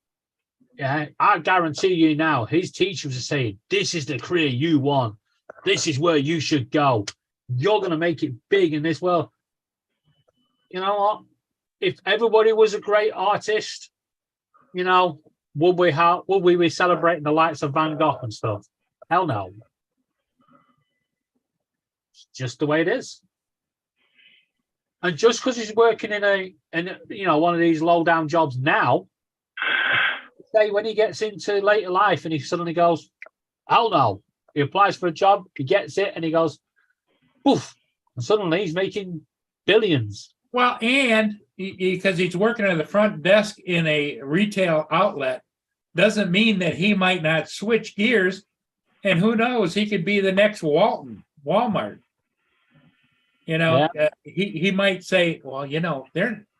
yeah, I guarantee you now, his teachers are saying, this is the career you want. This is where you should go. You're going to make it big in this world. You know what? If everybody was a great artist, you know, would we be celebrating the likes of Van Gogh and stuff? Hell no. It's just the way it is. And just because he's working in one of these low down jobs now, say when he gets into later life and he suddenly goes, hell no. He applies for a job, he gets it, and he goes, poof. And suddenly he's making billions. Well, and because he's working at the front desk in a retail outlet doesn't mean that he might not switch gears. And who knows, he could be the next Walmart. You know, he might say, well, you know,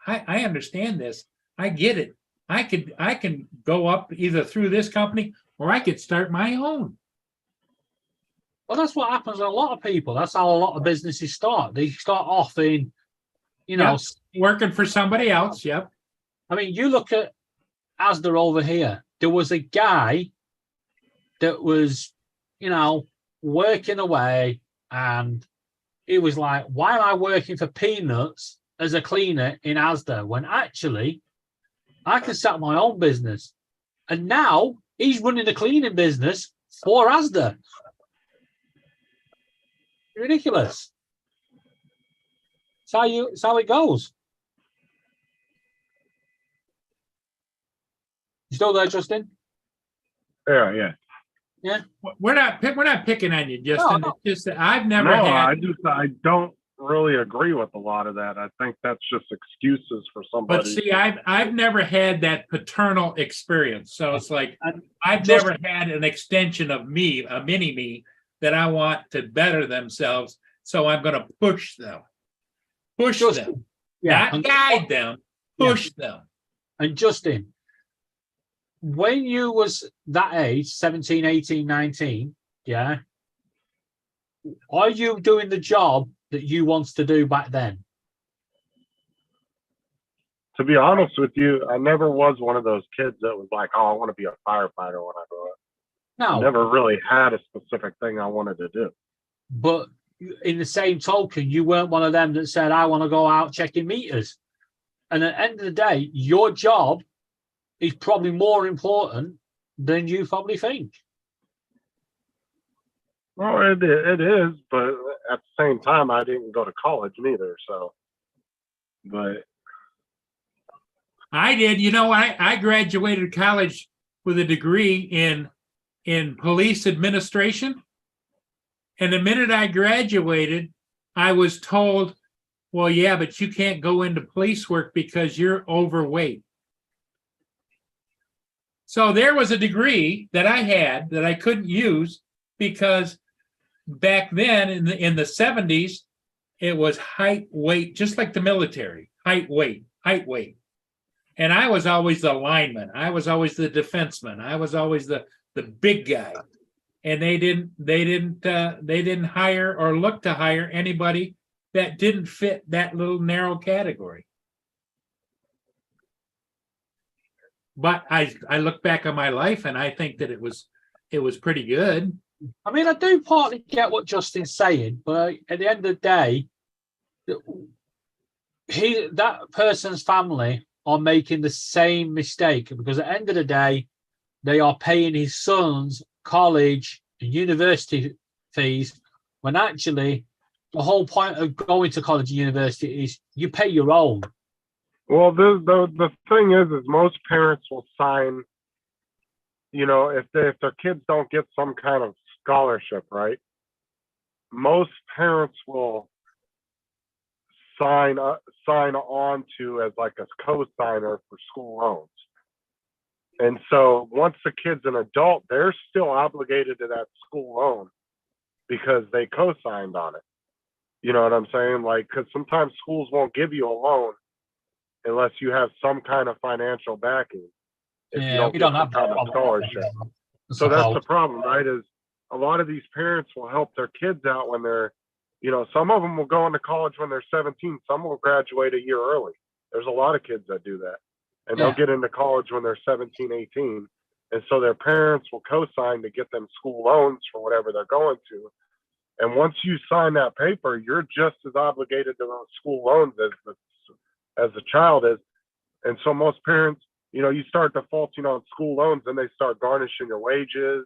I understand this. I get it. I can go up either through this company or I could start my own. Well, that's what happens to a lot of people. That's how a lot of businesses start. They start off in, Working for somebody else. Yep. I mean, you look at Asda over here. There was a guy that was, working away, and he was like, why am I working for peanuts as a cleaner in Asda when actually I can set up my own business? And now he's running a cleaning business for Asda. Ridiculous. It's how it goes. You still there, Justin? Yeah. We're not picking on you, Justin. No. It's just that I've never No, had. I don't really agree with a lot of that. I think that's just excuses for somebody. But see, I've never had that paternal experience. So it's like I've Just- never had an extension of me, a mini me, that I want to better themselves. So I'm going to push them. Push them. Yeah. Not guide them. Push them. And Justin, when you was that age, 17, 18, 19, yeah, are you doing the job that you wanted to do back then? To be honest with you, I never was one of those kids that was like, oh, I want to be a firefighter when I grow up. I No, never really had a specific thing I wanted to do. but in the same token, you weren't one of them that said, I want to go out checking meters. And at the end of the day, your job is probably more important than you probably think. Well, it is, but at the same time, I didn't go to college neither. So, but I did. I graduated college with a degree in police administration. And the minute I graduated, I was told, well, yeah, but you can't go into police work because you're overweight. So there was a degree that I had that I couldn't use because back then in the 70s, it was height, weight, just like the military, height, weight. And I was always the lineman. I was always the defenseman. I was always the big guy. And they didn't hire or look to hire anybody that didn't fit that little narrow category. But I look back on my life and I think that it was pretty good. I mean, I do partly get what Justin's saying, but at the end of the day, that person's family are making the same mistake, because at the end of the day, they are paying his son's college and university fees, when actually the whole point of going to college and university is you pay your own. well, the thing is most parents will sign. If their kids don't get some kind of scholarship, right? Most parents will sign on to as like a co-signer for school loans. And so once the kid's an adult, they're still obligated to that school loan because they co-signed on it. You know what I'm saying? Like, because sometimes schools won't give you a loan unless you have some kind of financial backing. If you Yeah, don't we get don't some have that kind of problem. scholarship. So that's the problem, right? Is a lot of these parents will help their kids out when they're, you know, some of them will go into college when they're 17. Some will graduate a year early. There's a lot of kids that do that. And they'll Yeah. get into college when they're 17, 18. And so their parents will co-sign to get them school loans for whatever they're going to. And once you sign that paper, you're just as obligated to those school loans as the child is. And so most parents, you know, you start defaulting on school loans and they start garnishing your wages.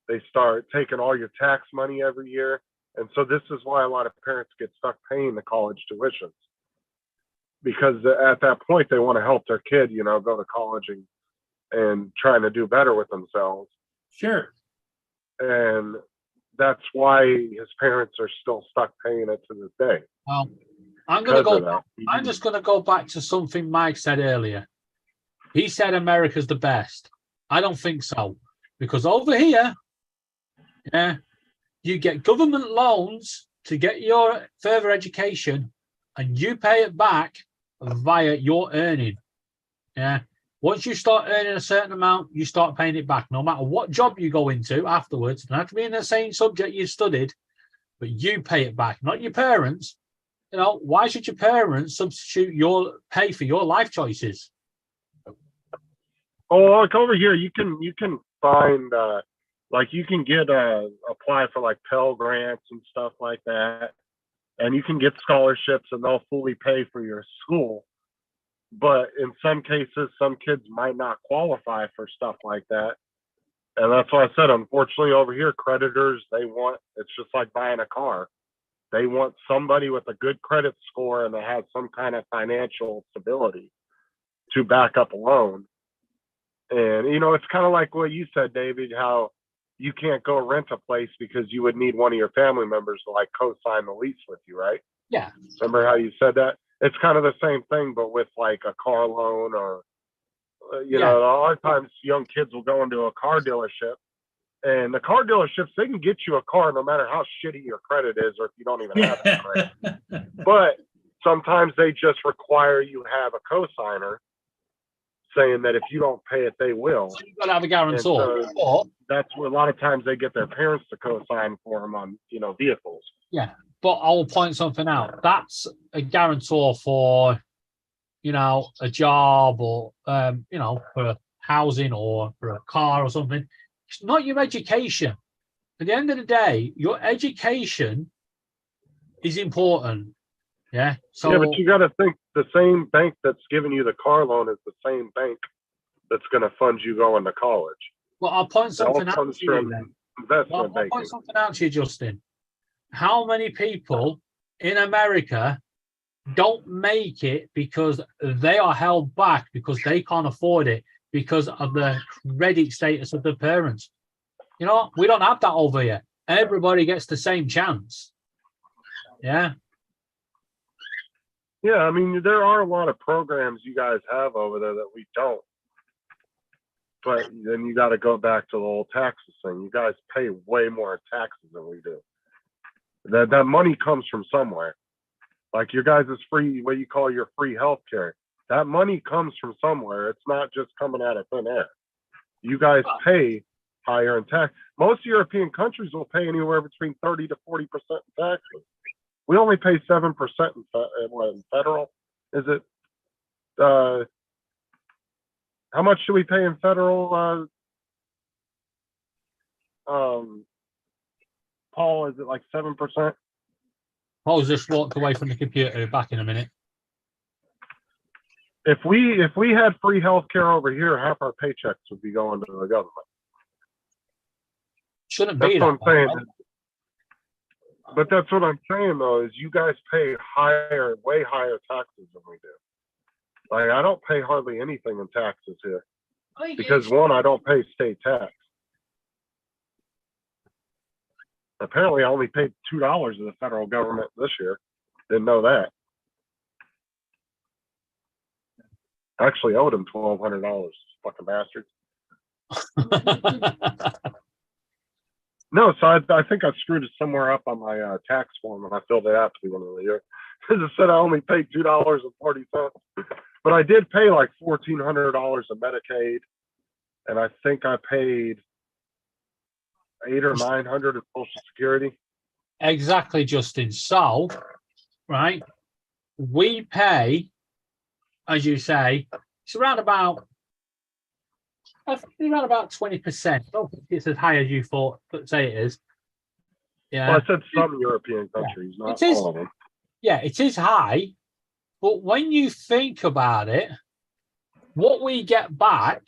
They start taking all your tax money every year. And so this is why a lot of parents get stuck paying the college tuitions. Because at that point, they want to help their kid, you know, go to college and trying to do better with themselves. Sure. And that's why his parents are still stuck paying it to this day. Well, I'm going to because go. of that. I'm just going to go back to something Mike said earlier. He said America's the best. I don't think so, because over here, yeah, you get government loans to get your further education, and you pay it back via your earning. Yeah. Once you start earning a certain amount, you start paying it back, no matter what job you go into afterwards. It doesn't have to be in the same subject you studied, but you pay it back, not your parents. You know, why should your parents substitute your pay for your life choices? Oh, like over here, you can find like you can get apply for like Pell Grants and stuff like that, and you can get scholarships and they'll fully pay for your school. But in some cases, some kids might not qualify for stuff like that. And that's why I said, unfortunately, over here, creditors, it's just like buying a car. They want somebody with a good credit score and that has some kind of financial stability to back up a loan. And, you know, it's kind of like what you said, David, how you can't go rent a place because you would need one of your family members to like co-sign the lease with you, right? Yeah. Remember how you said that? It's kind of the same thing, but with like a car loan or, you know, a lot of times young kids will go into a car dealership, and the car dealerships, they can get you a car no matter how shitty your credit is or if you don't even have that credit. But sometimes they just require you have a co-signer saying that if you don't pay it, they will. So you've got to have a guarantor. So that's where a lot of times they get their parents to co-sign for them on, you know, vehicles. Yeah, but I'll point something out. That's a guarantor for, you know, a job or, you know, for housing or for a car or something. It's not your education. At the end of the day, your education is important. Yeah. So, yeah, but you got to think the same bank that's giving you the car loan is the same bank that's going to fund you going to college. well, I'll point something out comes to you from then. investment I'll banking. point something out to you, Justin. How many people in America don't make it because they are held back because they can't afford it because of the credit status of their parents? You know, we don't have that over here. Everybody gets the same chance. Yeah. Yeah, I mean, there are a lot of programs you guys have over there that we don't. But then you got to go back to the whole taxes thing. You guys pay way more taxes than we do. That money comes from somewhere. Like your guys' free, what you call your free health care. That money comes from somewhere. It's not just coming out of thin air. You guys pay higher in tax. Most European countries will pay anywhere between 30 to 40% in taxes. We only pay 7% in federal. Is it? How much do we pay in federal? Paul, is it like 7%? Paul's just walked away from the computer. Back in a minute. If we had free health care over here, half our paychecks would be going to the government. Shouldn't That's be what that I'm way. saying. But that's what I'm saying though, is you guys pay way higher taxes than we do. Like I don't pay hardly anything in taxes here because one, I don't pay state tax. Apparently, I only paid $2 to the federal government this year. Didn't know that. I actually owed him $1,200. Fucking bastards. No, so I think I screwed it somewhere up on my tax form when I filled it out to be one of the year. It said I only paid $2.40, but I did pay like $1,400 of Medicaid, and I think I paid $800 or $900 of Social Security. Exactly, Justin. So, right, we pay, as you say, it's around about 20%. I don't think it's as high as you thought, but say it is. Yeah. Well, I said some European countries, not It is. all of them. Yeah, it is high, but when you think about it, what we get back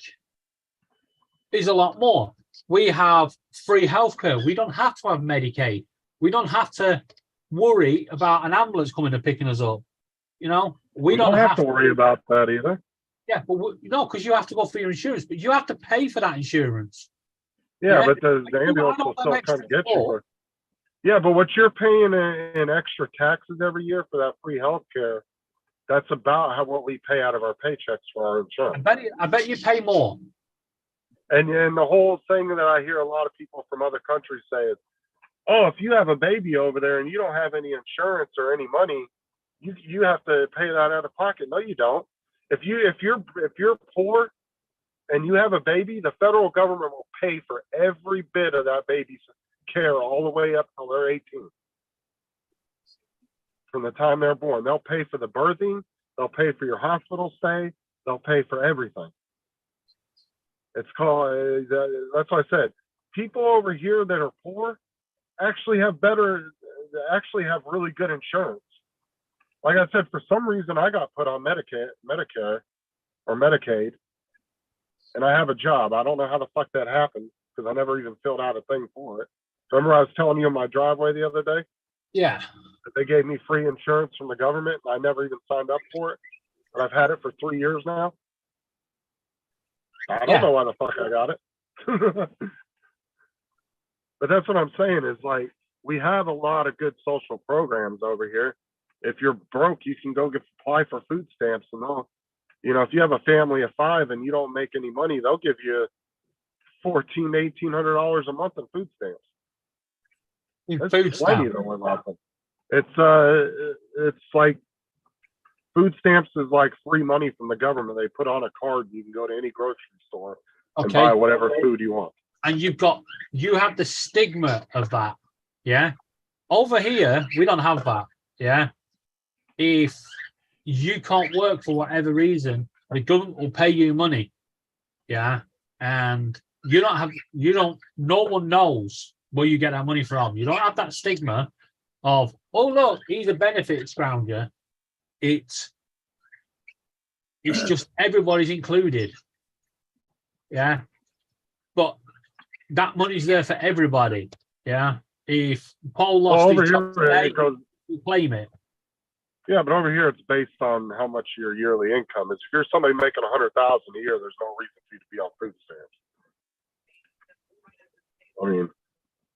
is a lot more. We have free healthcare. We don't have to have Medicaid. We don't have to worry about an ambulance coming and picking us up. You know, we don't have to worry about that either. Yeah, but no, because you have to go for your insurance, but you have to pay for that insurance. Yeah, but the ambulance will still come get you. Yeah, but what you're paying in extra taxes every year for that free health care, that's about what we pay out of our paychecks for our insurance. I bet you pay more. And the whole thing that I hear a lot of people from other countries say is, oh, if you have a baby over there and you don't have any insurance or any money, you have to pay that out of pocket. No, you don't. If you're poor and you have a baby, the federal government will pay for every bit of that baby's care all the way up till they're 18. From the time they're born, they'll pay for the birthing, they'll pay for your hospital stay, they'll pay for everything. It's called, that's what I said. People over here that are poor actually have really good insurance. Like I said, for some reason I got put on Medicare or Medicaid, and I have a job. I don't know how the fuck that happened because I never even filled out a thing for it. Remember I was telling you in my driveway the other day? Yeah. That they gave me free insurance from the government and I never even signed up for it. And I've had it for 3 years now. I don't know why the fuck I got it. But that's what I'm saying is like, we have a lot of good social programs over here. If you're broke, you can go apply for food stamps and they'll, if you have a family of 5 and you don't make any money, they'll give you $1,800 a month in food stamps. That's plenty to live off of. It's like food stamps is like free money from the government. They put on a card. You can go to any grocery store and buy whatever food you want. And you have the stigma of that. Yeah. Over here, we don't have that. Yeah. If you can't work for whatever reason, the government will pay you money. Yeah. And no one knows where you get that money from. You don't have that stigma of, oh, look, he's a benefit scrounger. It's just everybody's included. Yeah. But that money's there for everybody. Yeah. If Paul lost his job today, you claim it. Yeah, but over here it's based on how much your yearly income is. If you're somebody making $100,000 a year, there's no reason for you to be on food stamps. I mean,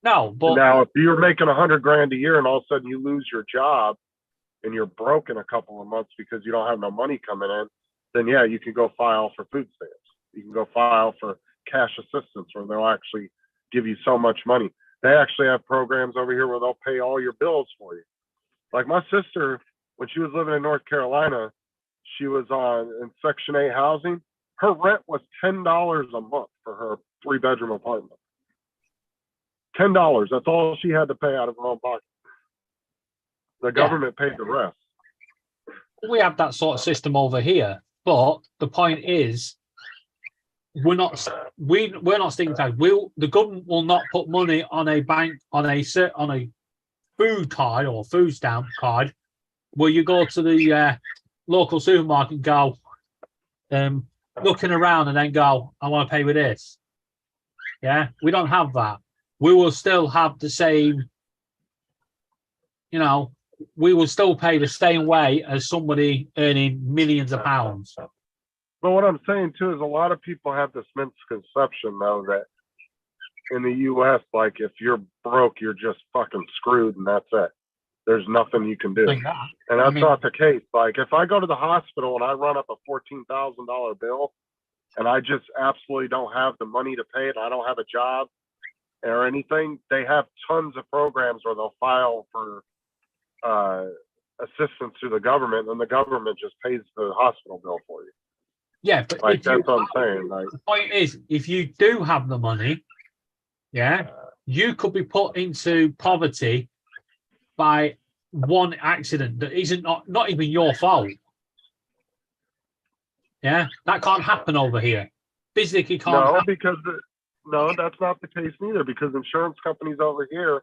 no, but now if you're making $100,000 a year and all of a sudden you lose your job and you're broke in a couple of months because you don't have no money coming in, then yeah, you can go file for food stamps. You can go file for cash assistance where they'll actually give you so much money. They actually have programs over here where they'll pay all your bills for you. Like my sister, when she was living in North Carolina, she was in Section 8 housing. Her rent was $10 a month for her 3-bedroom apartment. $10. That's all she had to pay out of her own pocket. The government paid the rest. We have that sort of system over here. But the point is, we're not stigmatized. The government will not put money on a bank on a food card or food stamp card where you go to the local supermarket and go looking around and then go, I want to pay with this. Yeah, we don't have that. We will still have the same, we will still pay the same way as somebody earning millions of pounds. But what I'm saying too is a lot of people have this misconception though that in the US, like if you're broke, you're just fucking screwed and that's it. There's nothing you can do. Think that. And that's I mean- not the case. Like if I go to the hospital and I run up a $14,000 bill and I just absolutely don't have the money to pay it, I don't have a job or anything, they have tons of programs where they'll file for assistance to the government, and the government just pays the hospital bill for you. Yeah, but Like if you that's what I'm saying. Like the point is, if you do have the money, yeah, you could be put into poverty by one accident that isn't not even your fault. Yeah, that can't happen over here. Physically can't no, happen. because no, that's not the case neither. Because insurance companies over here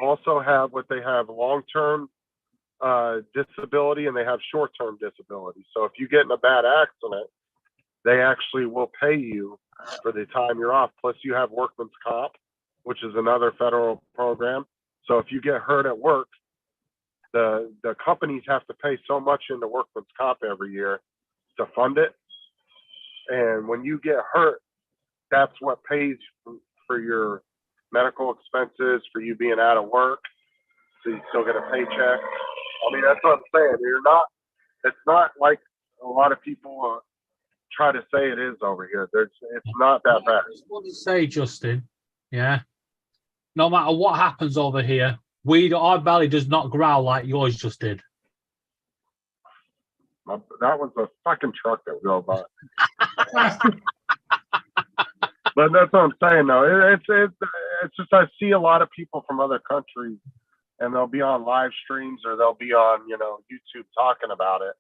also have what they have: long-term disability and they have short-term disability. So if you get in a bad accident, they actually will pay you for the time you're off. Plus, you have workman's comp, which is another federal program. So if you get hurt at work, the companies have to pay so much into workman's comp every year to fund it. And when you get hurt, that's what pays for your medical expenses, for you being out of work. So you still get a paycheck. I mean, that's what I'm saying. It's not like a lot of people try to say it is over here. It's not that bad. I just want to say, Justin, yeah, no matter what happens over here, our belly does not growl like yours just did. That was a fucking truck that drove by. But that's what I'm saying, though. It's just I see a lot of people from other countries, and they'll be on live streams or they'll be on YouTube talking about it,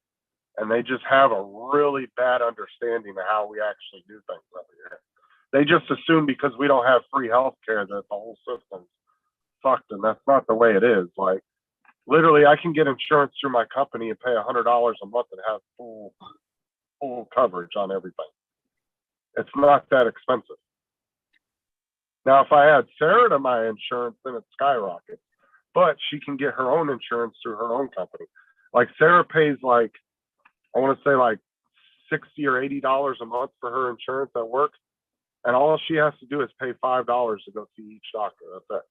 and they just have a really bad understanding of how we actually do things over here. They just assume because we don't have free health care that the whole system's fucked, and that's not the way it is. Like, literally, I can get insurance through my company and pay $100 a month and have full coverage on everything. It's not that expensive. Now, if I add Sarah to my insurance, then it skyrockets. But she can get her own insurance through her own company. Like Sarah pays I want to say $60 or $80 a month for her insurance at work. And all she has to do is pay $5 to go see each doctor. That's it.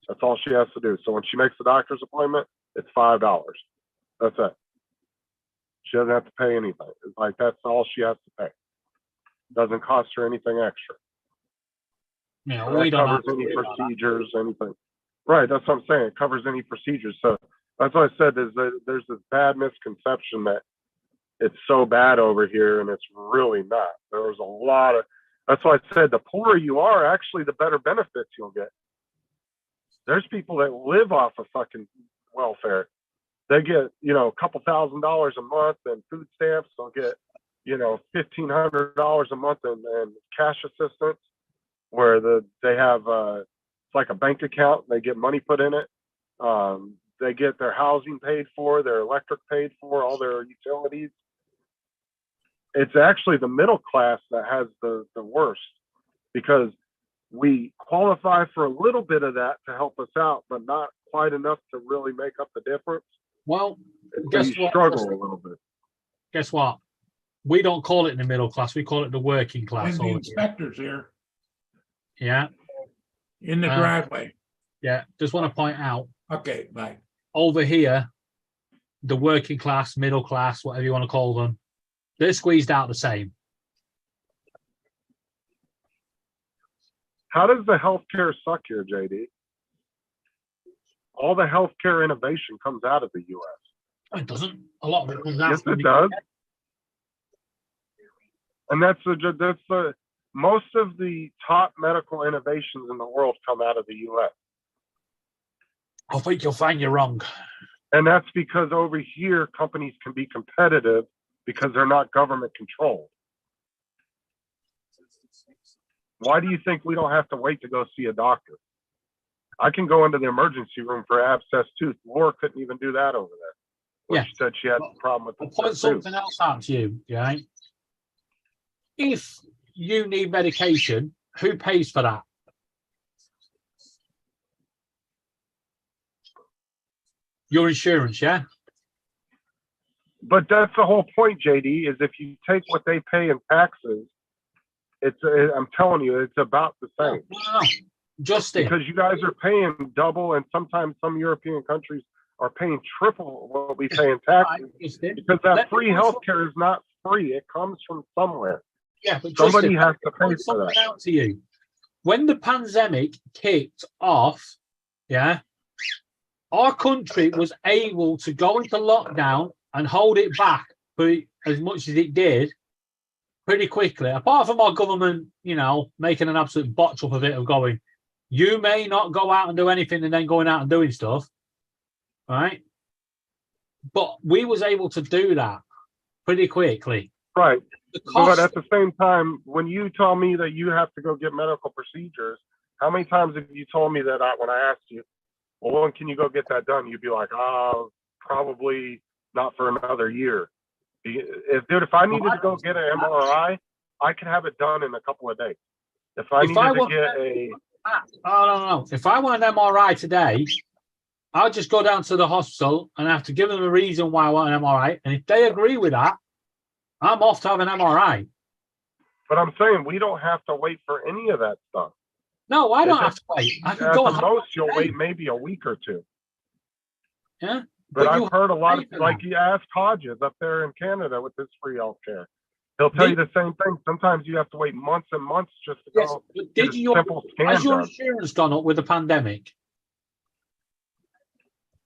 That's all she has to do. So when she makes a doctor's appointment, it's $5. That's it. She doesn't have to pay anything. It's like that's all she has to pay. Doesn't cost her anything extra. Yeah, That we don't covers have to any do that. procedures, anything. Right, that's what I'm saying. It covers any procedures. So that's what I said. There's this bad misconception that it's so bad over here, and it's really not. There's a lot of. That's why I said the poorer you are, actually, the better benefits you'll get. There's people that live off of fucking welfare. They get a couple $1,000s a month and food stamps. They'll get $1,500 a month in cash assistance, where they have it's like a bank account. They get money put in it. They get their housing paid for, their electric paid for, all their utilities. It's actually the middle class that has the worst, because we qualify for a little bit of that to help us out, but not quite enough to really make up the difference. Well, So guess you what? struggle a little bit. Guess what? We don't call it the middle class. We call it the working class. And the over here. inspector's here Yeah, in the Uh, driveway. yeah. Just want to point out, Okay, bye. over here, the working class, middle class, whatever you want to call them, they're squeezed out the same. How does the healthcare suck here, JD? All the healthcare innovation comes out of the U.S. It doesn't. A lot of it comes out. Yes, from it the- does. And that's the most of the top medical innovations in the world come out of the U.S. I think you'll find you're wrong. And that's because over here, companies can be competitive because they're not government controlled. Why do you think we don't have to wait to go see a doctor? I can go into the emergency room for abscess tooth. Laura couldn't even do that over there. Well, Yeah. She said she had a problem with I'll the point tooth. something else out to you, right? If you need medication, who pays for that? Your insurance, yeah? But that's the whole point, JD, is if you take what they pay in taxes, I'm telling you, it's about the same. No. Justin, because you guys are paying double, and sometimes some European countries are paying triple what we pay in right, taxes Justin. because that Let me free point healthcare is not free. It comes from somewhere. Yeah, but Somebody Justin, has to pay point for something that. out to you. When the pandemic kicked off, yeah, our country was able to go into lockdown and hold it back for as much as it did pretty quickly. Apart from our government, making an absolute botch up of it, of going, you may not go out and do anything, and then going out and doing stuff, right? But we was able to do that pretty quickly. Right. The But cost, at the same time, when you tell me that you have to go get medical procedures, how many times have you told me that when I asked you, well, when can you go get that done? You'd be like, probably not for another year. If I needed to go get an MRI, I could have it done in a couple of days. If I If I needed to want- get a, no. If I want an MRI today, I'll just go down to the hospital and I have to give them a reason why I want an MRI. And if they agree with that, I'm off to have an MRI. but I'm saying we don't have to wait for any of that stuff. No, I don't It's have to wait. I can At go the and have most, you'll today. wait maybe a week or two. Yeah. But you I've heard a lot pay of, for like that. you asked Hodges up there in Canada with his free healthcare. He'll tell you the same thing. Sometimes you have to wait months and months just to Yes, go but get a simple scan has your done. insurance gone up with the pandemic?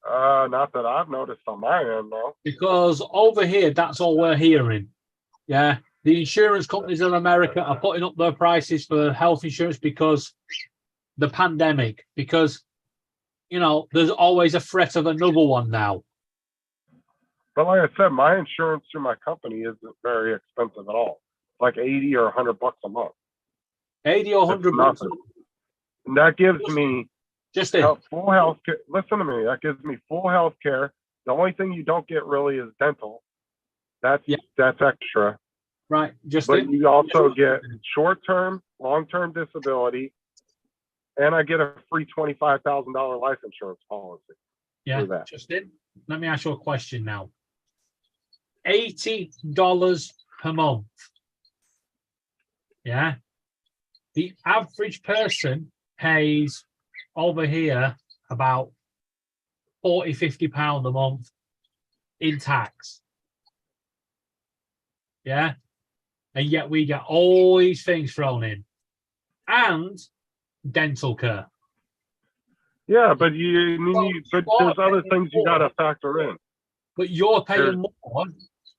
Not that I've noticed on my end, though. Because over here, that's all we're hearing. Yeah. The insurance companies in America are putting up their prices for health insurance because the pandemic, because, there's always a threat of another one now. But like I said, my insurance through my company isn't very expensive at all. Like 80 or 100 bucks a month. 80 or 100 It's bucks. nothing. And that gives me Justin, full health care. Listen to me. That gives me full health care. The only thing you don't get really is dental. That's extra. right, But Justin. you also get short-term, long-term disability, and I get a free $25,000 life insurance policy. Yeah, for that. Justin, let me ask you a question now. $80 per month. Yeah. The average person pays over here about 40, 50 pounds a month in tax. Yeah. And yet we get all these things thrown in. And dental care. Yeah, but there's other things you got to factor in. But you're paying more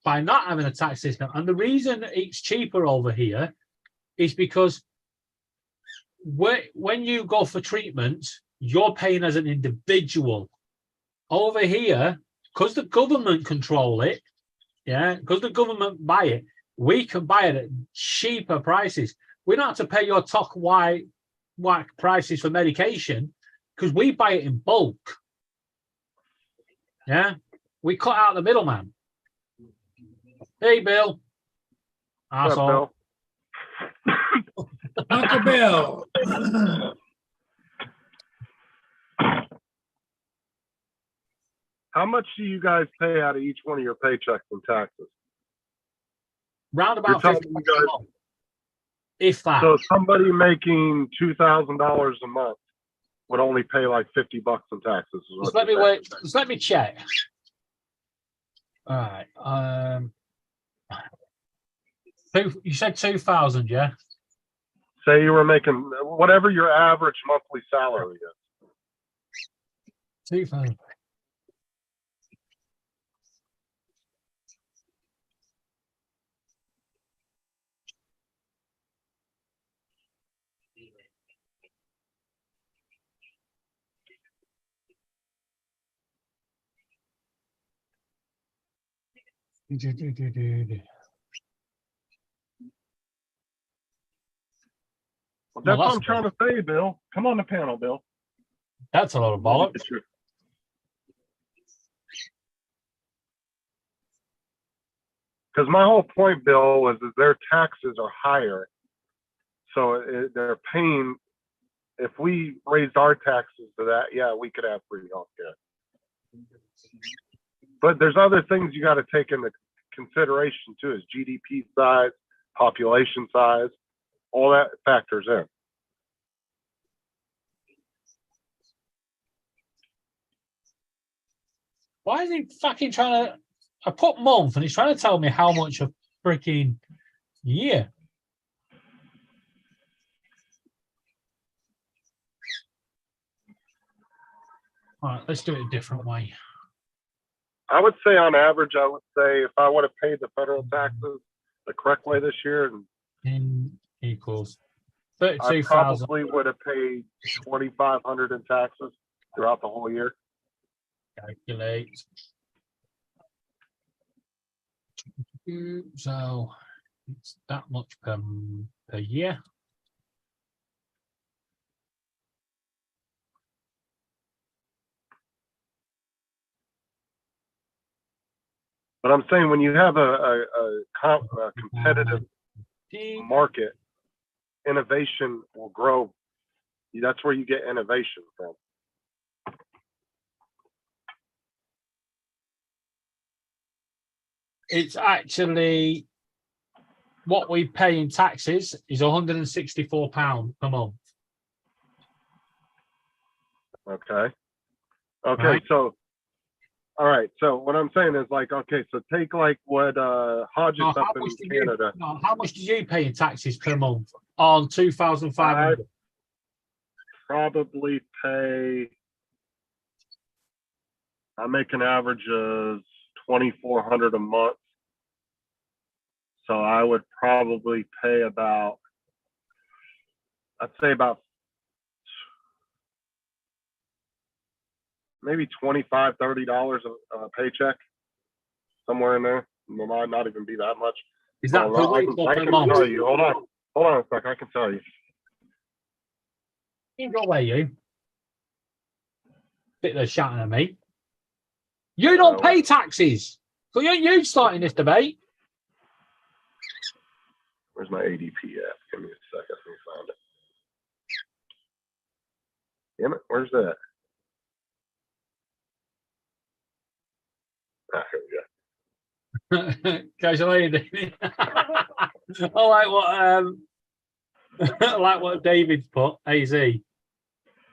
by not having a tax system. And the reason it's cheaper over here is because when you go for treatment, you're paying as an individual. Over here, because the government control it, because the government buy it, we can buy it at cheaper prices. We don't have to pay your top whack prices for medication because we buy it in bulk. Yeah, we cut out the middleman. Hey, Bill. What's up, Asshole. Bill? Uncle Bill. How much do you guys pay out of each one of your paychecks in taxes? Round about You're 50 telling me bucks a guys- month. If that. So somebody making $2,000 a month would only pay like 50 bucks in taxes. is what Just let me you're saying. wait. Just let me check. All right. You said 2,000, yeah? Say you were making whatever your average monthly salary is. 2,000. Well, Well, that's what that's I'm trying to say, Bill. Come on the panel, Bill. That's a lot of bollocks. Because my whole point, Bill, was that their taxes are higher. So they're paying, if we raised our taxes to that, yeah, we could have free healthcare. But there's other things you got to take into consideration too, is GDP size, population size, all that factors in. Why is he fucking trying to? I put month and he's trying to tell me how much a freaking year. All right, let's do it a different way. I would say on average, I would say if I would have paid the federal taxes the correct way this year, In equals I 32,000. probably would have paid 2,500 in taxes throughout the whole year. Calculate. So it's that much per year. But I'm saying when you have a competitive market, innovation will grow. That's where you get innovation from. It's actually what we pay in taxes is £164 per month. Okay. Okay. Right. So, all right. So what I'm saying is like, okay, so take like what Hodges Now, up in Canada. how much did you pay in taxes per month on 2,500? Probably pay. I make an average of 2,400 a month. So I would probably pay about, I'd say about maybe $25, $30 a paycheck, somewhere in there. It might not even be that much. Is that per I week or I per can month? tell you. Hold on a sec. I can tell you. Either way, you. Bit of shouting at me. You don't pay taxes. So you starting this debate. Where's my ADP at? Give me a second. Let me find it. Damn it. Where's that? Ah, here we go. Casually, I like what I like what David's put. AZ.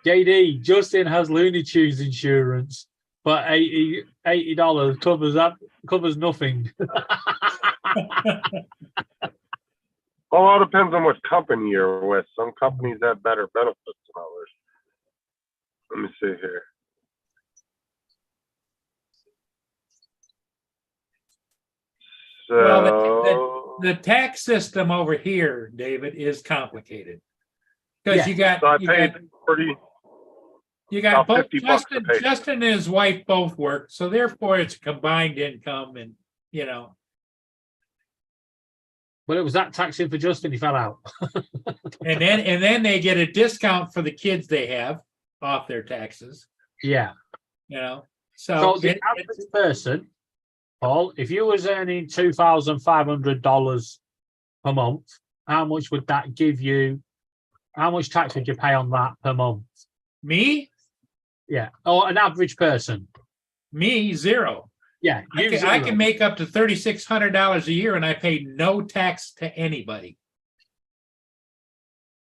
JD, Justin has Looney Tunes insurance, but $80 covers nothing. Well, it all depends on what company you're with. Some companies have better benefits than others. Let me see here. So, Well, the tax system over here, David, is complicated. Because Yeah. you got, so I you paid got, pretty, you got about both 50 bucks to pay. Justin and his wife both work, so therefore it's combined income and, you know, But it was that taxing for Justin, he fell out. and then they get a discount for the kids they have off their taxes, Yeah. you know. So So the average person, Paul, if you was earning $2,500 per month, how much would that give you? How much tax would you pay on that per month? me, Yeah. Or an average person. zero. Yeah. I you can zero. make up to $3,600 a year and I pay no tax to anybody.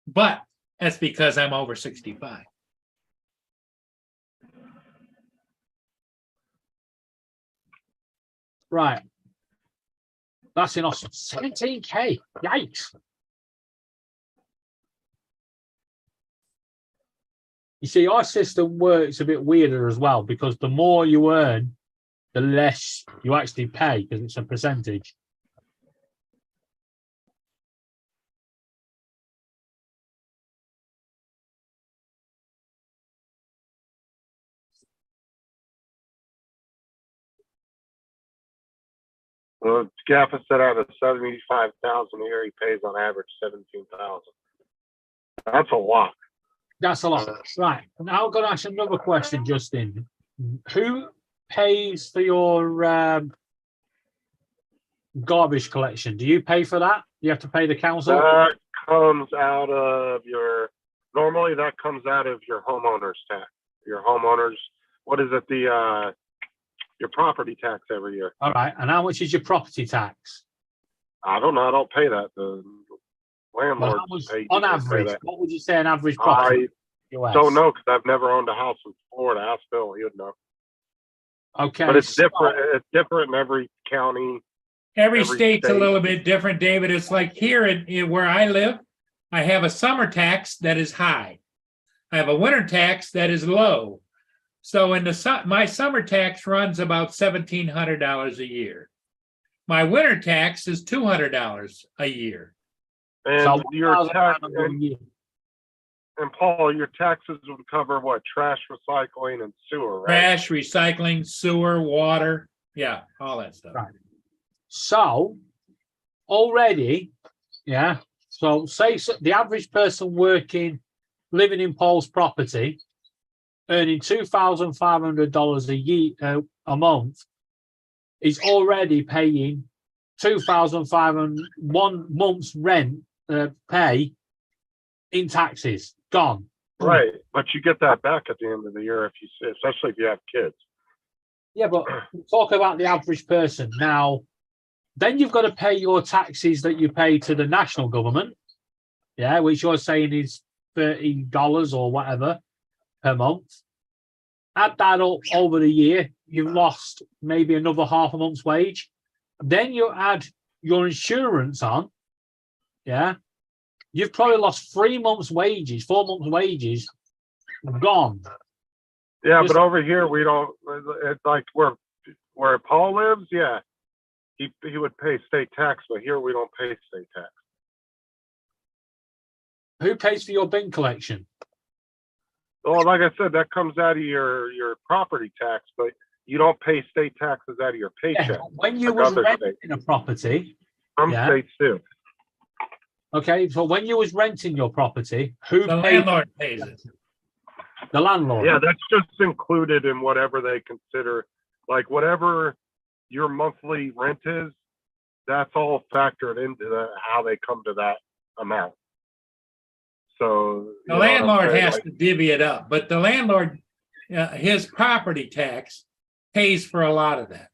But that's because I'm over 65. Right. That's in Austin. 17K. Yikes. You see, our system works a bit weirder as well because the more you earn, the less you actually pay because it's a percentage. well, Gaffa said out of 75,000 a year, he pays on average 17,000. That's a lot. That's a lot. Right. Now I'm going to ask another question, Justin. Who pays for your garbage collection? Do you pay for that? You have to pay the council? That comes out of normally that comes out of your homeowner's tax. Your homeowners, what is it? Your property tax every year. All right. And how much is your property tax? I don't know. I don't pay that. The Well, landlords how much, pay. on pay average, that. what would you say an average property? I don't know because I've never owned a house in Florida. Ask Bill, he would know. Okay. But it's so- different. It's different in every county. Every Every state's a state. little bit different, David. It's like here in where I live, I have a summer tax that is high. I have a winter tax that is low. So in my summer tax runs about $1,700 a year. My winter tax is $200 a year. And so your tax, $1,500 a year. and Paul, your taxes would cover what? Trash, recycling, and sewer, right? Trash, recycling, sewer, water, yeah, all that stuff. Right. So already, yeah. So say the average person living in Paul's property, earning $2,500 a year a month, is already paying $2,500 1 month's rent pay in taxes. Gone. Right, but you get that back at the end of the year especially if you have kids. Yeah, but talk about the average person now. Then you've got to pay your taxes that you pay to the national government, yeah, which you're saying is $30 or whatever per month. Add that up over the year, you've lost maybe another half a month's wage. Then you add your insurance on, yeah, you've probably lost 3 months' wages, 4 months' wages, gone. Yeah, Just- but over here we don't. It's like where Paul lives. Yeah, he would pay state tax, but here we don't pay state tax. Who pays for your bin collection? Well, like I said, that comes out of your property tax, but you don't pay state taxes out of your Yeah, paycheck. when you like was other renting states. a property, Some Yeah. states do. okay, so when you was renting your property, who The paid landlord pays it. the landlord? Yeah, that's just included in whatever they consider, like whatever your monthly rent is. That's all factored into how they come to that amount. So The you know what I'm landlord saying? has Like, to divvy it up, but the landlord, his property tax pays for a lot of that.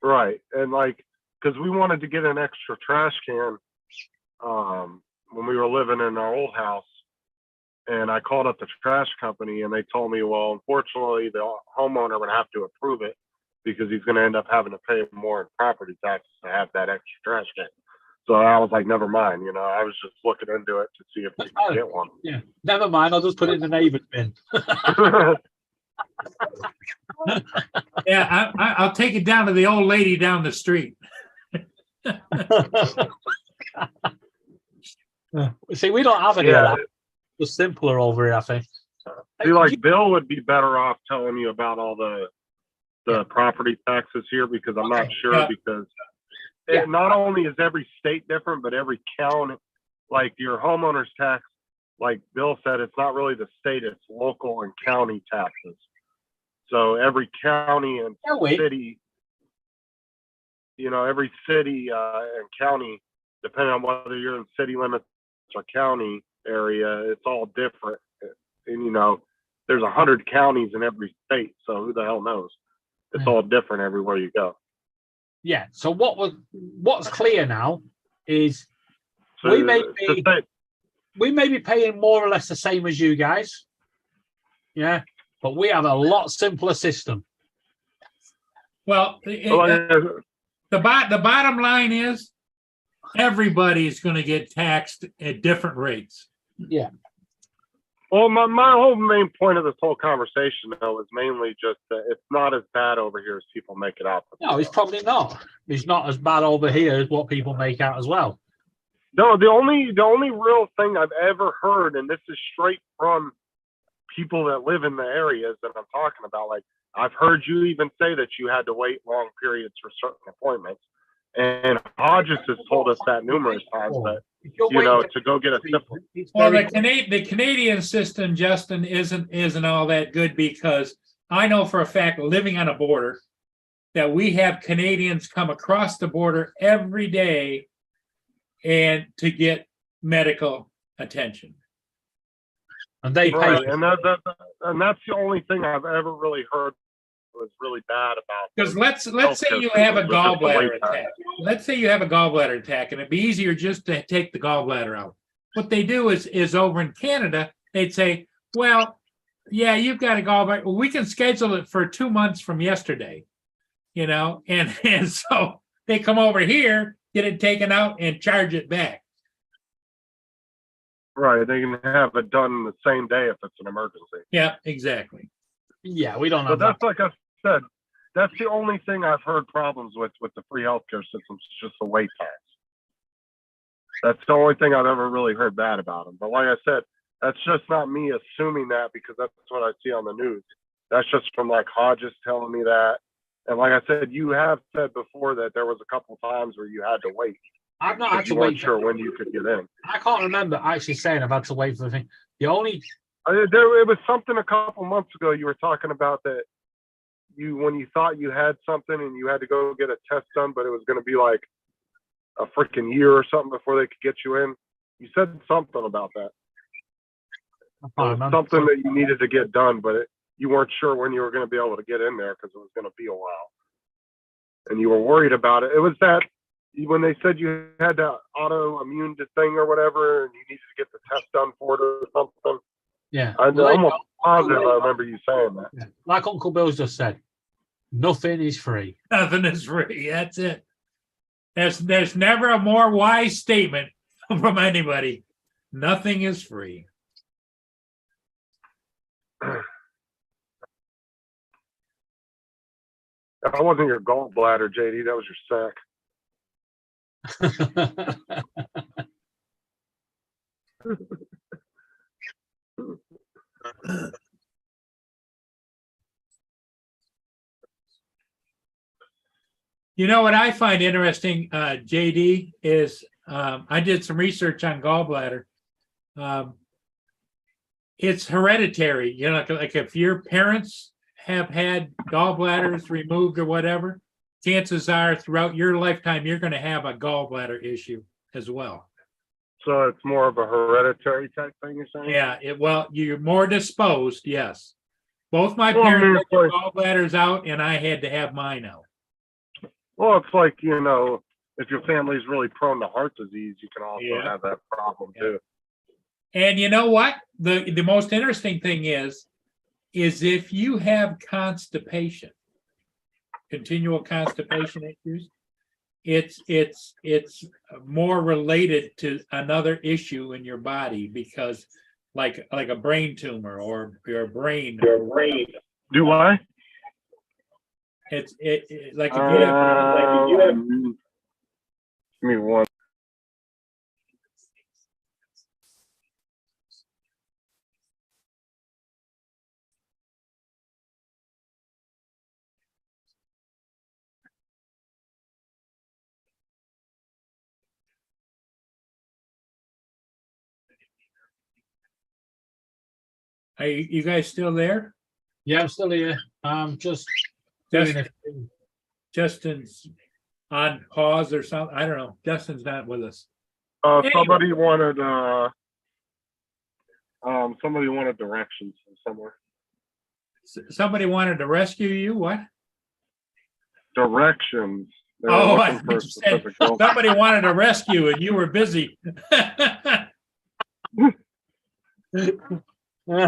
right, and like because we wanted to get an extra trash can when we were living in our old house, and I called up the trash company, and they told me, well, unfortunately, the homeowner would have to approve it because he's going to end up having to pay more in property taxes to have that extra trash can. So I was like, never mind. You know, I was just looking into it to see if we could get one. Yeah, never mind. I'll just put it in the neighbor's bin. Yeah, I'll take it down to the old lady down the street. See, we don't have any Yeah. of that. It's simpler over here, I think. See, like Bill would be better off telling you about all the property taxes here because I'm not Okay, sure yeah. because Yeah. not only is every state different, but every county, like your homeowner's tax, like Bill said, it's not really the state, it's local and county taxes. So every county and Yeah, wait. city, you know, every city and county, depending on whether you're in city limits or county area, it's all different. And you know, there's 100 counties in every state, so who the hell knows? It's all different everywhere you go. Yeah. So what's clear now is So We may to be- say- we may be paying more or less the same as you guys. Yeah. But we have a lot simpler system. Well, the bottom line is everybody's going to get taxed at different rates. Yeah. Well, my whole main point of this whole conversation, though, is mainly just that it's not as bad over here as people make it out. No, it's probably not. It's not as bad over here as what people make out as well. No, the only real thing I've ever heard, and this is straight from people that live in the areas that I'm talking about, like I've heard you even say that you had to wait long periods for certain appointments. And Hodges has told us that numerous times that, If you're you know, waiting to go get a simple. it's Well, very the Canadian system, Justin, isn't all that good because I know for a fact, living on a border, that we have Canadians come across the border every day and to get medical attention. and they pay. Right, and that's the only thing I've ever really heard was really bad about. Because let's say healthcare you have a system, just the gallbladder wait time. attack. Let's say you have a gallbladder attack, and it'd be easier just to take the gallbladder out. What they do is over in Canada, they'd say, well, yeah, you've got to go, but we can schedule it for 2 months from yesterday, and so they come over here, get it taken out and charge it back. Right, they can have it done the same day if it's an emergency. Yeah, exactly. Yeah, we don't But have that. that's like I said, that's the only thing I've heard problems with the free healthcare systems, is just the wait times. That's the only thing I've ever really heard bad about them. But like I said, that's just not me assuming that because that's what I see on the news. That's just from like Hodges telling me that. And like I said, you have said before that there was a couple times where you had to wait. I've not had But to you weren't wait. sure when you could get in. I can't remember actually saying I've had to wait for the thing. The only It was something a couple months ago you were talking about that when you thought you had something and you had to go get a test done, but it was going to be like a freaking year or something before they could get you in. You said something about that. I can't remember. Something that you needed to get done, but you weren't sure when you were going to be able to get in there because it was going to be a while. And you were worried about it. It was that when they said you had that autoimmune thing or whatever, and you needed to get the test done for it or something. Yeah. I'm almost positive I remember you saying that. Yeah. Like Uncle Bill's just said, nothing is free. Nothing is free. That's it. There's never a more wise statement from anybody. Nothing is free. That wasn't your gallbladder, JD. That was your sack. You know what I find interesting, JD, is I did some research on gallbladder. It's hereditary. Like if your parents have had gallbladders removed or whatever, chances are throughout your lifetime, you're going to have a gallbladder issue as well. So it's more of a hereditary type thing, you're saying? Yeah, well, you're more disposed, yes. Both my Well, parents had their of gallbladders out, and I had to have mine out. Well, it's like, if your family's really prone to heart disease, you can also Yeah. have that problem too. And you know what? The most interesting thing is if you have constipation, continual constipation issues, it's more related to another issue in your body because like a brain tumor or your brain. Do I? It's like if you have Give me one. Are you guys still there? Yeah, I'm still here. Just doing it. Justin's on pause or something. I don't know. Justin's not with us. Somebody wanted directions from somewhere. Somebody wanted to rescue you. What? Directions. They were Oh, looking I for a said specific girl. somebody wanted to rescue and you were busy. Do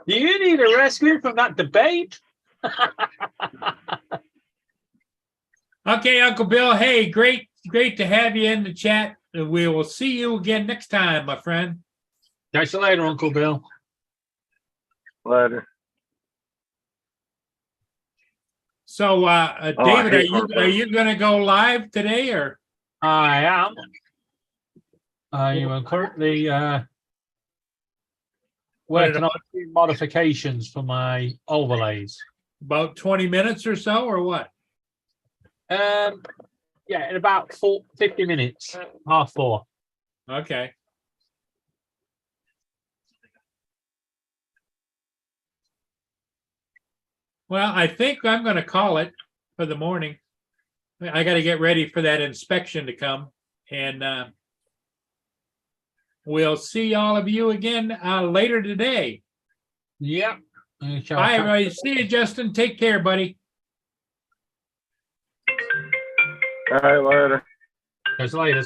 you need a rescue from that debate? Okay, Uncle Bill. Hey, great to have you in the chat. We will see you again next time, my friend. Catch you later, Uncle Bill. Later. So, David, hate are you going to go live today or? I am. I am currently working on a few modifications for my overlays. About 20 minutes or so, or what? Yeah, in about 50 minutes, 4:30. Okay. Well, I think I'm going to call it for the morning. I got to get ready for that inspection to come, and we'll see all of you again later today. Yep. Bye, everybody. See you, Justin. Take care, buddy. All right, later. Catch you later.